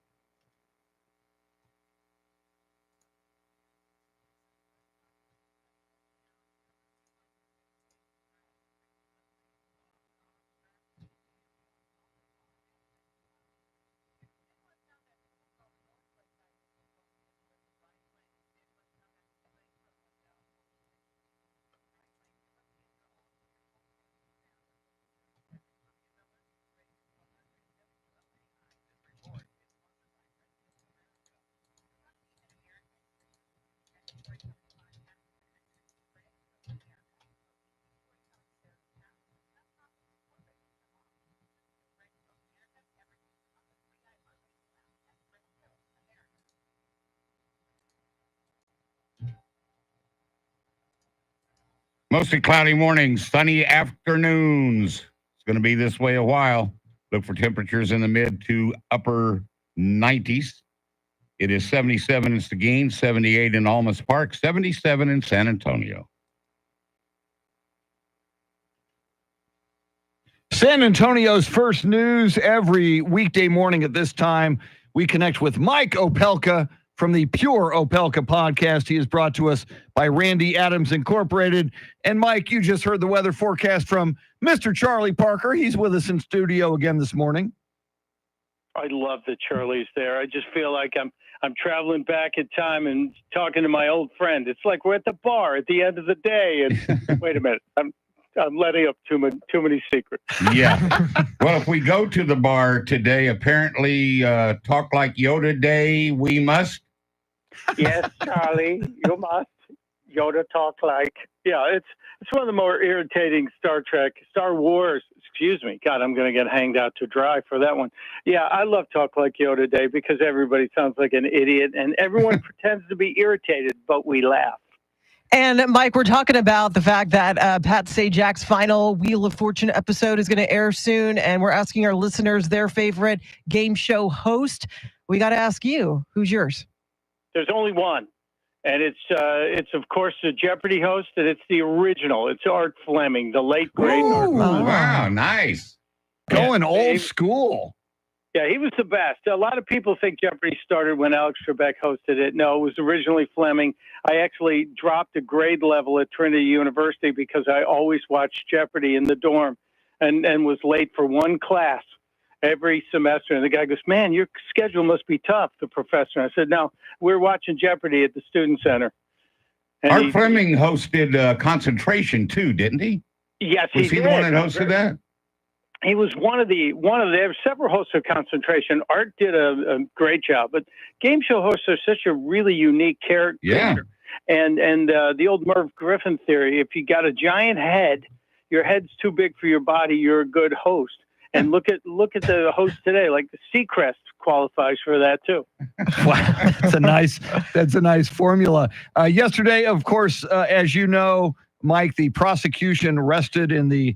Speaker 18: Mostly cloudy mornings, sunny afternoons. It's going to be this way a while. Look for temperatures in the mid to upper 90s. It is 77 in Seguin, 78 in Almas Park, 77 in San Antonio.
Speaker 10: San Antonio's first news every weekday morning at this time. We connect with Mike Opelka from the Pure Opelka podcast. He is brought to us by Randy Adams Incorporated. And Mike, you just heard the weather forecast from Mr. Charlie Parker. He's with us in studio again this morning.
Speaker 21: I love that Charlie's there. I just feel like I'm traveling back in time and talking to my old friend. It's like we're at the bar at the end of the day. And wait a minute, I'm letting up too many secrets.
Speaker 18: Yeah. Well, if we go to the bar today, apparently Talk Like Yoda Day, we must.
Speaker 21: Yes, Charlie, you must. Yoda talk like. Yeah, it's one of the more irritating Star Wars, excuse me. God, I'm going to get hanged out to dry for that one. Yeah, I love Talk Like Yoda Day because everybody sounds like an idiot and everyone pretends to be irritated, but we laugh.
Speaker 1: And Mike, we're talking about the fact that Pat Sajak's final Wheel of Fortune episode is going to air soon. And we're asking our listeners their favorite game show host. We got to ask you, who's yours?
Speaker 21: There's only one. And it's of course the Jeopardy host, and it's the original. It's Art Fleming, the late great Art Fleming.
Speaker 18: Wow, nice.
Speaker 10: Going old school.
Speaker 21: Yeah, he was the best. A lot of people think Jeopardy started when Alex Trebek hosted it. No, it was originally Fleming. I actually dropped a grade level at Trinity University because I always watched Jeopardy in the dorm and was late for one class every semester. And the guy goes, man, your schedule must be tough, the professor. And I said, no, we're watching Jeopardy at the Student Center. And
Speaker 18: Art Fleming hosted Concentration too, didn't he?
Speaker 21: Yes,
Speaker 18: Was he
Speaker 21: did.
Speaker 18: the one that hosted that?
Speaker 21: He was one of there were several hosts of Concentration. Art did a great job, but game show hosts are such a really unique character.
Speaker 18: Yeah.
Speaker 21: And the old Merv Griffin theory, if you got a giant head, your head's too big for your body, you're a good host. And look at the host today, like the Seacrest qualifies for that too.
Speaker 10: Wow, that's a nice formula. Yesterday, of course, as you know, Mike, the prosecution rested in the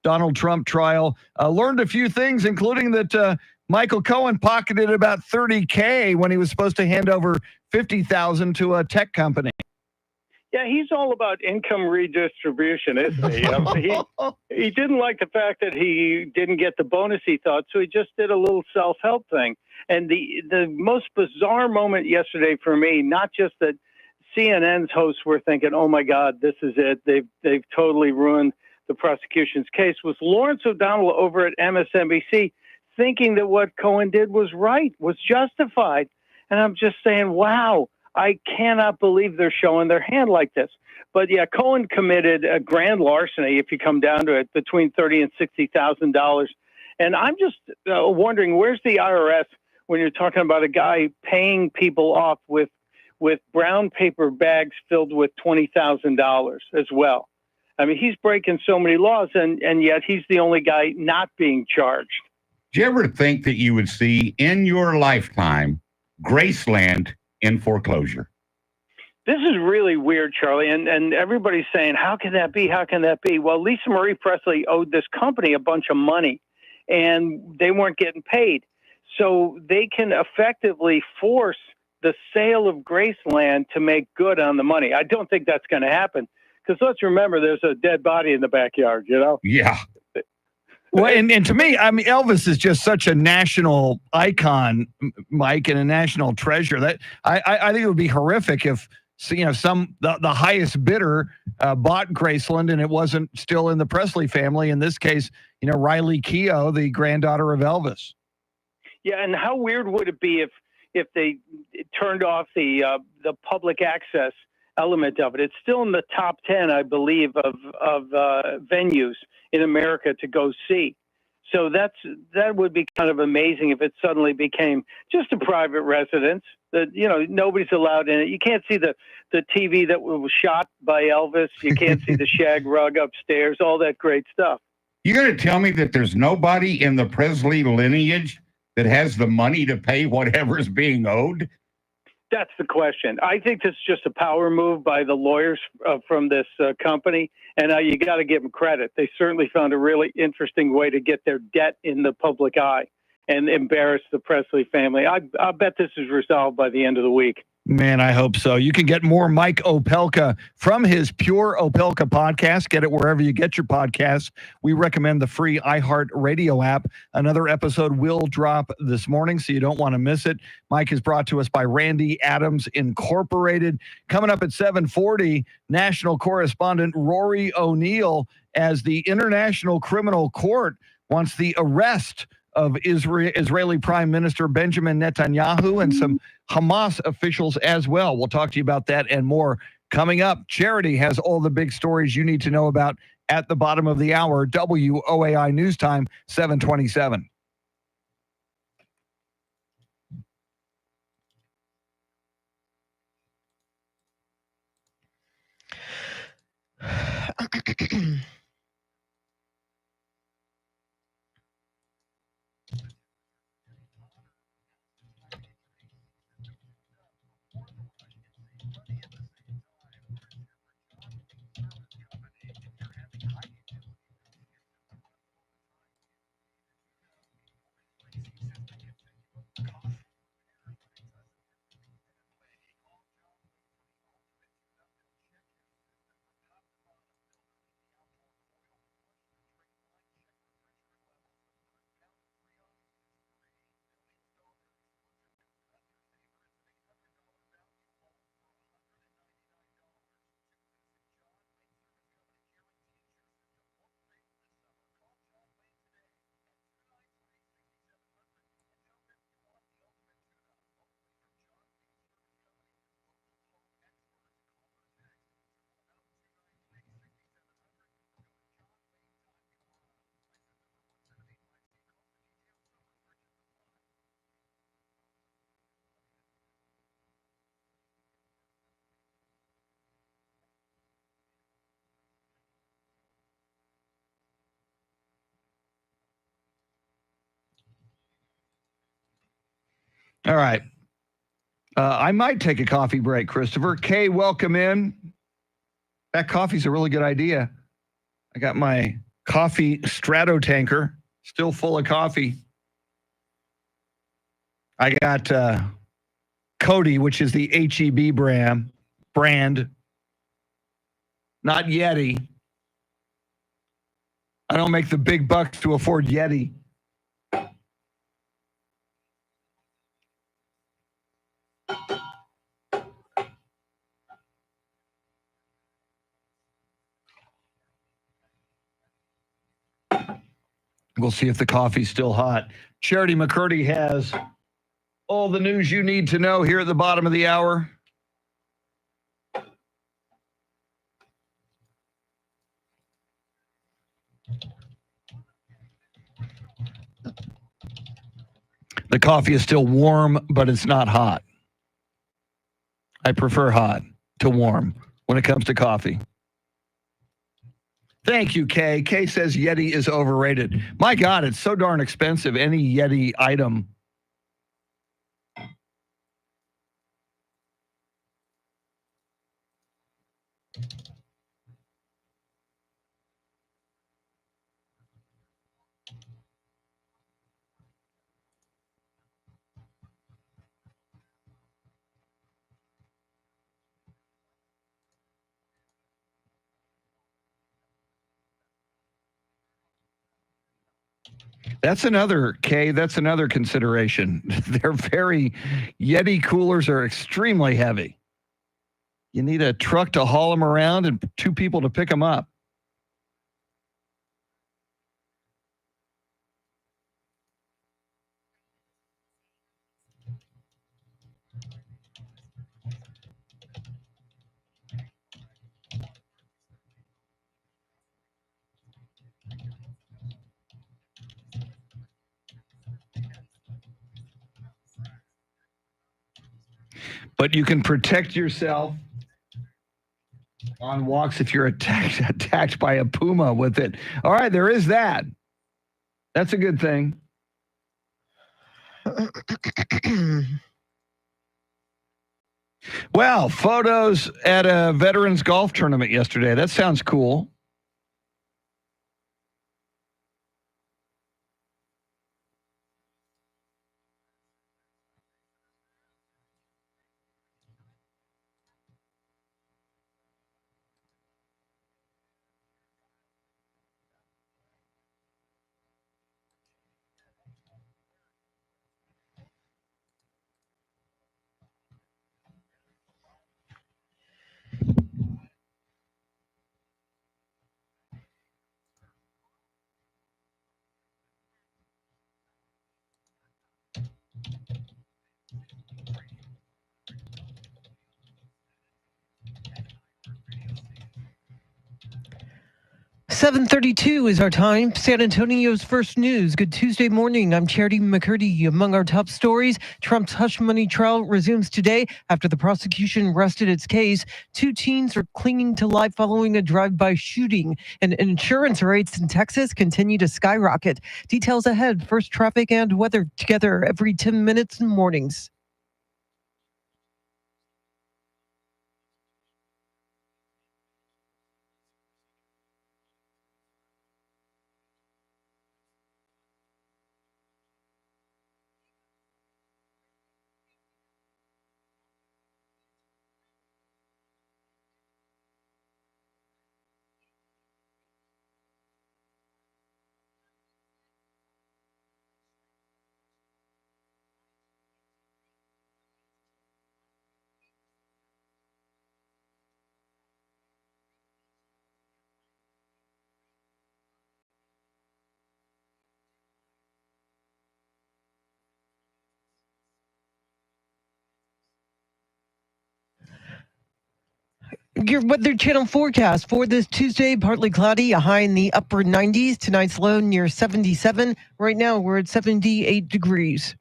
Speaker 10: Donald Trump trial. Learned a few things, including that Michael Cohen pocketed about $30,000 when he was supposed to hand over $50,000 to a tech company.
Speaker 21: Yeah, he's all about income redistribution, isn't he? He didn't like the fact that he didn't get the bonus he thought, so he just did a little self-help thing. And the most bizarre moment yesterday for me, not just that CNN's hosts were thinking, oh my God, this is it. They've totally ruined the prosecution's case, was Lawrence O'Donnell over at MSNBC thinking that what Cohen did was right, was justified. And I'm just saying, wow. I cannot believe they're showing their hand like this. But yeah, Cohen committed a grand larceny, if you come down to it, between $30,000 and $60,000. And I'm just wondering, where's the IRS when you're talking about a guy paying people off with brown paper bags filled with $20,000 as well? I mean, he's breaking so many laws, and yet he's the only guy not being charged.
Speaker 18: Do you ever think that you would see in your lifetime Graceland in foreclosure?
Speaker 21: This is really weird, Charlie, and everybody's saying, how can that be? How can that be? Well, Lisa Marie Presley owed this company a bunch of money, and they weren't getting paid. So they can effectively force the sale of Graceland to make good on the money. I don't think that's going to happen, because let's remember, there's a dead body in the backyard, you know?
Speaker 18: Yeah.
Speaker 10: Well, and to me, I mean, Elvis is just such a national icon, Mike, and a national treasure that I think it would be horrific if, you know, the highest bidder bought Graceland and it wasn't still in the Presley family. In this case, you know, Riley Keough, the granddaughter of Elvis.
Speaker 21: Yeah, and how weird would it be if they turned off the public access element of it? It's still in the top 10, I believe, of venues in America to go see. So that would be kind of amazing if it suddenly became just a private residence that, you know, nobody's allowed in it. You can't see the TV that was shot by Elvis. You can't see the shag rug upstairs, all that great stuff.
Speaker 18: You're going to tell me that there's nobody in the Presley lineage that has the money to pay whatever's being owed?
Speaker 21: That's the question. I think this is just a power move by the lawyers from this company, and you got to give them credit. They certainly found a really interesting way to get their debt in the public eye and embarrass the Presley family. I bet this is resolved by the end of the week.
Speaker 10: Man, I hope so. You can get more Mike Opelka from his Pure Opelka podcast. Get it wherever you get your podcasts. We recommend the free iHeartRadio app. Another episode will drop this morning, so you don't want to miss it. Mike is brought to us by Randy Adams Incorporated. Coming up at 7:40, national correspondent Rory O'Neill, as the International Criminal Court wants the arrest of Israeli Prime Minister Benjamin Netanyahu and some Hamas officials as well. We'll talk to you about that and more coming up. Charity has all the big stories you need to know about at the bottom of the hour. WOAI News Time, 7:27. All right. I might take a coffee break, Christopher. Kay, welcome in. That coffee's a really good idea. I got my coffee strato tanker still full of coffee. I got Cody, which is the HEB brand, not Yeti. I don't make the big bucks to afford Yeti. We'll see if the coffee's still hot. Charity McCurdy has all the news you need to know here at the bottom of the hour. The coffee is still warm, but it's not hot. I prefer hot to warm when it comes to coffee. Thank you, Kay. Kay says Yeti is overrated. My God, it's so darn expensive, any Yeti item. That's another, Kay, that's another consideration. Yeti coolers are extremely heavy. You need a truck to haul them around and 2 people to pick them up. But you can protect yourself on walks if you're attacked by a puma with it. All right, there is that. That's a good thing. Well, photos at a veterans golf tournament yesterday. That sounds cool. .32 is our time. San Antonio's first news. Good Tuesday morning. I'm Charity McCurdy. Among our top stories, Trump's hush money trial resumes today after the prosecution rested its case. 2 teens are clinging to life following a drive-by shooting. And insurance rates in Texas continue to skyrocket. Details ahead. First, traffic and weather together every 10 minutes in mornings. Your Weather Channel forecast for this Tuesday, partly cloudy, a high in the upper 90s. Tonight's low near 77. Right now, we're at 78 degrees.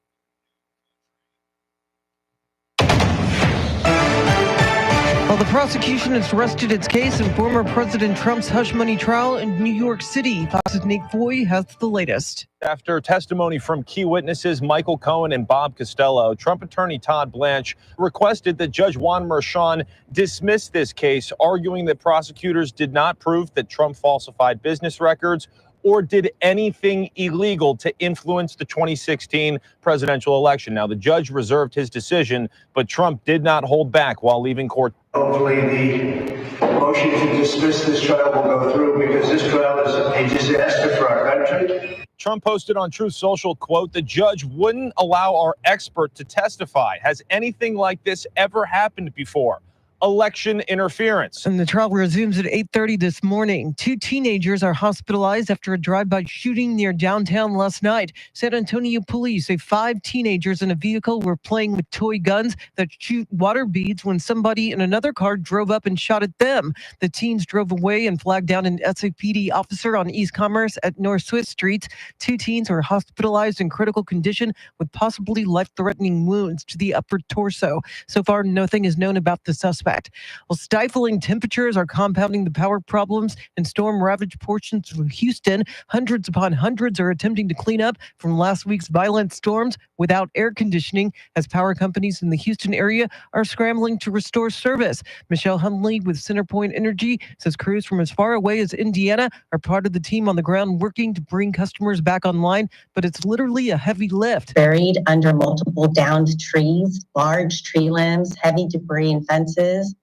Speaker 10: Well, the prosecution has rested its case in former President Trump's hush money trial in New York City. Fox's Nate Foy has the latest.
Speaker 11: After testimony from key witnesses Michael Cohen and Bob Costello, Trump attorney Todd Blanche requested that Judge Juan Merchan dismiss this case, arguing that prosecutors did not prove that Trump falsified business records or did anything illegal to influence the 2016 presidential election. Now, the judge reserved his decision, but Trump did not hold back while leaving court.
Speaker 12: Hopefully the motion to dismiss this trial will go through because this trial is a disaster for our country.
Speaker 11: Trump posted on Truth Social, quote, "The judge wouldn't allow our expert to testify. Has anything like this ever happened before? Election interference."
Speaker 1: And the trial resumes at 8:30 this morning. 2 teenagers are hospitalized after a drive-by shooting near downtown last night. San Antonio police say 5 teenagers in a vehicle were playing with toy guns that shoot water beads when somebody in another car drove up and shot at them. The teens drove away and flagged down an SAPD officer on East Commerce at North Swiss Streets. 2 teens were hospitalized in critical condition with possibly life-threatening wounds to the upper torso. So far, nothing is known about the suspect. effect. Well, stifling temperatures are compounding the power problems in storm-ravaged portions of Houston. Hundreds upon hundreds are attempting to clean up from last week's violent storms without air conditioning as power companies in the Houston area are scrambling to restore service. Michelle Hunley with CenterPoint Energy says crews from as far away as Indiana are part of the team on the ground working to bring customers back online, but it's literally a heavy lift.
Speaker 5: Buried under multiple downed trees, large tree limbs, heavy debris and fences,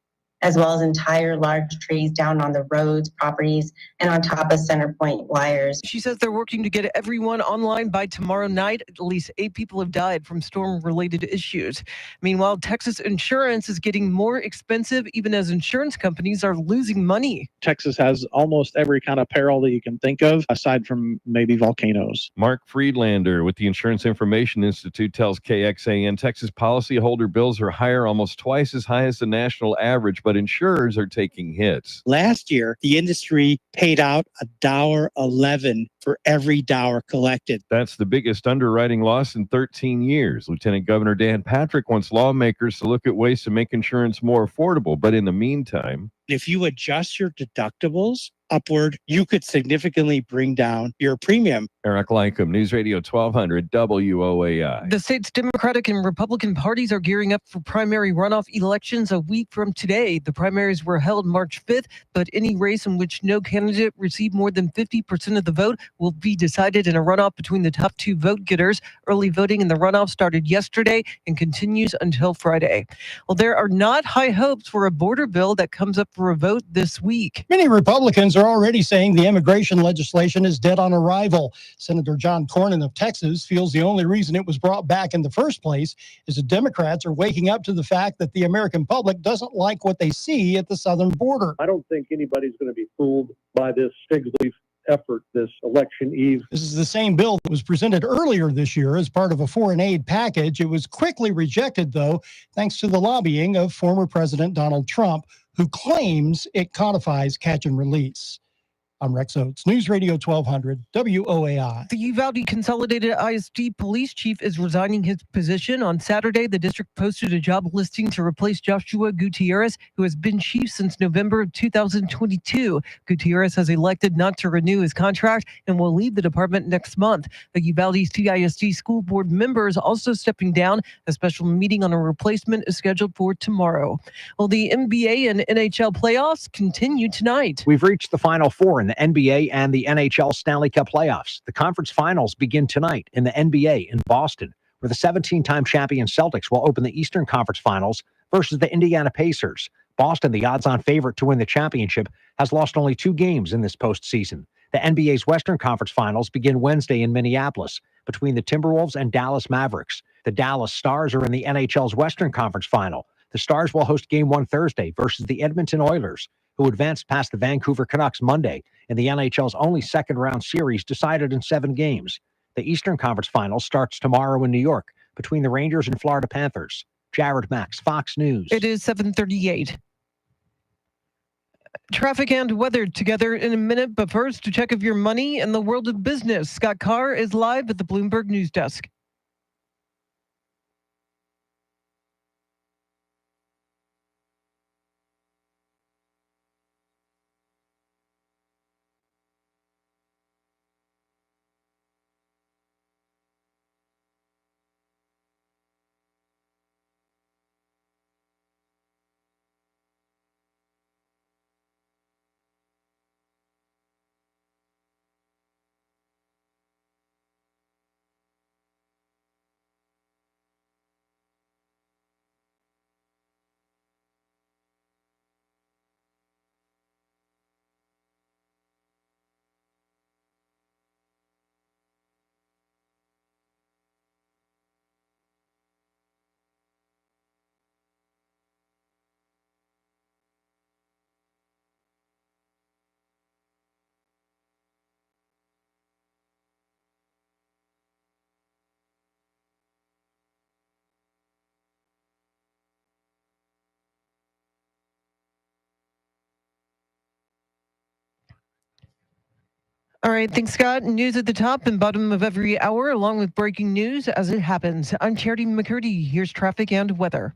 Speaker 5: as well as entire large trees down on the roads, properties, and on top of CenterPoint wires.
Speaker 1: She says they're working to get everyone online by tomorrow night. At least 8 people have died from storm-related issues. Meanwhile, Texas insurance is getting more expensive even as insurance companies are losing money.
Speaker 8: Texas has almost every kind of peril that you can think of, aside from maybe volcanoes.
Speaker 16: Mark Friedlander with the Insurance Information Institute tells KXAN Texas policyholder bills are higher, almost twice as high as the national average, but insurers are taking hits.
Speaker 20: Last year, the industry paid out $1.11 for every dollar collected.
Speaker 16: That's the biggest underwriting loss in 13 years. Lieutenant Governor Dan Patrick wants lawmakers to look at ways to make insurance more affordable, but in the meantime,
Speaker 20: If you adjust your deductibles upward, you could significantly bring down your premium.
Speaker 16: Eric Lycum, News Radio 1200 WOAI.
Speaker 1: The state's Democratic and Republican parties are gearing up for primary runoff elections a week from today. The primaries were held March 5th, but any race in which no candidate received more than 50% of the vote will be decided in a runoff between the top 2 vote getters. Early voting in the runoff started yesterday and continues until Friday. Well, there are not high hopes for a border bill that comes up for a vote this week.
Speaker 14: Many Republicans are already saying the immigration legislation is dead on arrival. Senator John Cornyn of Texas feels the only reason it was brought back in the first place is that Democrats are waking up to the fact that the American public doesn't like what they see at the southern border.
Speaker 15: I don't think anybody's going to be fooled by this fig leaf effort this election eve.
Speaker 14: This is the same bill that was presented earlier this year as part of a foreign aid package. It was quickly rejected, though, thanks to the lobbying of former President Donald Trump, who claims it codifies catch and release. I'm Rex Oates, News Radio 1200 WOAI.
Speaker 1: The Uvalde Consolidated ISD police chief is resigning his position. On Saturday, the district posted a job listing to replace Joshua Gutierrez, who has been chief since November of 2022. Gutierrez has elected not to renew his contract and will leave the department next month. The Uvalde CISD school board member is also stepping down. A special meeting on a replacement is scheduled for tomorrow. Well, the NBA and NHL playoffs continue tonight.
Speaker 17: We've reached the Final Four in the NBA and the NHL Stanley Cup playoffs. The conference finals begin tonight in the NBA in Boston, where the 17-time champion Celtics will open the Eastern Conference Finals versus the Indiana Pacers. Boston, the odds-on favorite to win the championship, has lost only 2 games in this postseason. The NBA's Western Conference Finals begin Wednesday in Minneapolis between the Timberwolves and Dallas Mavericks. The Dallas Stars are in the NHL's Western Conference Final. The Stars will host Game 1 Thursday versus the Edmonton Oilers, who advanced past the Vancouver Canucks Monday in the NHL's only second-round series decided in 7 games. The Eastern Conference Finals starts tomorrow in New York between the Rangers and Florida Panthers. Jared Max, Fox News.
Speaker 1: It is 7:38. Traffic and weather together in a minute, but first, to check if your money in the world of business. Scott Carr is live at the Bloomberg News Desk. All right, thanks, Scott. News at the top and bottom of every hour, along with breaking news as it happens. I'm Charity McCurdy. Here's traffic and weather.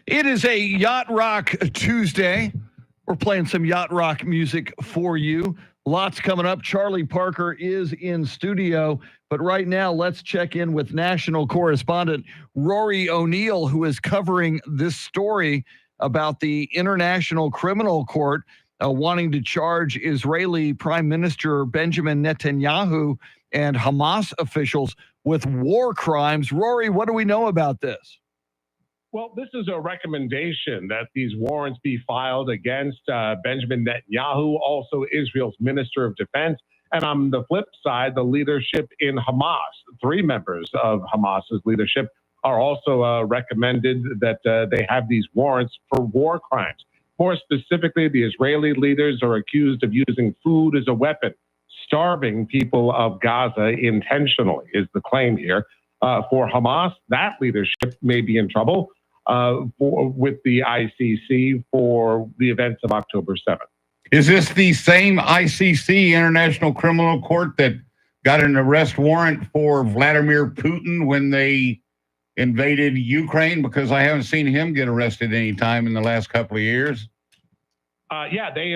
Speaker 10: It is a Yacht Rock Tuesday. We're playing some Yacht Rock music for you. Lots coming up. Charlie Parker is in studio. But right now, let's check in with national correspondent Rory O'Neill, who is covering this story about the International Criminal Court wanting to charge Israeli Prime Minister Benjamin Netanyahu and Hamas officials with war crimes. Rory, what do we know about this?
Speaker 4: Well, this is a recommendation that these warrants be filed against Benjamin Netanyahu, also Israel's Minister of Defense. And on the flip side, the leadership in Hamas, 3 members of Hamas's leadership, are also recommended that they have these warrants for war crimes. More specifically, the Israeli leaders are accused of using food as a weapon, starving people of Gaza intentionally, is the claim here. For Hamas, that leadership may be in trouble with the ICC for the events of October 7th.
Speaker 18: Is this the same ICC, International Criminal Court, that got an arrest warrant for Vladimir Putin when they invaded Ukraine? Because I haven't seen him get arrested any time in the last couple of years.
Speaker 4: Yeah, they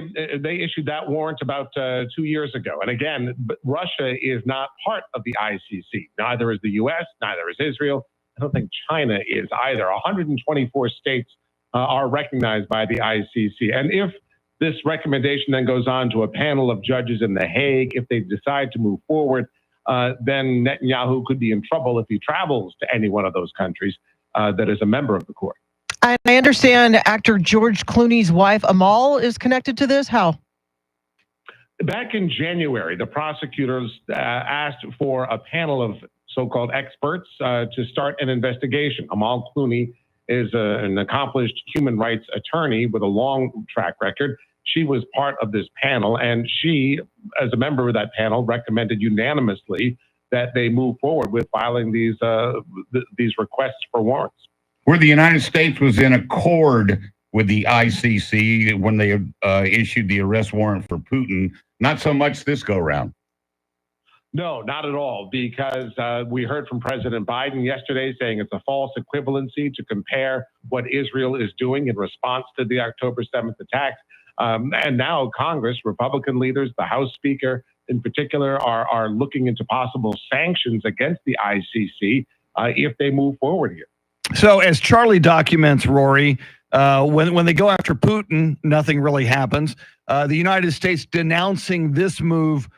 Speaker 4: issued that warrant about 2 years ago. And again, Russia is not part of the ICC. Neither is the U.S., neither is Israel. I don't think China is either. 124 states are recognized by the ICC. And if this recommendation then goes on to a panel of judges in The Hague, if they decide to move forward, then Netanyahu could be in trouble if he travels to any one of those countries that is a member of the court.
Speaker 1: I understand actor George Clooney's wife, Amal, is connected to this. How?
Speaker 4: Back in January, the prosecutors asked for a panel of so-called experts to start an investigation. Amal Clooney is an accomplished human rights attorney with a long track record. She was part of this panel, and she, as a member of that panel, recommended unanimously that they move forward with filing these requests for warrants.
Speaker 18: Where the United States was in accord with the ICC when they issued the arrest warrant for Putin, not so much this go round.
Speaker 4: No, not at all, because we heard from President Biden yesterday saying it's a false equivalency to compare what Israel is doing in response to the October 7th attacks. And now Congress, Republican leaders, the House Speaker in particular, are looking into possible sanctions against the ICC if they move forward here.
Speaker 10: So as Charlie documents, Rory, when they go after Putin, nothing really happens. The United States denouncing this move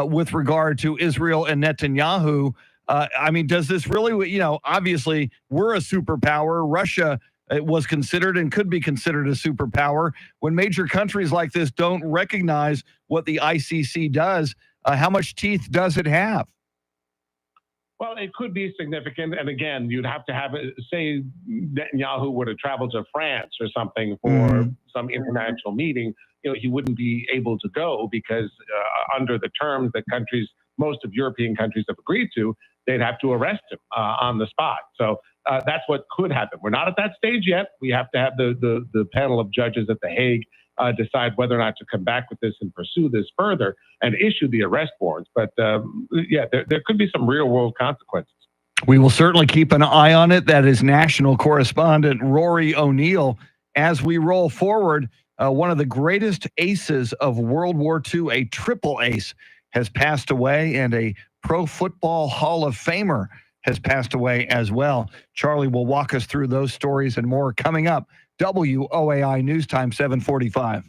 Speaker 10: with regard to Israel and Netanyahu. I mean, does this really, obviously we're a superpower. Russia was considered and could be considered a superpower. When major countries like this don't recognize what the ICC does, how much teeth does it have?
Speaker 4: Well, it could be significant. And again, you'd have to have, say, Netanyahu were to travel to France or something for some international meeting. He wouldn't be able to go because under the terms that most of European countries have agreed to, they'd have to arrest him on the spot. So that's what could happen. We're not at that stage yet. We have to have the panel of judges at The Hague decide whether or not to come back with this and pursue this further and issue the arrest warrants. But there could be some real world consequences.
Speaker 10: We will certainly keep an eye on it. That is national correspondent Rory O'Neill. As we roll forward, one of the greatest aces of World War II, a triple ace, has passed away, and a Pro Football Hall of Famer has passed away as well. Charlie will walk us through those stories and more coming up. WOAI News Time 7:45.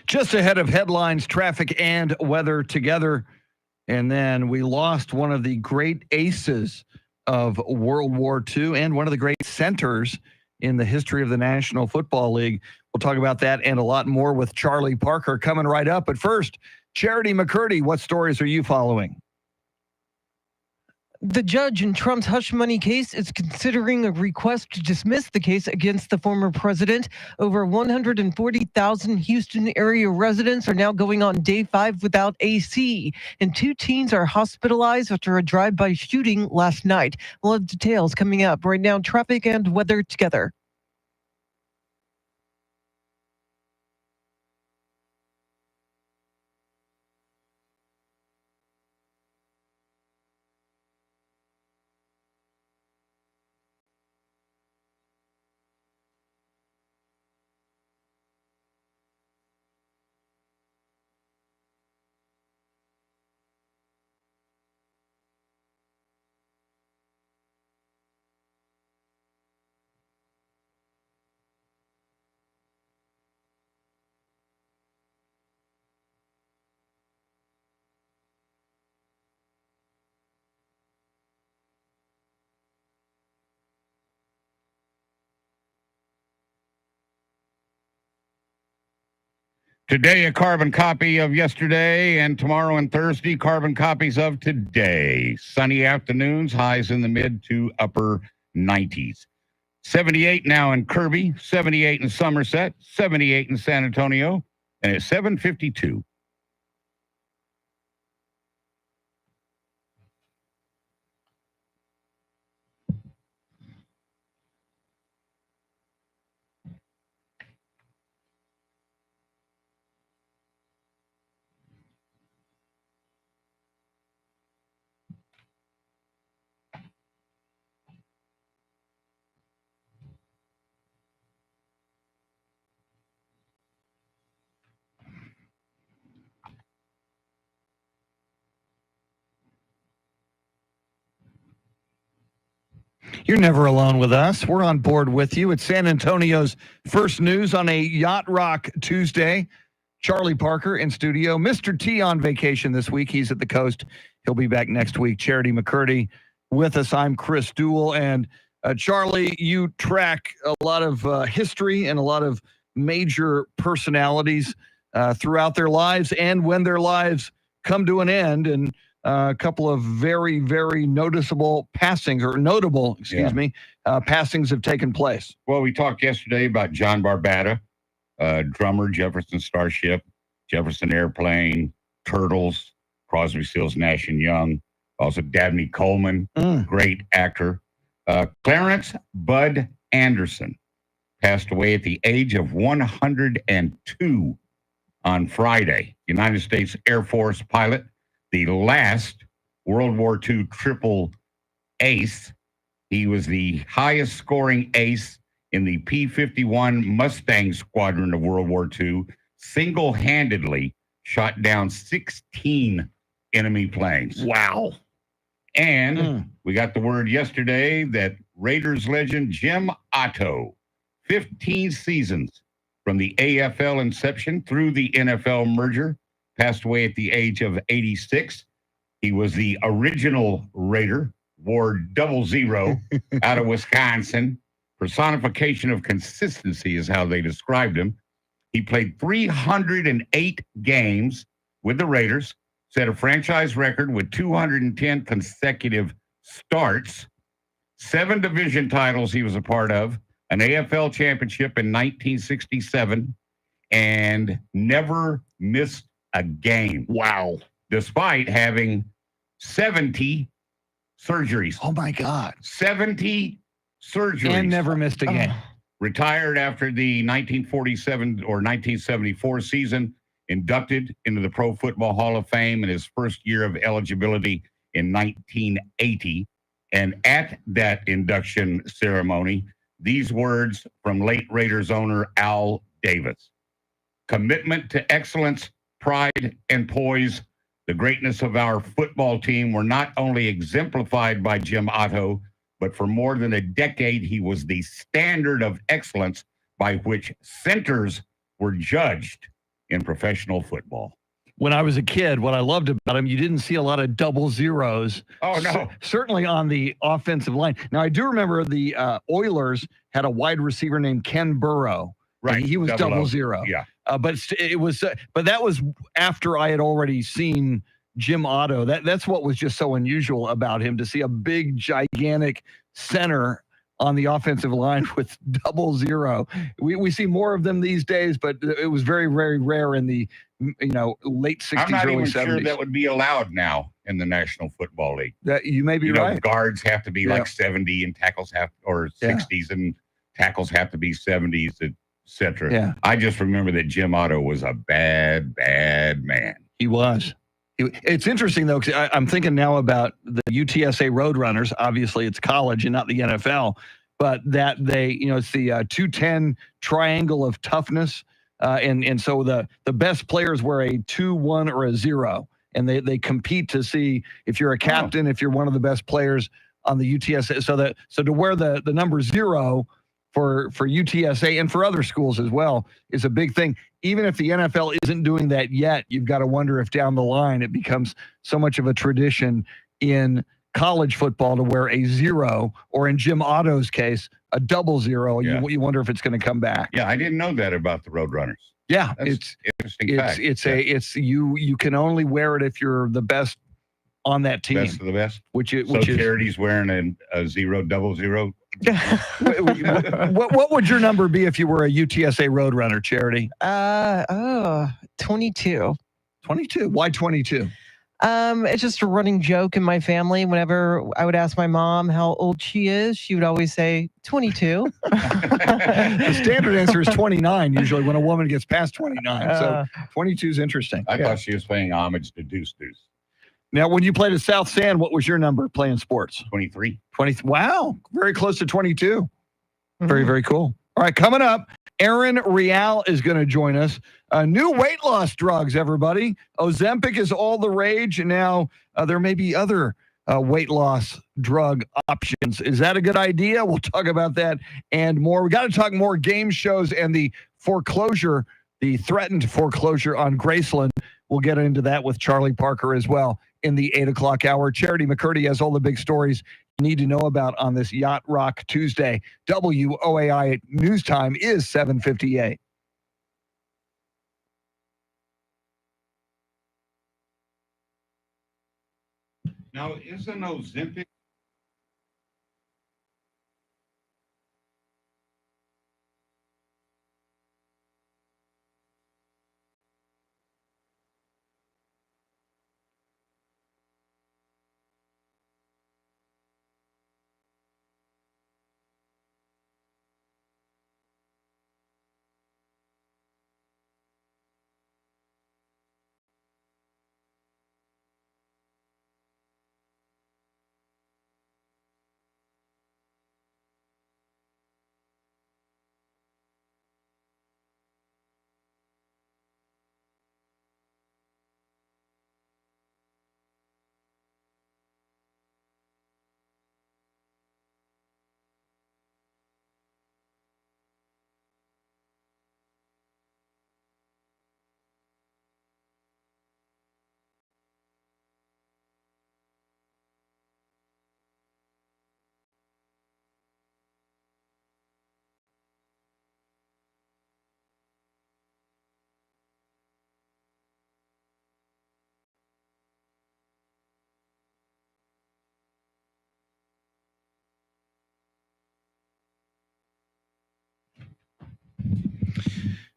Speaker 10: Just ahead of headlines, traffic and weather together. And then we lost one of the great aces of World War II and one of the great centers in the history of the National Football League. We'll talk about that and a lot more with Charlie Parker coming right up. But first, Charity McCurdy, what stories are you following?
Speaker 1: The judge in Trump's hush money case is considering a request to dismiss the case against the former president. Over 140,000 Houston area residents are now going on day 5 without AC, and 2 teens are hospitalized after a drive-by shooting last night. We'll have details coming up. Right now, traffic and weather together.
Speaker 18: Today, a carbon copy of yesterday, and tomorrow and Thursday, carbon copies of today. Sunny afternoons, highs in the mid to upper 90s. 78 now in Kirby, 78 in Somerset, 78 in San Antonio, and it's 7:52.
Speaker 10: You're never alone with us. We're on board with you. It's San Antonio's first news on a Yacht Rock Tuesday. Charlie Parker in studio. Mr. T on vacation this week. He's at the coast. He'll be back next week. Charity McCurdy with us. I'm Chris Duell. And Charlie, you track a lot of history and a lot of major personalities throughout their lives and when their lives come to an end. And a couple of very, very noticeable passings, or notable, passings have taken place.
Speaker 18: Well, we talked yesterday about John Barbata, drummer, Jefferson Starship, Jefferson Airplane, Turtles, Crosby, Stills, Nash and Young. Also, Dabney Coleman, great actor. Clarence Bud Anderson passed away at the age of 102 on Friday. United States Air Force pilot, the last World War II triple ace. He was the highest scoring ace in the P-51 Mustang Squadron of World War II, single-handedly shot down 16 enemy planes.
Speaker 10: Wow.
Speaker 18: And we got the word yesterday that Raiders legend Jim Otto, 15 seasons from the AFL inception through the NFL merger, passed away at the age of 86. He was the original Raider, wore 00 out of Wisconsin. Personification of consistency is how they described him. He played 308 games with the Raiders, set a franchise record with 210 consecutive starts, 7 division titles he was a part of, an AFL championship in 1967, and never missed a game.
Speaker 10: Wow.
Speaker 18: Despite having 70 surgeries.
Speaker 10: Oh, my God.
Speaker 18: 70 surgeries.
Speaker 10: And never missed a game.
Speaker 18: Retired after the 1947 or 1974 season, inducted into the Pro Football Hall of Fame in his first year of eligibility in 1980. And at that induction ceremony, these words from late Raiders owner Al Davis: commitment to excellence, pride, and poise. The greatness of our football team were not only exemplified by Jim Otto, but for more than a decade, he was the standard of excellence by which centers were judged. in professional football.
Speaker 10: When I was a kid, what I loved about him, you didn't see a lot of double zeros.
Speaker 18: Oh, no.
Speaker 10: Certainly on the offensive line. Now, I do remember the Oilers had a wide receiver named Ken Burrow.
Speaker 18: Right.
Speaker 10: He was double zero.
Speaker 18: Yeah.
Speaker 10: But that was after I had already seen Jim Otto. That's what was just so unusual about him, to see a big, gigantic center on the offensive line with double zero. We see more of them these days, but it was very, very rare in the late 60s,
Speaker 18: I'm not
Speaker 10: early
Speaker 18: even
Speaker 10: 70s.
Speaker 18: sure that would be allowed now in the National Football League.
Speaker 10: That you may be right.
Speaker 18: Guards have to be like 70 and tackles or 60s and tackles have to be 70s, etc.
Speaker 10: Yeah.
Speaker 18: I just remember that Jim Otto was a bad, bad man.
Speaker 10: He was. It's interesting, though, because I'm thinking now about the UTSA Roadrunners. Obviously, it's college and not the NFL, but that it's the 210 triangle of toughness. And so the best players wear a 2, 1, or a 0, and they compete to see if you're a captain, if you're one of the best players on the UTSA. So to wear the number 0 for UTSA and for other schools as well is a big thing. Even if the NFL isn't doing that yet, you've got to wonder if down the line it becomes so much of a tradition in college football to wear a 0, or in Jim Otto's case, a double 0.
Speaker 18: Yeah.
Speaker 10: You wonder if it's going to come back.
Speaker 18: Yeah, I didn't know that about the Roadrunners.
Speaker 10: Yeah,
Speaker 18: That's interesting fact.
Speaker 10: You can only wear it if you're the best on that team.
Speaker 18: Best of the best.
Speaker 10: Which is
Speaker 18: Charity's wearing a 0, double 0.
Speaker 10: what would your number be if you were a UTSA Roadrunner, Charity?
Speaker 1: 22.
Speaker 10: 22. Why 22?
Speaker 1: It's just a running joke in my family. Whenever I would ask my mom how old she is, she would always say 22.
Speaker 10: The standard answer is 29 usually when a woman gets past 29. So 22 is interesting.
Speaker 18: I thought she was paying homage to Deuce Deuce.
Speaker 10: Now, when you played at South San, what was your number playing sports?
Speaker 18: 23.
Speaker 10: 20. Wow. Very close to 22. Very, very cool. All right. Coming up, Aaron Real is going to join us. New weight loss drugs, everybody. Ozempic is all the rage. And now there may be other weight loss drug options. Is that a good idea? We'll talk about that and more. We got to talk more game shows and the foreclosure, the threatened foreclosure on Graceland. We'll get into that with Charlie Parker as well in the 8 o'clock hour. Charity McCurdy has all the big stories you need to know about on this Yacht Rock Tuesday. WOAI news time is 7:58.
Speaker 18: Now, isn't Ozempic?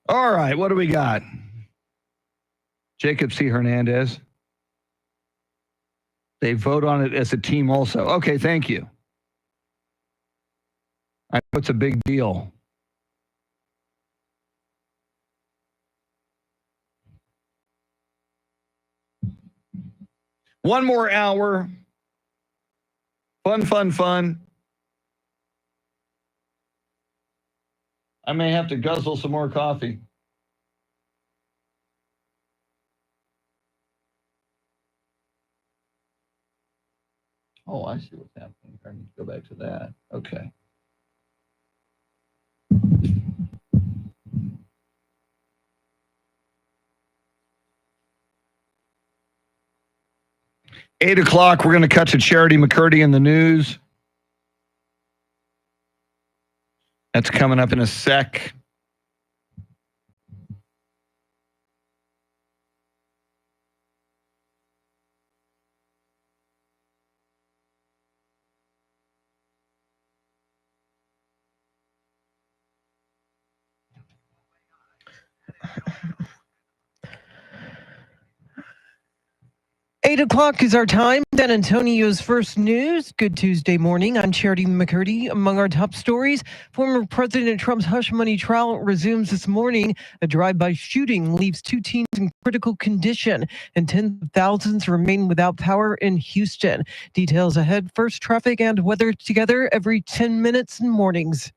Speaker 10: All right, what do we got? Jacob C. Hernandez. They vote on it as a team also. Okay, thank you. I know it's a big deal. One more hour. Fun, fun, fun. I may have to guzzle some more coffee. Oh, I see what's happening. I need to go back to that. Okay. 8 o'clock, we're going to cut to Charity McCurdy in the news. That's coming up in a sec.
Speaker 1: Eight o'clock is our time. San Antonio's first news. Good Tuesday morning. I'm Charity McCurdy. Among our top stories, former President Trump's hush money trial resumes this morning. A drive-by shooting leaves 2 teens in critical condition, and tens of thousands remain without power in Houston. Details ahead. First, traffic and weather together every 10 minutes in mornings.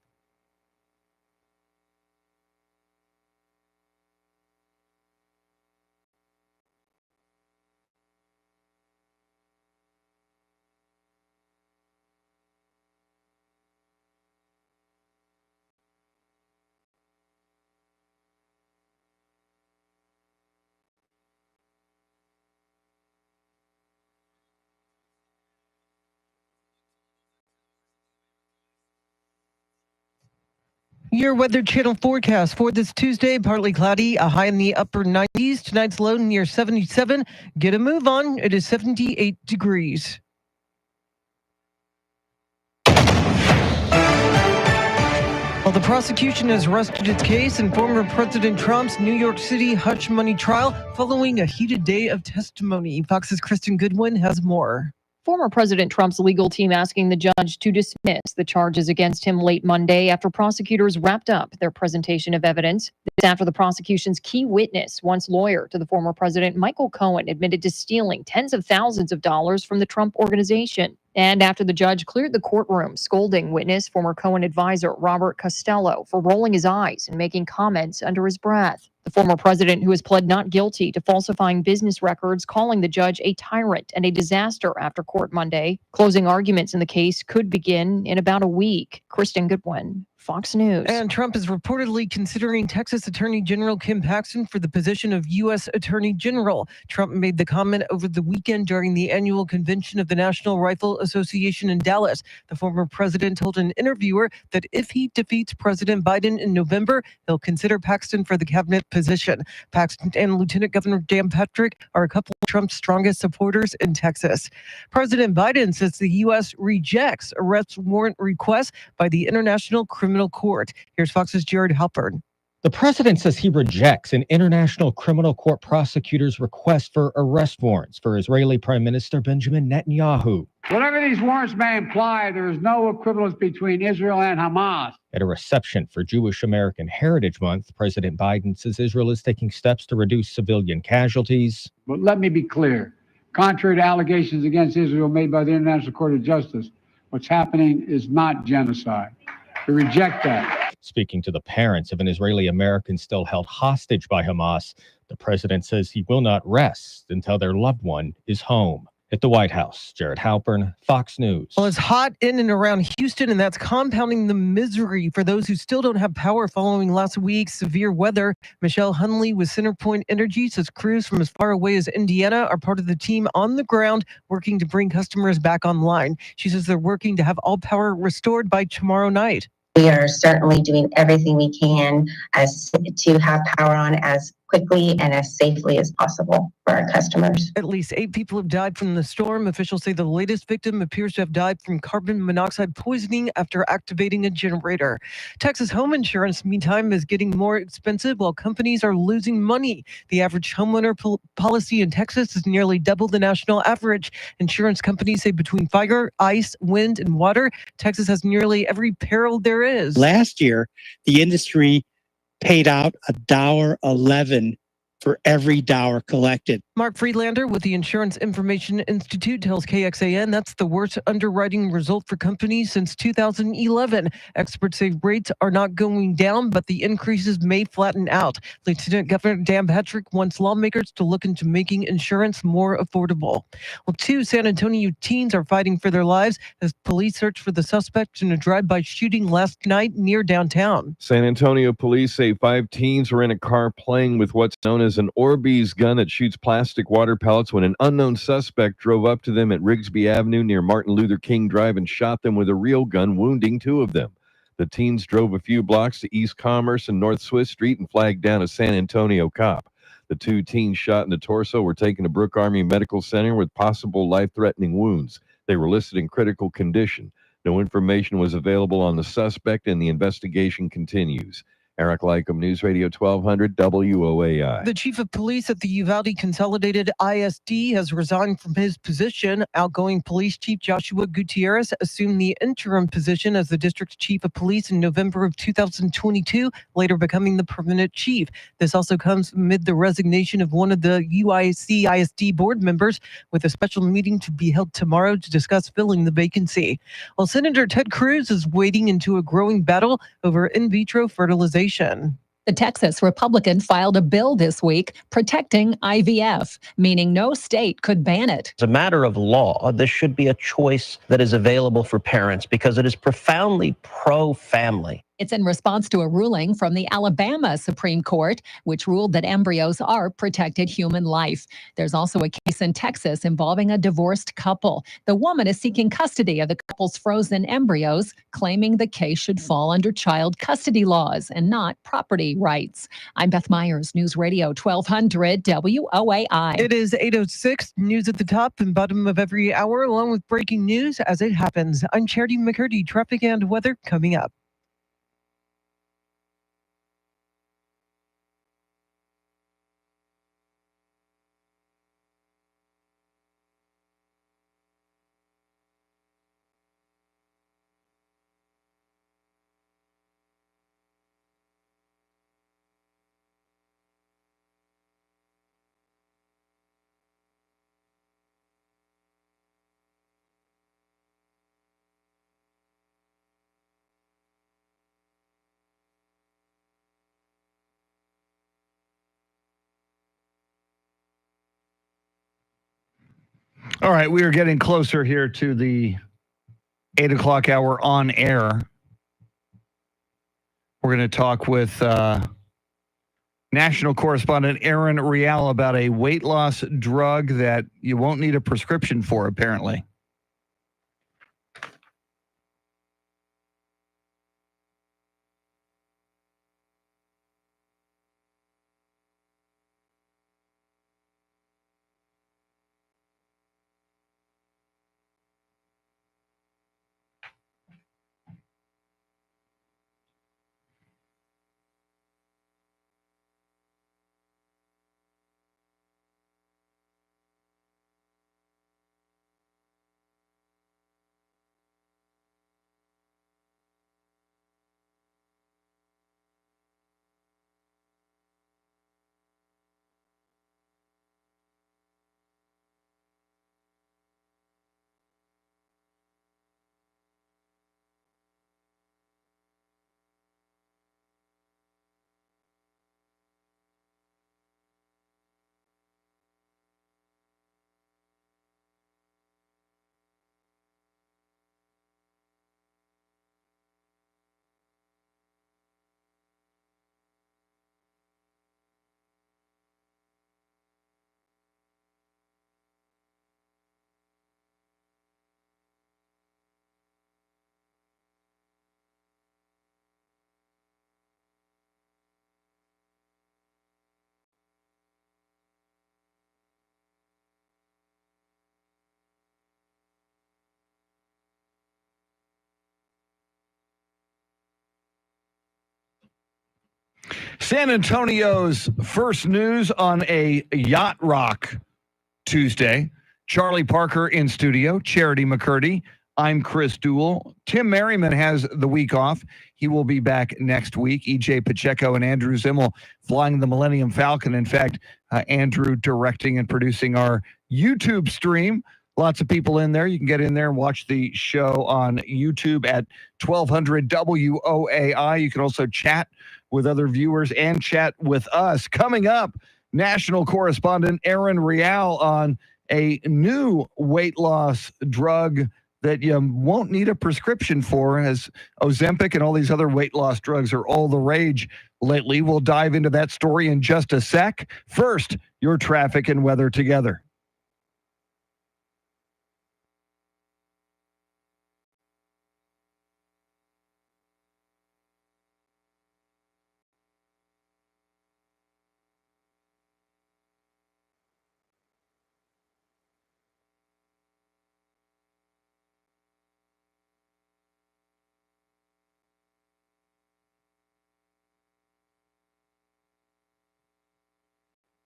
Speaker 1: Your Weather Channel forecast for this Tuesday: partly cloudy, a high in the upper 90s. Tonight's low near 77. Get a move on. It is 78 degrees. Well, the prosecution has rested its case in former President Trump's New York City hush money trial following a heated day of testimony. Fox's Kristen Goodwin has more.
Speaker 2: Former President Trump's legal team asking the judge to dismiss the charges against him late Monday after prosecutors wrapped up their presentation of evidence. This after the prosecution's key witness, once lawyer to the former president, Michael Cohen, admitted to stealing tens of thousands of dollars from the Trump Organization. And after the judge cleared the courtroom, scolding witness, former Cohen advisor Robert Costello, for rolling his eyes and making comments under his breath. The former president, who has pled not guilty to falsifying business records, calling the judge a tyrant and a disaster after court Monday. Closing arguments in the case could begin in about a week. Kristen Goodwin, Fox News.
Speaker 1: And Trump is reportedly considering Texas Attorney General Kim Paxton for the position of U.S. Attorney General. Trump made the comment over the weekend during the annual convention of the National Rifle Association in Dallas. The former president told an interviewer that if he defeats President Biden in November, he'll consider Paxton for the cabinet position. Paxton and Lieutenant Governor Dan Patrick are a couple of Trump's strongest supporters in Texas. President Biden says the U.S. rejects arrest warrant requests by the International Criminal Court. Here's Fox's Jared Halpern.
Speaker 3: The president says he rejects an International Criminal Court prosecutor's request for arrest warrants for Israeli Prime Minister Benjamin Netanyahu.
Speaker 13: Whatever these warrants may imply, there is no equivalence between Israel and Hamas.
Speaker 3: At a reception for Jewish American Heritage Month, President Biden says Israel is taking steps to reduce civilian casualties.
Speaker 13: But let me be clear. Contrary to allegations against Israel made by the International Court of Justice, what's happening is not genocide. We reject that.
Speaker 3: Speaking to the parents of an Israeli American still held hostage by Hamas, the president says he will not rest until their loved one is home. At the White House, Jared Halpern, Fox News.
Speaker 1: Well, it's hot in and around Houston, and that's compounding the misery for those who still don't have power following last week's severe weather. Michelle Hunley with CenterPoint Energy says crews from as far away as Indiana are part of the team on the ground working to bring customers back online. She says they're working to have all power restored by tomorrow night.
Speaker 5: We are certainly doing everything we can to have power on as quickly and as safely as possible for our customers.
Speaker 1: At least 8 people have died from the storm. Officials say the latest victim appears to have died from carbon monoxide poisoning after activating a generator. Texas home insurance, meantime, is getting more expensive while companies are losing money. The average homeowner policy in Texas is nearly double the national average. Insurance companies say between fire, ice, wind, and water, Texas has nearly every peril there is.
Speaker 20: Last year, the industry paid out $1.11 for every dollar collected.
Speaker 1: Mark Friedlander with the Insurance Information Institute tells KXAN that's the worst underwriting result for companies since 2011. Experts say rates are not going down, but the increases may flatten out. Lieutenant Governor Dan Patrick wants lawmakers to look into making insurance more affordable. Well, 2 San Antonio teens are fighting for their lives as police search for the suspect in a drive-by shooting last night near downtown.
Speaker 16: San Antonio police say 5 teens were in a car playing with what's known as as an Orbeez gun that shoots plastic water pellets when an unknown suspect drove up to them at Rigsby Avenue near Martin Luther King Drive and shot them with a real gun, wounding 2 of them. The teens drove a few blocks to East Commerce and North Swiss Street and flagged down a San Antonio cop. The 2 teens shot in the torso were taken to Brooke Army Medical Center with possible life-threatening wounds. They were listed in critical condition. No information was available on the suspect, and the investigation continues. Eric Lycum, News Radio 1200 WOAI.
Speaker 1: The chief of police at the Uvalde Consolidated ISD has resigned from his position. Outgoing police chief Joshua Gutierrez assumed the interim position as the district chief of police in November of 2022, later becoming the permanent chief. This also comes amid the resignation of one of the UIC ISD board members, with a special meeting to be held tomorrow to discuss filling the vacancy. While Senator Ted Cruz is wading into a growing battle over in vitro fertilization.
Speaker 6: The Texas Republican filed a bill this week protecting IVF, meaning no state could ban it.
Speaker 7: As a matter of law, this should be a choice that is available for parents because it is profoundly pro-family.
Speaker 6: It's in response to a ruling from the Alabama Supreme Court, which ruled that embryos are protected human life. There's also a case in Texas involving a divorced couple. The woman is seeking custody of the couple's frozen embryos, claiming the case should fall under child custody laws and not property rights. I'm Beth Myers, News Radio 1200 WOAI.
Speaker 1: It is 8:06, news at the top and bottom of every hour, along with breaking news as it happens. I'm Charity McCurdy, traffic and weather coming up. All right, we are getting closer here to the 8 o'clock hour on air. We're going to talk with national correspondent Aaron Real about a weight loss drug that you won't need a prescription for, apparently. San Antonio's first news on a yacht rock Tuesday. Charlie Parker in studio, Charity McCurdy. I'm Chris Duell. Tim Merriman has the week off. He will be back next week. EJ Pacheco and Andrew Zimmel flying the Millennium Falcon. In fact, Andrew directing and producing our YouTube stream. Lots of people in there. You can get in there and watch the show on YouTube at 1200 WOAI. You can also chat with other viewers and chat with us. Coming up, national correspondent Aaron Real on a new weight loss drug
Speaker 10: that you won't need a prescription for, as Ozempic and all these other weight loss drugs are all the rage lately. We'll dive into that story in just a sec. First, your traffic and weather together.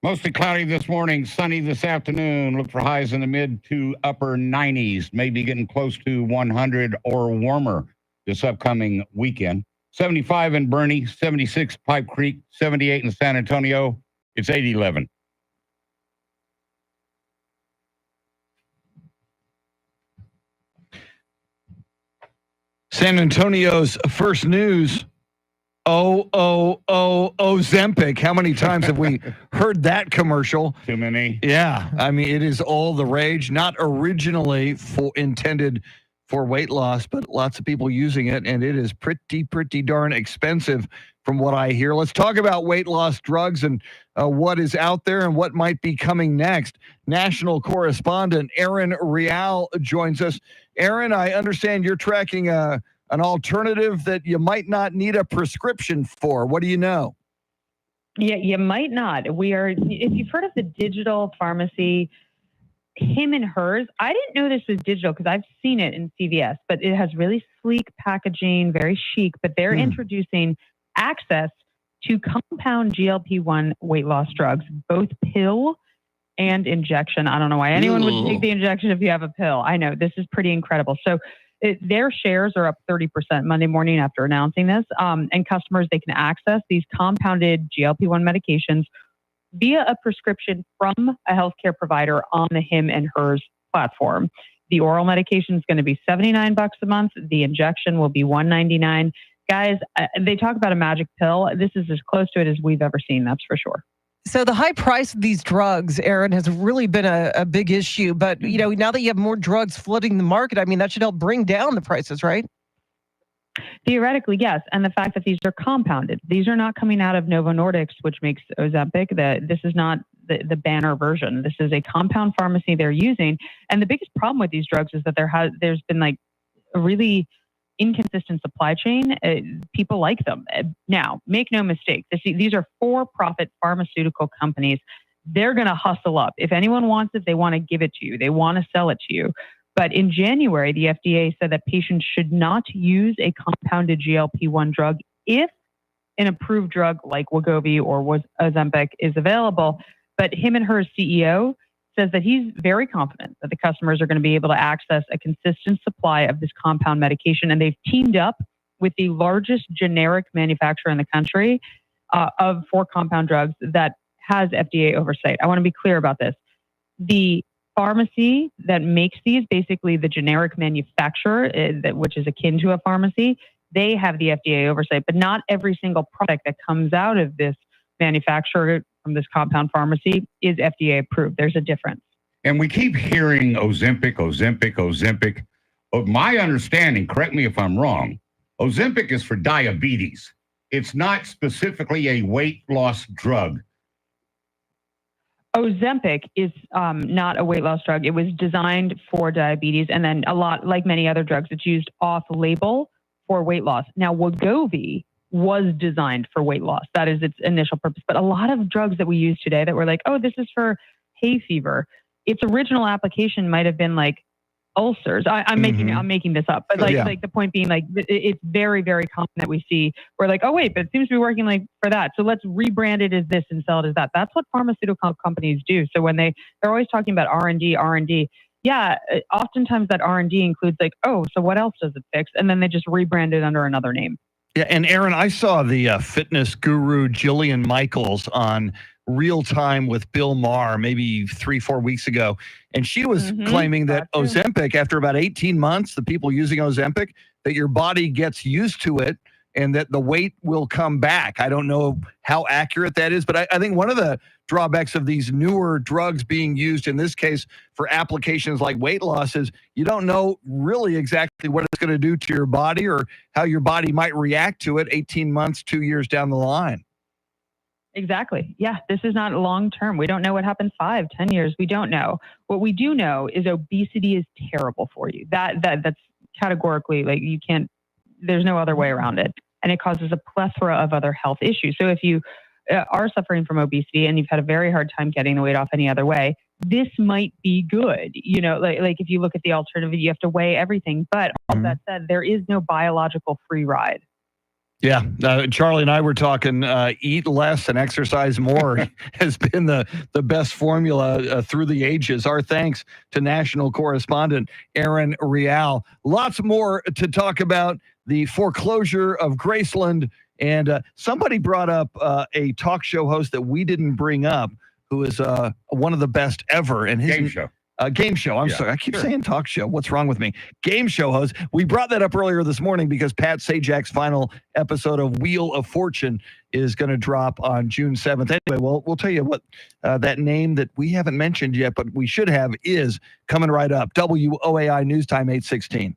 Speaker 18: Mostly cloudy this morning, sunny this afternoon. Look for highs in the mid to upper 90s, maybe getting close to 100 or warmer this upcoming weekend. 75 in Bernie, 76 Pipe Creek, 78 in San Antonio. It's 8-11.
Speaker 10: San Antonio's first news. Ozempic. How many times have we heard that commercial?
Speaker 18: Too many.
Speaker 10: Yeah. I mean, it is all the rage, not originally intended for weight loss, but lots of people using it, and it is pretty darn expensive from what I hear. Let's talk about weight loss drugs and what is out there and what might be coming next. National correspondent Aaron Real joins us. Aaron, I understand you're tracking an alternative that you might not need a prescription for. What do you know?
Speaker 9: Yeah, you might not. If you've heard of the digital pharmacy, Him and Hers, I didn't know this was digital because I've seen it in CVS, but it has really sleek packaging, very chic, but they're introducing access to compound GLP-1 weight loss drugs, both pill and injection. I don't know why anyone would take the injection if you have a pill. I know, this is pretty incredible. So their shares are up 30% Monday morning after announcing this. And customers, they can access these compounded GLP-1 medications via a prescription from a healthcare provider on the Him and Hers platform. The oral medication is going to be $79 a month. The injection will be $199. Guys, they talk about a magic pill. This is as close to it as we've ever seen, that's for sure.
Speaker 1: So the high price of these drugs, Aaron, has really been a big issue. But, now that you have more drugs flooding the market, I mean, that should help bring down the prices, right?
Speaker 9: Theoretically, yes. And the fact that these are compounded. These are not coming out of Novo Nordisk, which makes Ozempic. This is not the banner version. This is a compound pharmacy they're using. And the biggest problem with these drugs is that there's been like a really inconsistent supply chain. People like them. Now, make no mistake, these are for-profit pharmaceutical companies. They're going to hustle up. If anyone wants it, they want to give it to you. They want to sell it to you. But in January, the FDA said that patients should not use a compounded GLP-1 drug if an approved drug like Wegovy or Ozempic is available. But Him and Hers CEO says that he's very confident that the customers are going to be able to access a consistent supply of this compound medication. And they've teamed up with the largest generic manufacturer in the country for compound drugs that has FDA oversight. I want to be clear about this. The pharmacy that makes these, basically the generic manufacturer, which is akin to a pharmacy, they have the FDA oversight, but not every single product that comes out of this manufacturer from this compound pharmacy is FDA approved. There's a difference.
Speaker 18: And we keep hearing Ozempic. But my understanding, correct me if I'm wrong, Ozempic is for diabetes. It's not specifically a weight loss drug.
Speaker 9: Ozempic is not a weight loss drug. It was designed for diabetes, and then a lot, like many other drugs, it's used off-label for weight loss. Now, Wegovy was designed for weight loss. That is its initial purpose. But a lot of drugs that we use today that we're like, oh, this is for hay fever, its original application might have been like ulcers. I'm making this up, but like the point being, like, it's very, very common that we see. We're like, oh wait, but it seems to be working like for that. So let's rebrand it as this and sell it as that. That's what pharmaceutical companies do. So when they're always talking about R&D. Yeah, oftentimes that R&D includes like, oh, so what else does it fix? And then they just rebrand it under another name.
Speaker 10: Yeah, and Aaron, I saw the fitness guru Jillian Michaels on Real Time with Bill Maher maybe 3-4 weeks ago, and she was claiming that Ozempic, after about 18 months, the people using Ozempic, that your body gets used to it and that the weight will come back. I don't know how accurate that is, but I think one of the drawbacks of these newer drugs being used, in this case for applications like weight loss, is you don't know really exactly what it's going to do to your body or how your body might react to it 18 months, 2 years down the line.
Speaker 9: Exactly. Yeah, this is not long term. We don't know what happens 5, 10 years. We don't know. What we do know is obesity is terrible for you. That's categorically, like, you can't, there's no other way around it. And it causes a plethora of other health issues. So if you are suffering from obesity and you've had a very hard time getting the weight off any other way, this might be good. You know, like if you look at the alternative, you have to weigh everything. But all that said, there is no biological free ride.
Speaker 10: Yeah, Charlie and I were talking eat less and exercise more has been the best formula through the ages. Our thanks to national correspondent Aaron Real. Lots more to talk about: the foreclosure of Graceland, and somebody brought up a talk show host that we didn't bring up, who is one of the best ever. And his
Speaker 18: Game show.
Speaker 10: Game show. I'm sorry. I keep saying talk show. What's wrong with me? Game show host. We brought that up earlier this morning because Pat Sajak's final episode of Wheel of Fortune is going to drop on June 7th. Anyway, we'll tell you what that name that we haven't mentioned yet, but we should have, is coming right up. WOAI News Time 8:16.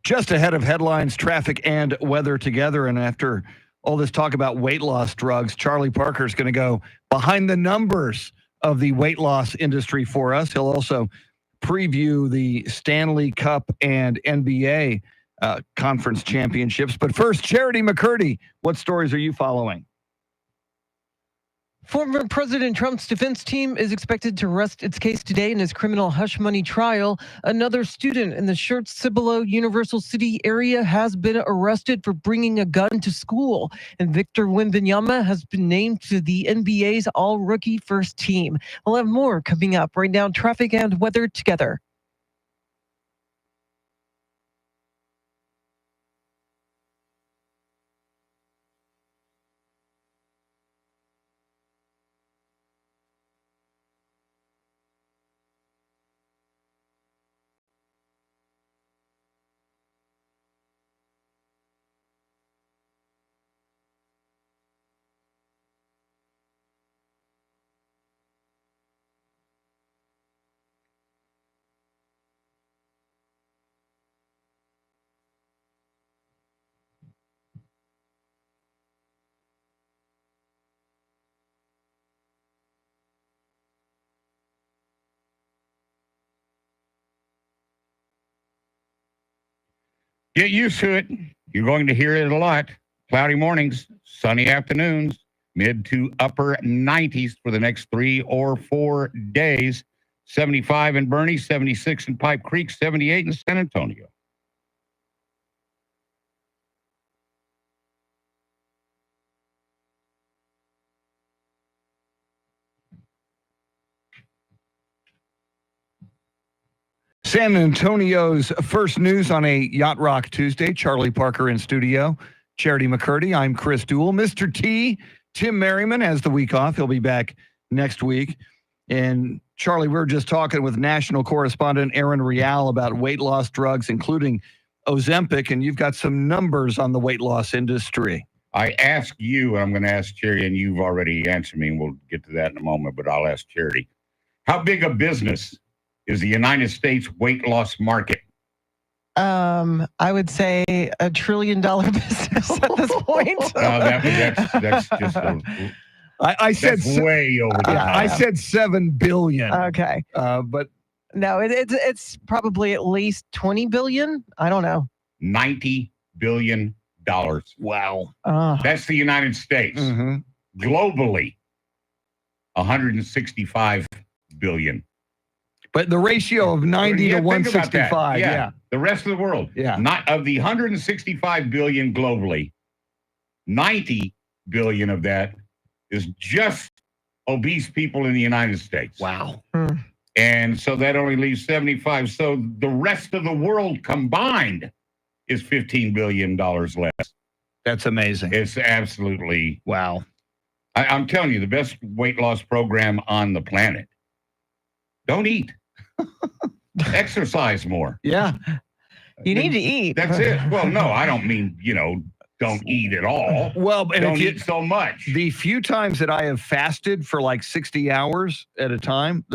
Speaker 10: Just ahead of headlines, traffic, and weather together. And after all this talk about weight loss drugs, Charlie Parker is going to go behind the numbers of the weight loss industry for us. He'll also preview the Stanley Cup and NBA conference championships. But first, Charity McCurdy, what stories are you following?
Speaker 1: Former President Trump's defense team is expected to rest its case today in his criminal hush money trial. Another student in the Schertz-Cibolo Universal City area has been arrested for bringing a gun to school. And Victor Wembanyama has been named to the NBA's all-rookie first team. We'll have more coming up. Right now, traffic and weather together.
Speaker 18: Get used to it. You're going to hear it a lot. Cloudy mornings, sunny afternoons, mid to upper 90s for the next 3 or 4 days. 75 in Boerne, 76 in Pipe Creek, 78 in San Antonio.
Speaker 10: San Antonio's first news on a Yacht Rock Tuesday. Charlie Parker in studio. Charity McCurdy. I'm Chris Duell. Mr. T, Tim Merriman, has the week off. He'll be back next week. And Charlie, we were just talking with national correspondent Aaron Real about weight loss drugs, including Ozempic, and you've got some numbers on the weight loss industry.
Speaker 18: I ask you, and I'm going to ask Charity, and you've already answered me, and we'll get to that in a moment, but I'll ask Charity. How big a business is the United States weight loss market?
Speaker 1: I would say $1 trillion business at this point.
Speaker 18: That's just
Speaker 10: I said
Speaker 18: that's way over the top.
Speaker 10: I said $7 billion.
Speaker 1: Okay.
Speaker 10: But
Speaker 1: no, it's probably at least 20 billion. I don't know.
Speaker 18: $90 billion.
Speaker 10: Wow.
Speaker 18: That's the United States.
Speaker 10: Mm-hmm.
Speaker 18: Globally, 165 billion.
Speaker 10: But the ratio of 90 to 165, yeah.
Speaker 18: The rest of the world, not of the 165 billion globally, 90 billion of that is just obese people in the United States.
Speaker 10: Wow.
Speaker 18: And so that only leaves 75. So the rest of the world combined is $15 billion less.
Speaker 10: That's amazing.
Speaker 18: It's absolutely
Speaker 10: wow.
Speaker 18: I'm telling you, the best weight loss program on the planet. Don't eat. Exercise more.
Speaker 1: Yeah. You need to eat.
Speaker 18: That's it. Well, no, I don't mean, don't eat at all.
Speaker 10: Well, and
Speaker 18: don't eat so much.
Speaker 10: The few times that I have fasted for like 60 hours at a time,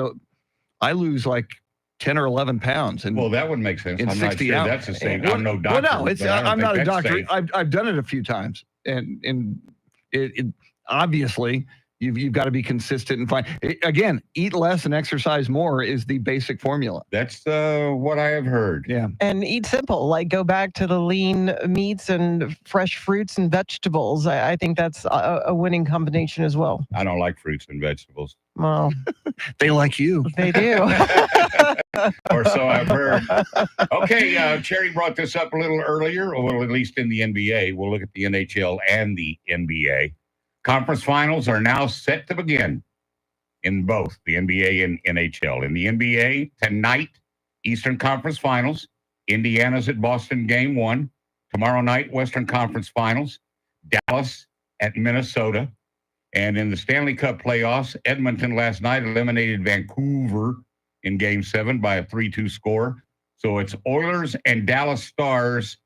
Speaker 10: I lose like 10 or 11 pounds. And
Speaker 18: well, that would make sense.
Speaker 10: In
Speaker 18: I'm
Speaker 10: 60
Speaker 18: not sure
Speaker 10: hours.
Speaker 18: That's the same. I'm no doctor.
Speaker 10: Well, no, I'm not a doctor.
Speaker 18: Safe.
Speaker 10: I've done it a few times, and it obviously you've got to be consistent and fine. Again, eat less and exercise more is the basic formula.
Speaker 18: That's what I have heard.
Speaker 10: Yeah,
Speaker 1: and eat simple. Like go back to the lean meats and fresh fruits and vegetables. I think that's a winning combination as well.
Speaker 18: I don't like fruits and vegetables.
Speaker 1: Well,
Speaker 10: they like you.
Speaker 1: They do.
Speaker 18: Or so I've heard. Okay, Charity brought this up a little earlier, or at least in the NBA. We'll look at the NHL and the NBA. Conference finals are now set to begin in both the NBA and NHL. In the NBA, tonight, Eastern Conference Finals. Indiana's at Boston, Game 1. Tomorrow night, Western Conference Finals. Dallas at Minnesota. And in the Stanley Cup playoffs, Edmonton last night eliminated Vancouver in Game 7 by a 3-2 score. So it's Oilers and Dallas Stars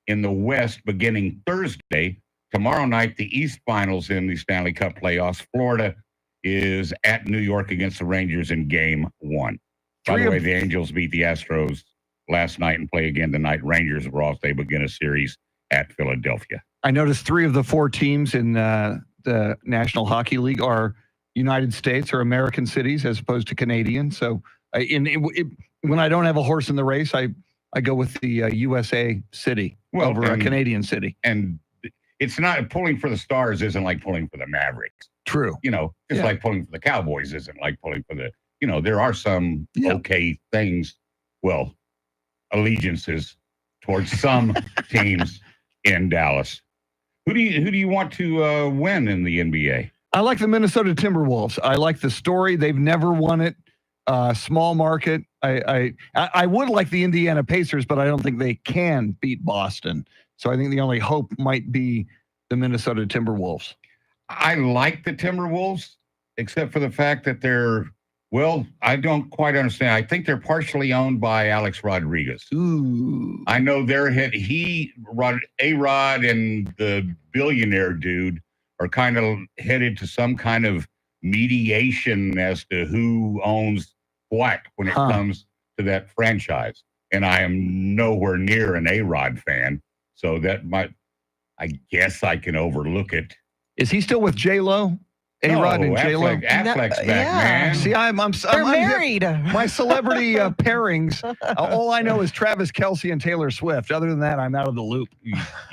Speaker 18: in the West beginning Thursday. Tomorrow night, the East Finals in the Stanley Cup playoffs. Florida is at New York against the Rangers in Game 1. By the way, the Angels beat the Astros last night and play again tonight. Rangers will also begin a series at Philadelphia.
Speaker 10: I noticed 3 of the 4 teams in the National Hockey League are United States or American cities as opposed to Canadian. So when I don't have a horse in the race, I go with the USA city over a Canadian city.
Speaker 18: And it's not pulling for the Stars isn't like pulling for the Mavericks.
Speaker 10: True.
Speaker 18: Just like pulling for the Cowboys isn't like pulling for the, there are some okay things, allegiances towards some teams in Dallas. Who do you want to win in the NBA?
Speaker 10: I like the Minnesota Timberwolves. I like the story. They've never won it. Small market. I would like the Indiana Pacers, but I don't think they can beat Boston. So I think the only hope might be the Minnesota Timberwolves.
Speaker 18: I like the Timberwolves, except for the fact that I don't quite understand. I think they're partially owned by Alex Rodriguez.
Speaker 10: Ooh.
Speaker 18: I know A-Rod and the billionaire dude are kind of headed to some kind of mediation as to who owns what when it comes to that franchise. And I am nowhere near an A-Rod fan, so I guess I can overlook it.
Speaker 10: Is he still with J-Lo? A-Rod and J-Lo?
Speaker 18: Affleck's back, man.
Speaker 10: See,
Speaker 1: They're married.
Speaker 10: My celebrity pairings, all I know is Travis Kelce and Taylor Swift. Other than that, I'm out of the loop.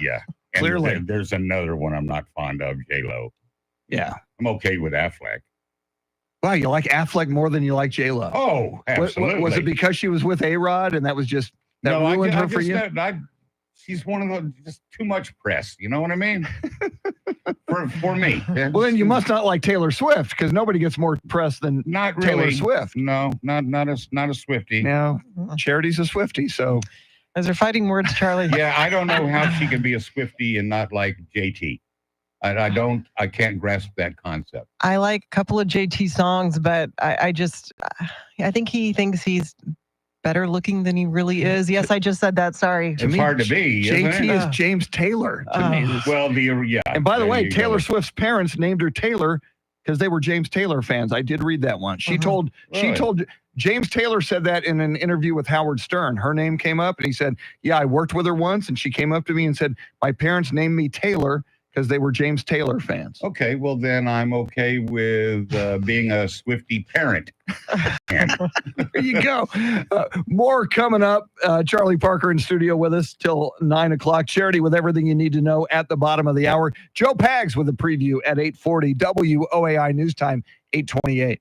Speaker 18: Yeah. And
Speaker 10: Clearly.
Speaker 18: There's another one I'm not fond of, J-Lo.
Speaker 10: Yeah.
Speaker 18: I'm okay with Affleck.
Speaker 10: Wow, you like Affleck more than you like J-Lo?
Speaker 18: Oh, absolutely.
Speaker 10: Was it because she was with A-Rod and that was just ruined her for you?
Speaker 18: She's one of the just too much press. You know what I mean? for me.
Speaker 10: Well, then you must not like Taylor Swift because nobody gets more press than Taylor Swift.
Speaker 18: No, not a Swiftie.
Speaker 10: No, Charity's a Swiftie. So
Speaker 1: those are fighting words, Charlie.
Speaker 18: Yeah, I don't know how she can be a Swiftie and not like JT. I can't grasp that concept.
Speaker 1: I like a couple of JT songs, but I think he thinks he's better looking than he really is. Yes, I just said that. Sorry.
Speaker 18: It's hard to be.
Speaker 10: JT is James Taylor to me.
Speaker 18: Well,
Speaker 10: And by the way, Taylor Swift's parents named her Taylor because they were James Taylor fans. I did read that one. She told James Taylor said that in an interview with Howard Stern. Her name came up and he said, "Yeah, I worked with her once," and she came up to me and said, "My parents named me Taylor because they were James Taylor fans."
Speaker 18: Okay, well then I'm okay with being a Swiftie parent.
Speaker 10: There you go. More coming up. Charlie Parker in studio with us till 9 o'clock. Charity with everything you need to know at the bottom of the hour. Joe Pags with a preview at 8:40. WOAI News Time 8:28.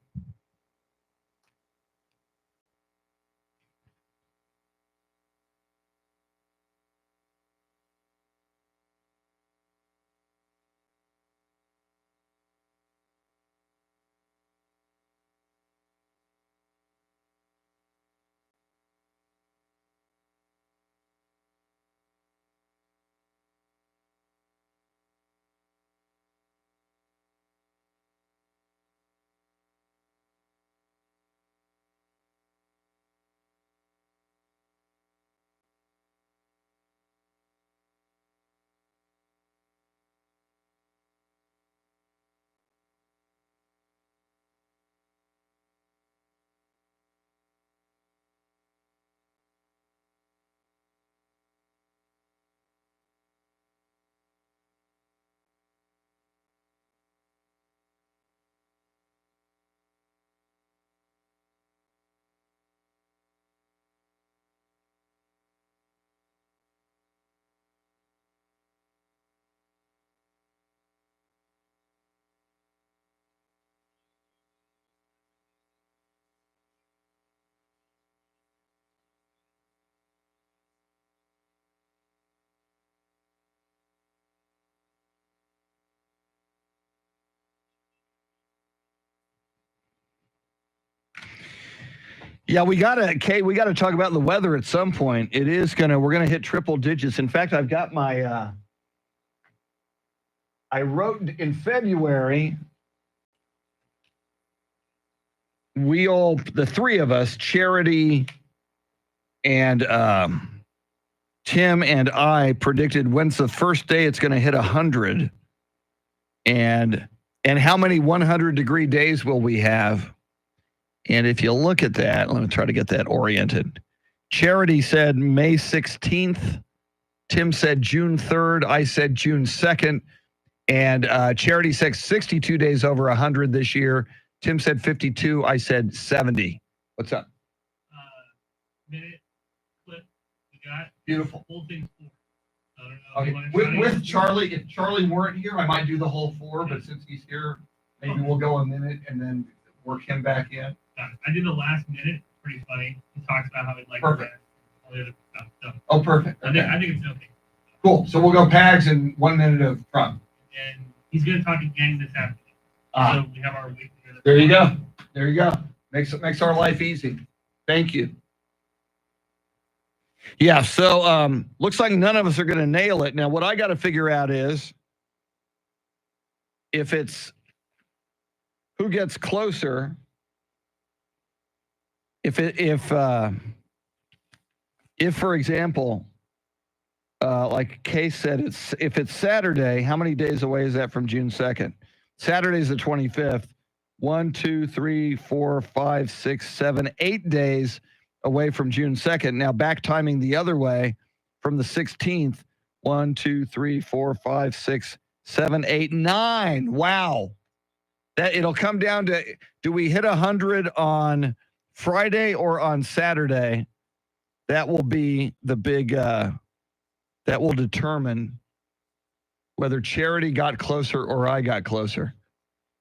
Speaker 10: Yeah, we gotta talk about the weather at some point. We're gonna hit triple digits. In fact, I've got my I wrote in February, the three of us, Charity and Tim and I, predicted when's the first day it's gonna hit 100 and how many 100-degree days will we have? And if you look at that, let me try to get that oriented. Charity said May 16th. Tim said June 3rd. I said June 2nd. And Charity said 62 days over 100 this year. Tim said 52. I said 70. What's up?
Speaker 19: Minute clip. We got
Speaker 10: beautiful.
Speaker 19: Whole thing's 4. I don't know.
Speaker 10: Okay.
Speaker 19: You wanna try
Speaker 10: With
Speaker 19: it?
Speaker 10: Charlie, if Charlie weren't here, I might do the whole 4. But since he's here, maybe we'll go a minute and then work him back in.
Speaker 19: I did the last minute. Pretty funny. He talks about how he'd like
Speaker 10: Perfect.
Speaker 19: all the other stuff. So
Speaker 10: Oh, perfect.
Speaker 19: I think it's okay.
Speaker 10: Cool. So we'll go Pags and 1 minute of Trump.
Speaker 19: And he's going to talk again this afternoon.
Speaker 10: Ah.
Speaker 19: So we have our week together.
Speaker 10: There you go. There you go. Makes our life easy. Thank you. Yeah, so looks like none of us are going to nail it. Now, what I got to figure out is if it's who gets closer. If for example, like Kay said, if it's Saturday, how many days away is that from June 2nd? Saturday is the 25th. 1, 2, 3, 4, 5, 6, 7, 8 days away from June 2nd. Now back timing the other way from the 16th. 1, 2, 3, 4, 5, 6, 7, 8, 9. Wow. That it'll come down to, do we hit 100 on Friday or on Saturday? That will be the big, that will determine whether Charity got closer or I got closer.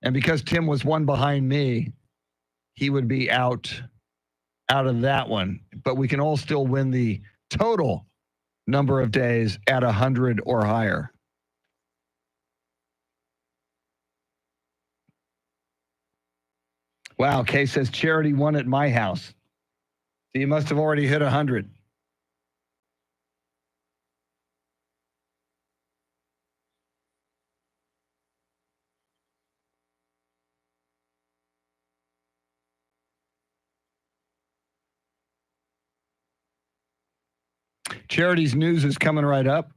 Speaker 10: And because Tim was 1 behind me, he would be out of that one. But we can all still win the total number of days at 100 or higher. Wow, Kay says Charity won at my house. So you must have already hit 100. Charity's news is coming right up.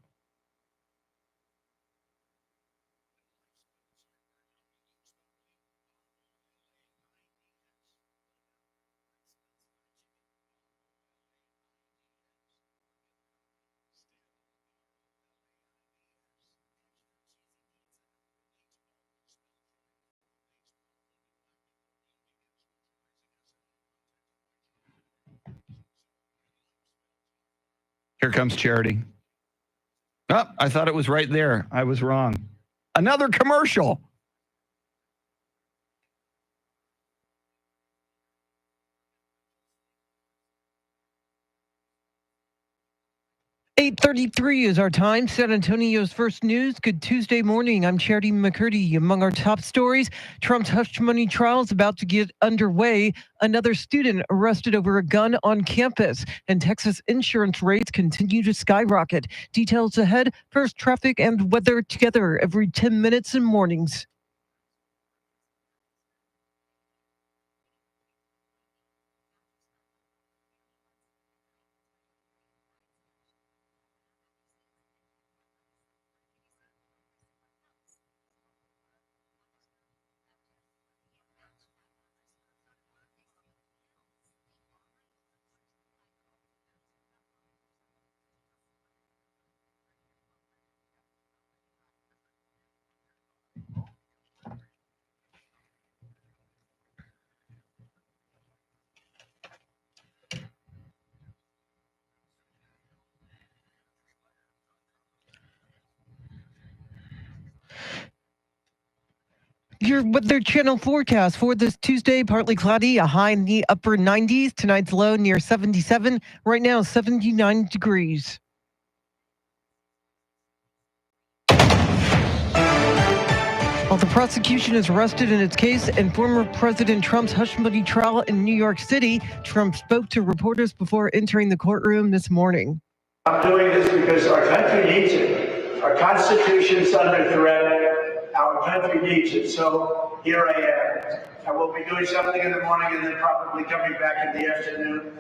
Speaker 10: Here comes Charity. Oh, I thought it was right there. I was wrong. Another commercial.
Speaker 1: .33 is our time. San Antonio's first news. Good Tuesday morning. I'm Charity McCurdy. Among our top stories, Trump's hush money trial is about to get underway. Another student arrested over a gun on campus. And Texas insurance rates continue to skyrocket. Details ahead. First, traffic and weather together every 10 minutes in mornings. Your Weather Channel forecast for this Tuesday, partly cloudy, a high in the upper 90s. Tonight's low near 77. Right now, 79 degrees. While the prosecution is rested in its case in former President Trump's hush money trial in New York City, Trump spoke to reporters before entering the courtroom this morning.
Speaker 12: I'm doing this because our country needs it. Our Constitution's under threat. Our country needs it. So here I am. I will be doing something in the morning and then probably coming back in the afternoon.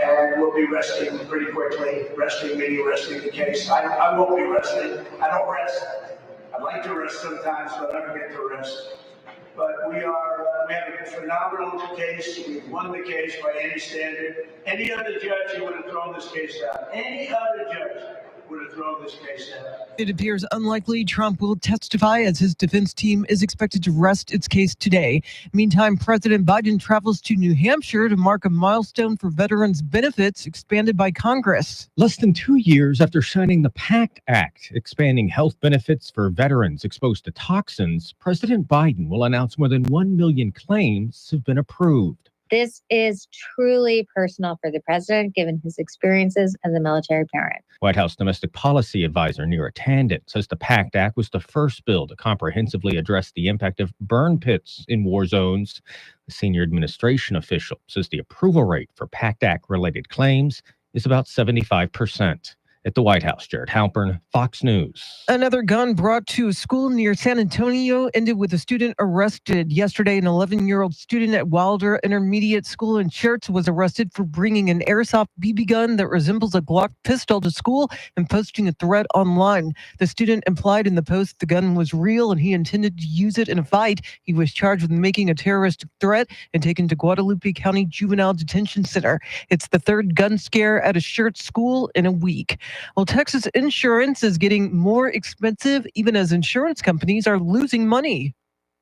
Speaker 12: And we'll be resting pretty quickly. Resting me, resting the case. I won't be resting. I don't rest. I'd like to rest sometimes, but I never get to rest. But we have a phenomenal case. We've won the case by any standard. Any other judge who would have thrown this case out. Any other judge would have thrown this case out.
Speaker 1: It appears unlikely Trump will testify as his defense team is expected to rest its case today. Meantime, President Biden travels to New Hampshire to mark a milestone for veterans' benefits expanded by Congress.
Speaker 3: Less than 2 years after signing the PACT Act, expanding health benefits for veterans exposed to toxins, President Biden will announce more than 1 million claims have been approved.
Speaker 21: This is truly personal for the president, given his experiences as a military parent.
Speaker 3: White House Domestic Policy Advisor Neera Tanden says the PACT Act was the first bill to comprehensively address the impact of burn pits in war zones. The senior administration official says the approval rate for PACT Act-related claims is about 75%. At the White House, Jared Halpern, Fox News.
Speaker 1: Another gun brought to a school near San Antonio ended with a student arrested. Yesterday, an 11-year-old student at Wilder Intermediate School in Schertz was arrested for bringing an airsoft BB gun that resembles a Glock pistol to school and posting a threat online. The student implied in the post the gun was real and he intended to use it in a fight. He was charged with making a terroristic threat and taken to Guadalupe County Juvenile Detention Center. It's the third gun scare at a Schertz school in a week. Well, Texas insurance is getting more expensive even as insurance companies are losing money.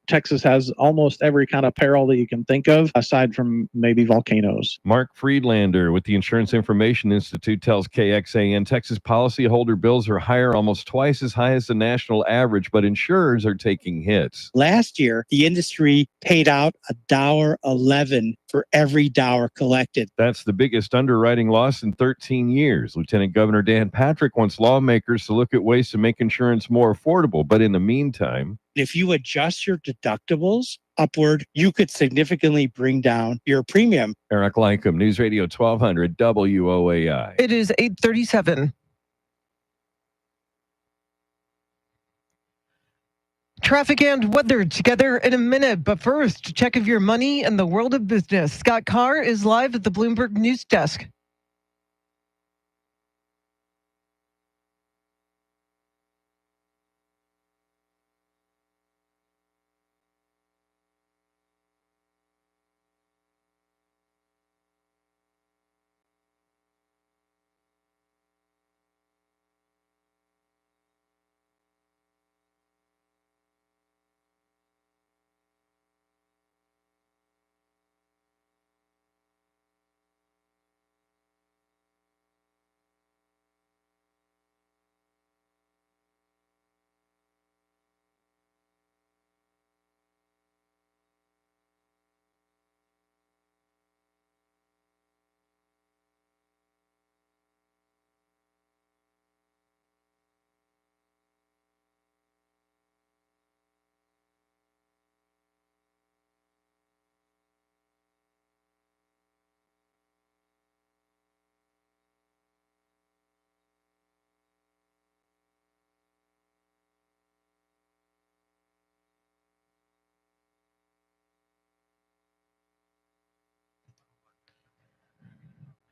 Speaker 8: Texas has almost every kind of peril that you can think of, aside from maybe volcanoes.
Speaker 16: Mark Friedlander with the Insurance Information Institute tells KXAN Texas policyholder bills are higher, almost twice as high as the national average, but insurers are taking hits.
Speaker 20: Last year, the industry paid out $1.11 for every dollar collected.
Speaker 16: That's the biggest underwriting loss in 13 years. Lieutenant Governor Dan Patrick wants lawmakers to look at ways to make insurance more affordable, but in the meantime,
Speaker 20: if you adjust your deductibles upward, you could significantly bring down your premium.
Speaker 16: Eric Lycum, News Radio 1200 WOAI.
Speaker 1: It is 8:37. Traffic and weather together in a minute, but first, check of your money and the world of business. Scott Carr is live at the Bloomberg News Desk.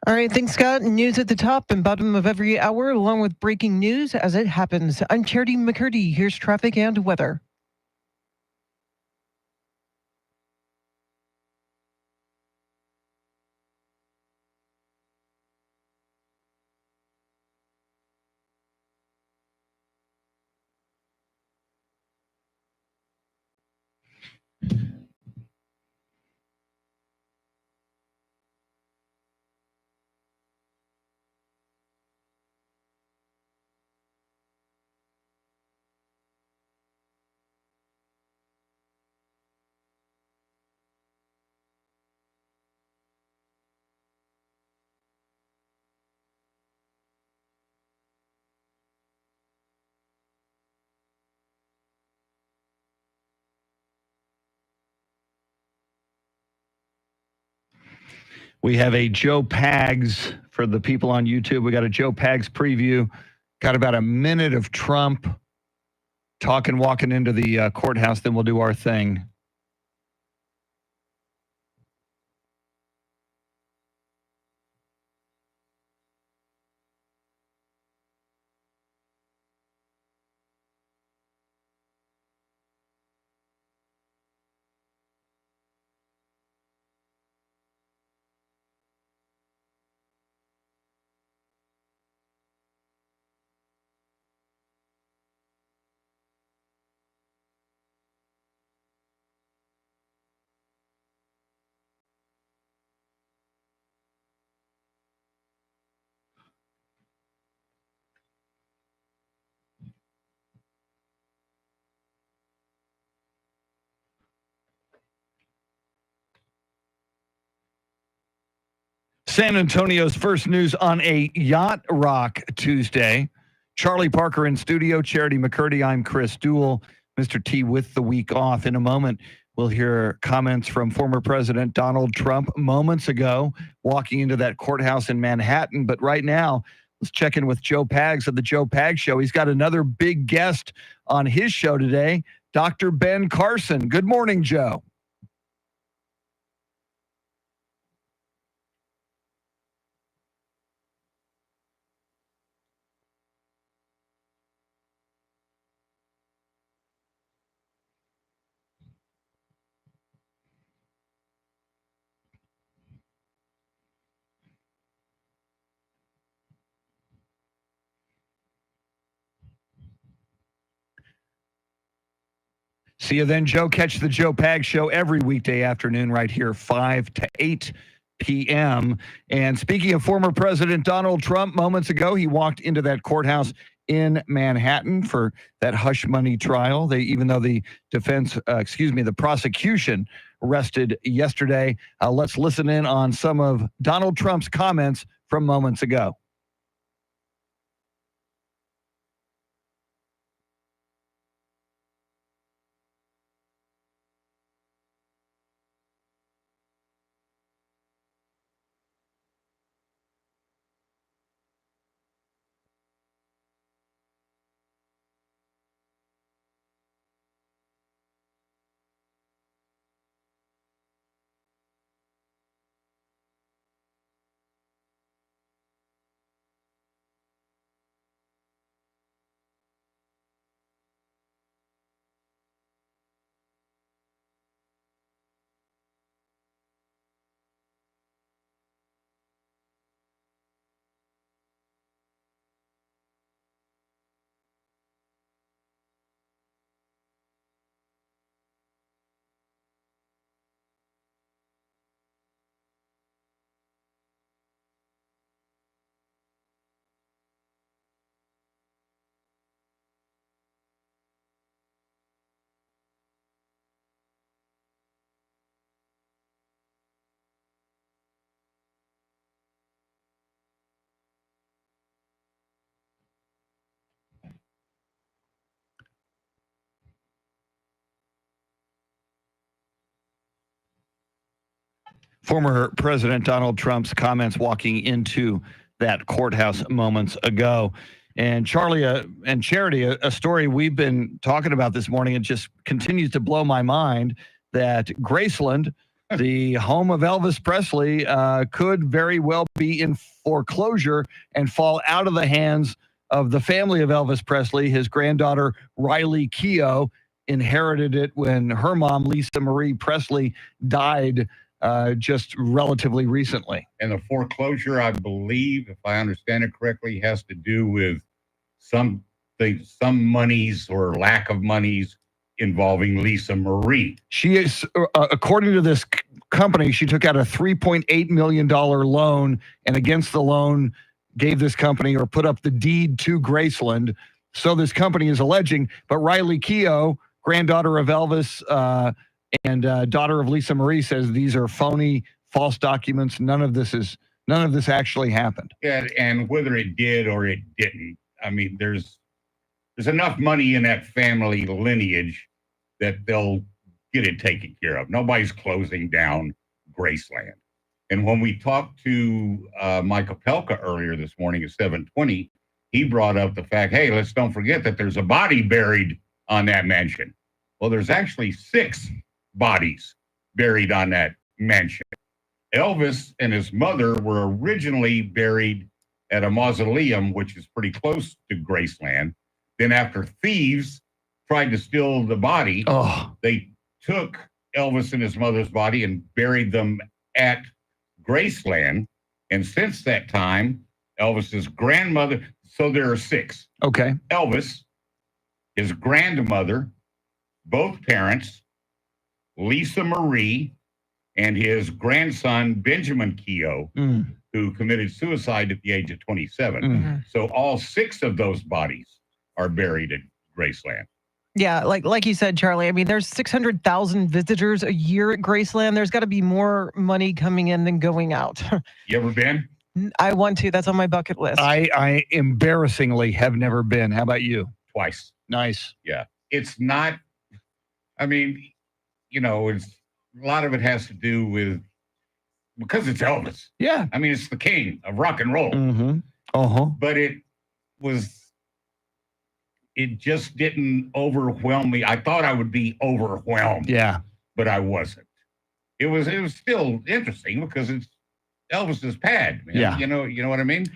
Speaker 1: All right, thanks, Scott. News at the top and bottom of every hour, along with breaking news as it happens. I'm Charity McCurdy. Here's traffic and weather.
Speaker 10: We have a Joe Pags for the people on YouTube. We got a Joe Pags preview. Got about a minute of Trump talking, walking into the courthouse. Then we'll do our thing. San Antonio's first news on a yacht rock Tuesday. Charlie Parker in studio, Charity McCurdy. I'm Chris Duell, Mr. T with the week off. In a moment, we'll hear comments from former President Donald Trump moments ago, walking into that courthouse in Manhattan. But right now, let's check in with Joe Pags of the Joe Pags Show. He's got another big guest on his show today, Dr. Ben Carson. Good morning, Joe. See you then, Joe. Catch the Joe Pags Show every weekday afternoon right here, 5 to 8 p.m. And speaking of former President Donald Trump, moments ago, he walked into that courthouse in Manhattan for that hush money trial. Even though the prosecution rested yesterday. Let's listen in on some of Donald Trump's comments from moments ago. Former President Donald Trump's comments walking into that courthouse moments ago. And Charlie and Charity, a story we've been talking about this morning, it just continues to blow my mind that Graceland, the home of Elvis Presley, could very well be in foreclosure and fall out of the hands of the family of Elvis Presley. His granddaughter, Riley Keough, inherited it when her mom, Lisa Marie Presley, died just relatively recently.
Speaker 18: And the foreclosure, I believe, if I understand it correctly, has to do with some monies or lack of monies involving Lisa Marie.
Speaker 10: She is, according to this company, she took out a $3.8 million loan, and against the loan gave this company or put up the deed to Graceland. So this company is alleging, but Riley Keough, granddaughter of Elvis, and daughter of Lisa Marie, says these are phony, false documents. None of this actually happened.
Speaker 18: Yeah, and whether it did or it didn't, I mean, there's enough money in that family lineage that they'll get it taken care of. Nobody's closing down Graceland. And when we talked to Mike Opelka earlier this morning at 7:20, he brought up the fact, hey, let's don't forget that there's a body buried on that mansion. Well, there's actually 6 bodies buried on that mansion. Elvis and his mother were originally buried at a mausoleum, which is pretty close to Graceland. Then after thieves tried to steal the body, they took Elvis and his mother's body and buried them at Graceland. And since that time, Elvis's grandmother, so there are 6.
Speaker 10: Okay.
Speaker 18: Elvis, his grandmother, both parents, Lisa Marie, and his grandson, Benjamin Keough, who committed suicide at the age of 27. So all 6 of those bodies are buried at Graceland.
Speaker 1: Yeah, like you said, Charlie. I mean, there's 600,000 visitors a year at Graceland. There's got to be more money coming in than going out.
Speaker 18: You ever been?
Speaker 1: I want to. That's on my bucket list.
Speaker 10: I embarrassingly have never been. How about you?
Speaker 18: Twice.
Speaker 10: Nice.
Speaker 18: Yeah. It's not, I mean, it's a lot of it has to do with because it's Elvis.
Speaker 10: Yeah.
Speaker 18: I mean, it's the king of rock and roll.
Speaker 10: Mm-hmm. Uh-huh.
Speaker 18: But it just didn't overwhelm me. I thought I would be overwhelmed.
Speaker 10: Yeah.
Speaker 18: But I wasn't. It was still interesting because it's Elvis's pad. Man.
Speaker 10: Yeah.
Speaker 18: You know what I mean?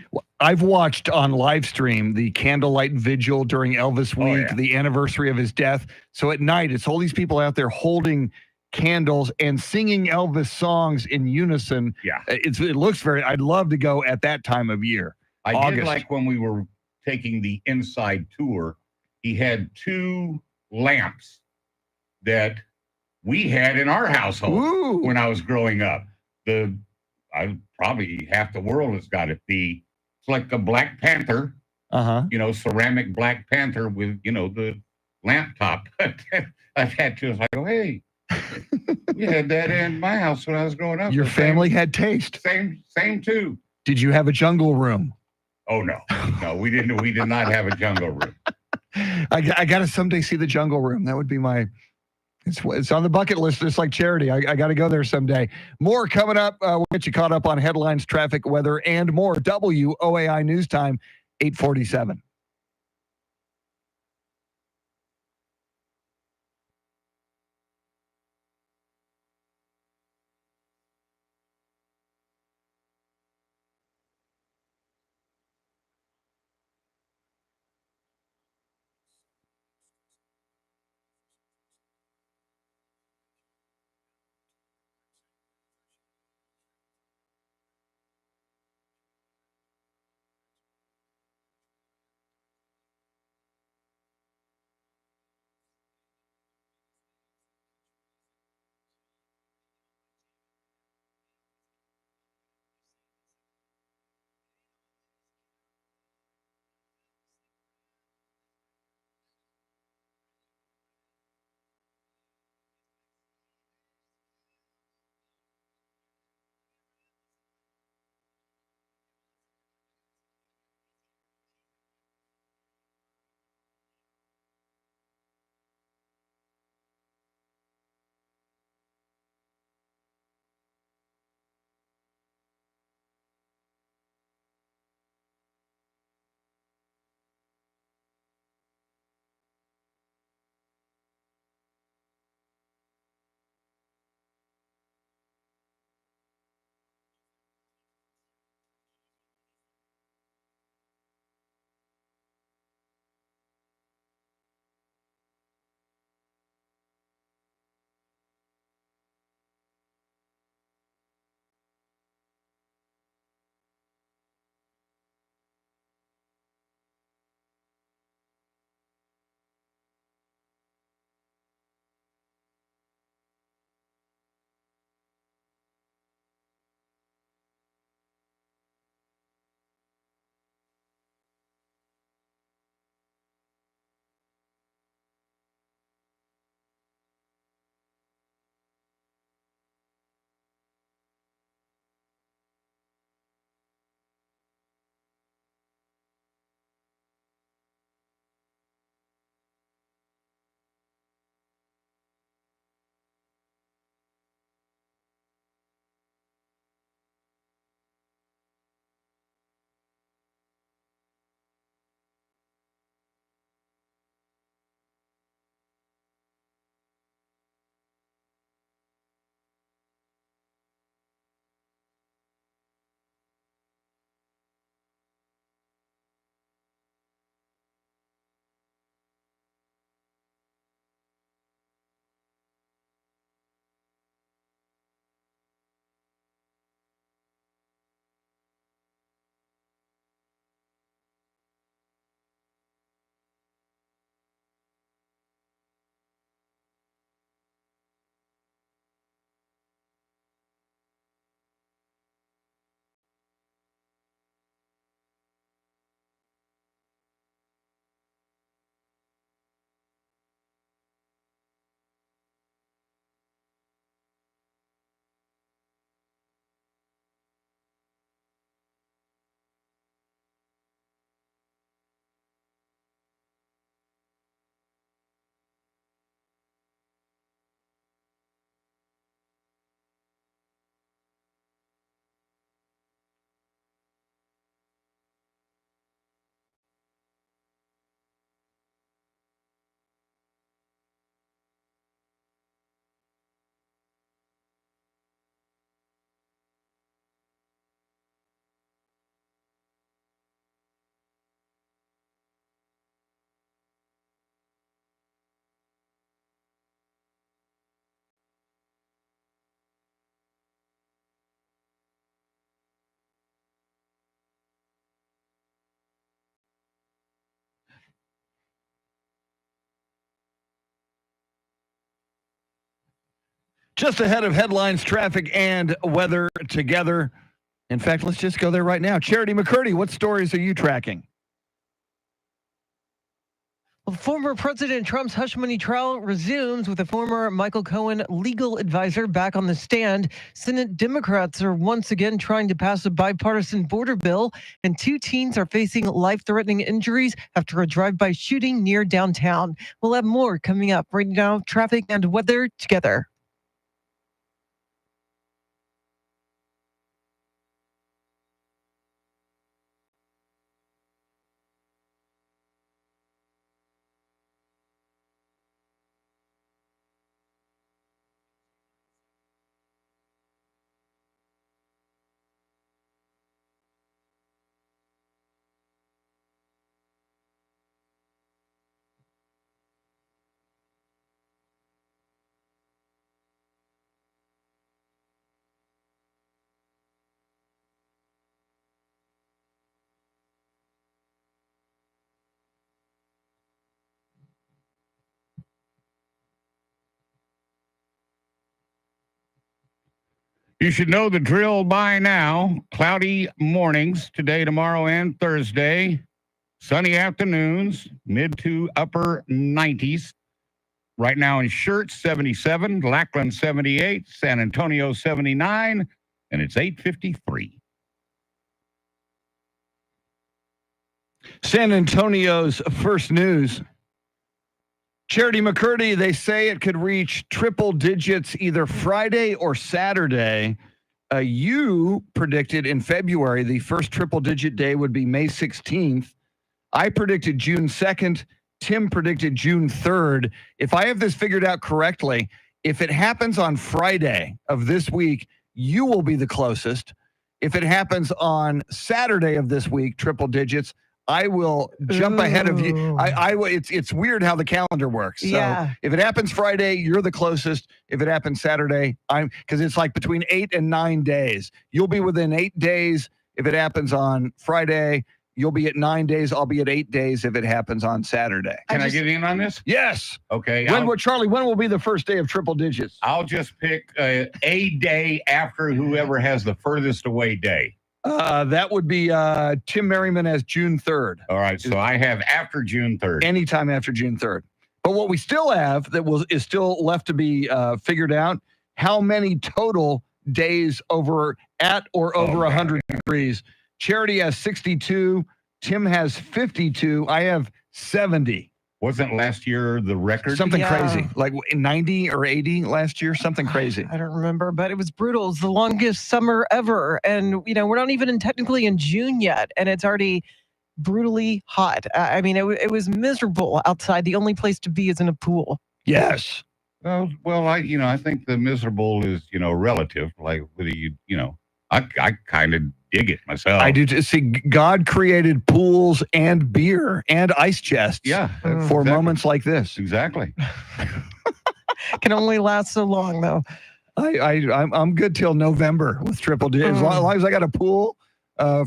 Speaker 10: I've watched on live stream the candlelight vigil during Elvis week,
Speaker 18: yeah.
Speaker 10: the anniversary of his death. So at night, it's all these people out there holding candles and singing Elvis songs in unison.
Speaker 18: Yeah.
Speaker 10: It looks I'd love to go at that time of year.
Speaker 18: I
Speaker 10: August.
Speaker 18: did like when we were taking the inside tour, he had 2 lamps that we had in our household when I was growing up. Probably half the world has got it. It's like a Black Panther, ceramic Black Panther with, the lamp top. I've had 2. I was like, oh, hey, we had that in my house when I was growing up.
Speaker 10: Your family had taste.
Speaker 18: Same too.
Speaker 10: Did you have a jungle room?
Speaker 18: Oh, no. No, we didn't. We did not have a jungle room.
Speaker 10: I got to someday see the jungle room. That would be it's on the bucket list, just like Charity. I got to go there someday. More coming up. We'll get you caught up on headlines, traffic, weather, and more. WOAI News Time, 8:47. Just ahead of headlines, traffic, and weather together. In fact, let's just go there right now. Charity McCurdy, what stories are you tracking?
Speaker 1: Well, former President Trump's hush money trial resumes with a former Michael Cohen legal advisor back on the stand. Senate Democrats are once again trying to pass a bipartisan border bill, and 2 teens are facing life-threatening injuries after a drive-by shooting near downtown. We'll have more coming up. Right now, traffic and weather together.
Speaker 18: You should know the drill by now. Cloudy mornings today, tomorrow, and Thursday. Sunny afternoons, mid to upper 90s. Right now in Schertz, 77, Lackland, 78, San Antonio, 79, and it's 8:53.
Speaker 10: San Antonio's first news. Charity McCurdy, they say it could reach triple digits either Friday or Saturday. You predicted in February the first triple digit day would be May 16th. I predicted June 2nd. Tim predicted June 3rd. If I have this figured out correctly, if it happens on Friday of this week, you will be the closest. If it happens on Saturday of this week, triple digits, I will jump ahead of you. It's weird how the calendar works. So
Speaker 1: Yeah.
Speaker 10: if it happens Friday, you're the closest. If it happens Saturday, because it's like between 8 and 9 days. You'll be within 8 days. If it happens on Friday, you'll be at 9 days. I'll be at 8 days if it happens on Saturday.
Speaker 18: Can I get in on this?
Speaker 10: Yes.
Speaker 18: Okay.
Speaker 10: Charlie, when will be the first day of triple digits?
Speaker 18: I'll just pick a day after whoever has the furthest away day.
Speaker 10: That would be Tim Merriman as June 3rd.
Speaker 18: All right, so I have after June 3rd.
Speaker 10: Anytime after June 3rd. But what we still have that is still left to be figured out, how many total days over 100 degrees. Charity has 62. Tim has 52. I have 70.
Speaker 18: Wasn't last year the record?
Speaker 10: Something crazy, like 90 or 80 last year, something crazy.
Speaker 1: I don't remember, but it was brutal. It's the longest summer ever. And, we're not even technically in June yet, and it's already brutally hot. I mean, it was miserable outside. The only place to be is in a pool.
Speaker 10: Yes.
Speaker 18: Well, I think the miserable is, relative. Like, whether I kind of dig it myself.
Speaker 10: I do see God created pools and beer and ice chests.
Speaker 18: Yeah,
Speaker 10: for moments like this.
Speaker 18: Exactly.
Speaker 1: Can only last so long, though.
Speaker 10: I'm good till November with triple digits. As long as I got a pool,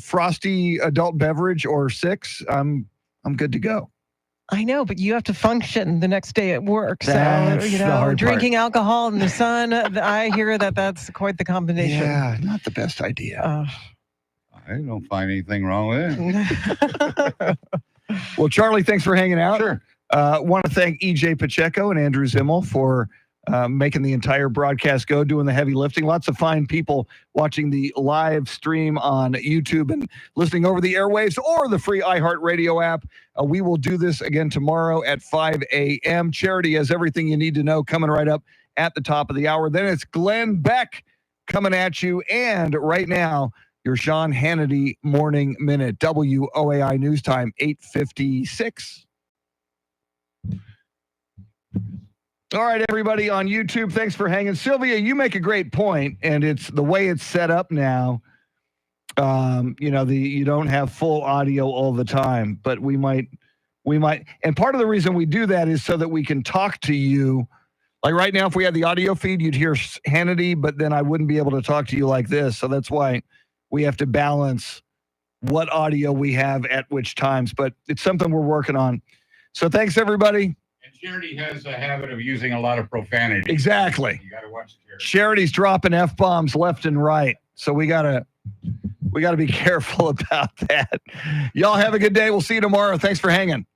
Speaker 10: frosty adult beverage or 6, I'm good to go.
Speaker 1: I know, but you have to function the next day at work.
Speaker 10: That's the hard
Speaker 1: drinking alcohol in the sun, I hear that's quite the combination.
Speaker 10: Yeah, not the best idea.
Speaker 18: I don't find anything wrong with it.
Speaker 10: Well, Charlie, thanks for hanging out.
Speaker 18: Sure.
Speaker 10: Want to thank EJ Pacheco and Andrew Zimmel for making the entire broadcast go, doing the heavy lifting. Lots of fine people watching the live stream on YouTube and listening over the airwaves or the free iHeartRadio app. We will do this again tomorrow at 5 a.m. Charity has everything you need to know coming right up at the top of the hour. Then it's Glenn Beck coming at you. And right now, your Sean Hannity Morning Minute, WOAI News Time, 8:56. All right, everybody on YouTube, thanks for hanging. Sylvia, you make a great point, and it's the way it's set up now. You don't have full audio all the time, but we might, and part of the reason we do that is so that we can talk to you. Like right now, if we had the audio feed, you'd hear Hannity, but then I wouldn't be able to talk to you like this. So that's why we have to balance what audio we have at which times, but it's something we're working on. So thanks, everybody.
Speaker 18: Charity has a habit of using a lot of profanity.
Speaker 10: Exactly.
Speaker 18: You got to watch Charity.
Speaker 10: Charity's dropping F-bombs left and right. So we gotta be careful about that. Y'all have a good day. We'll see you tomorrow. Thanks for hanging.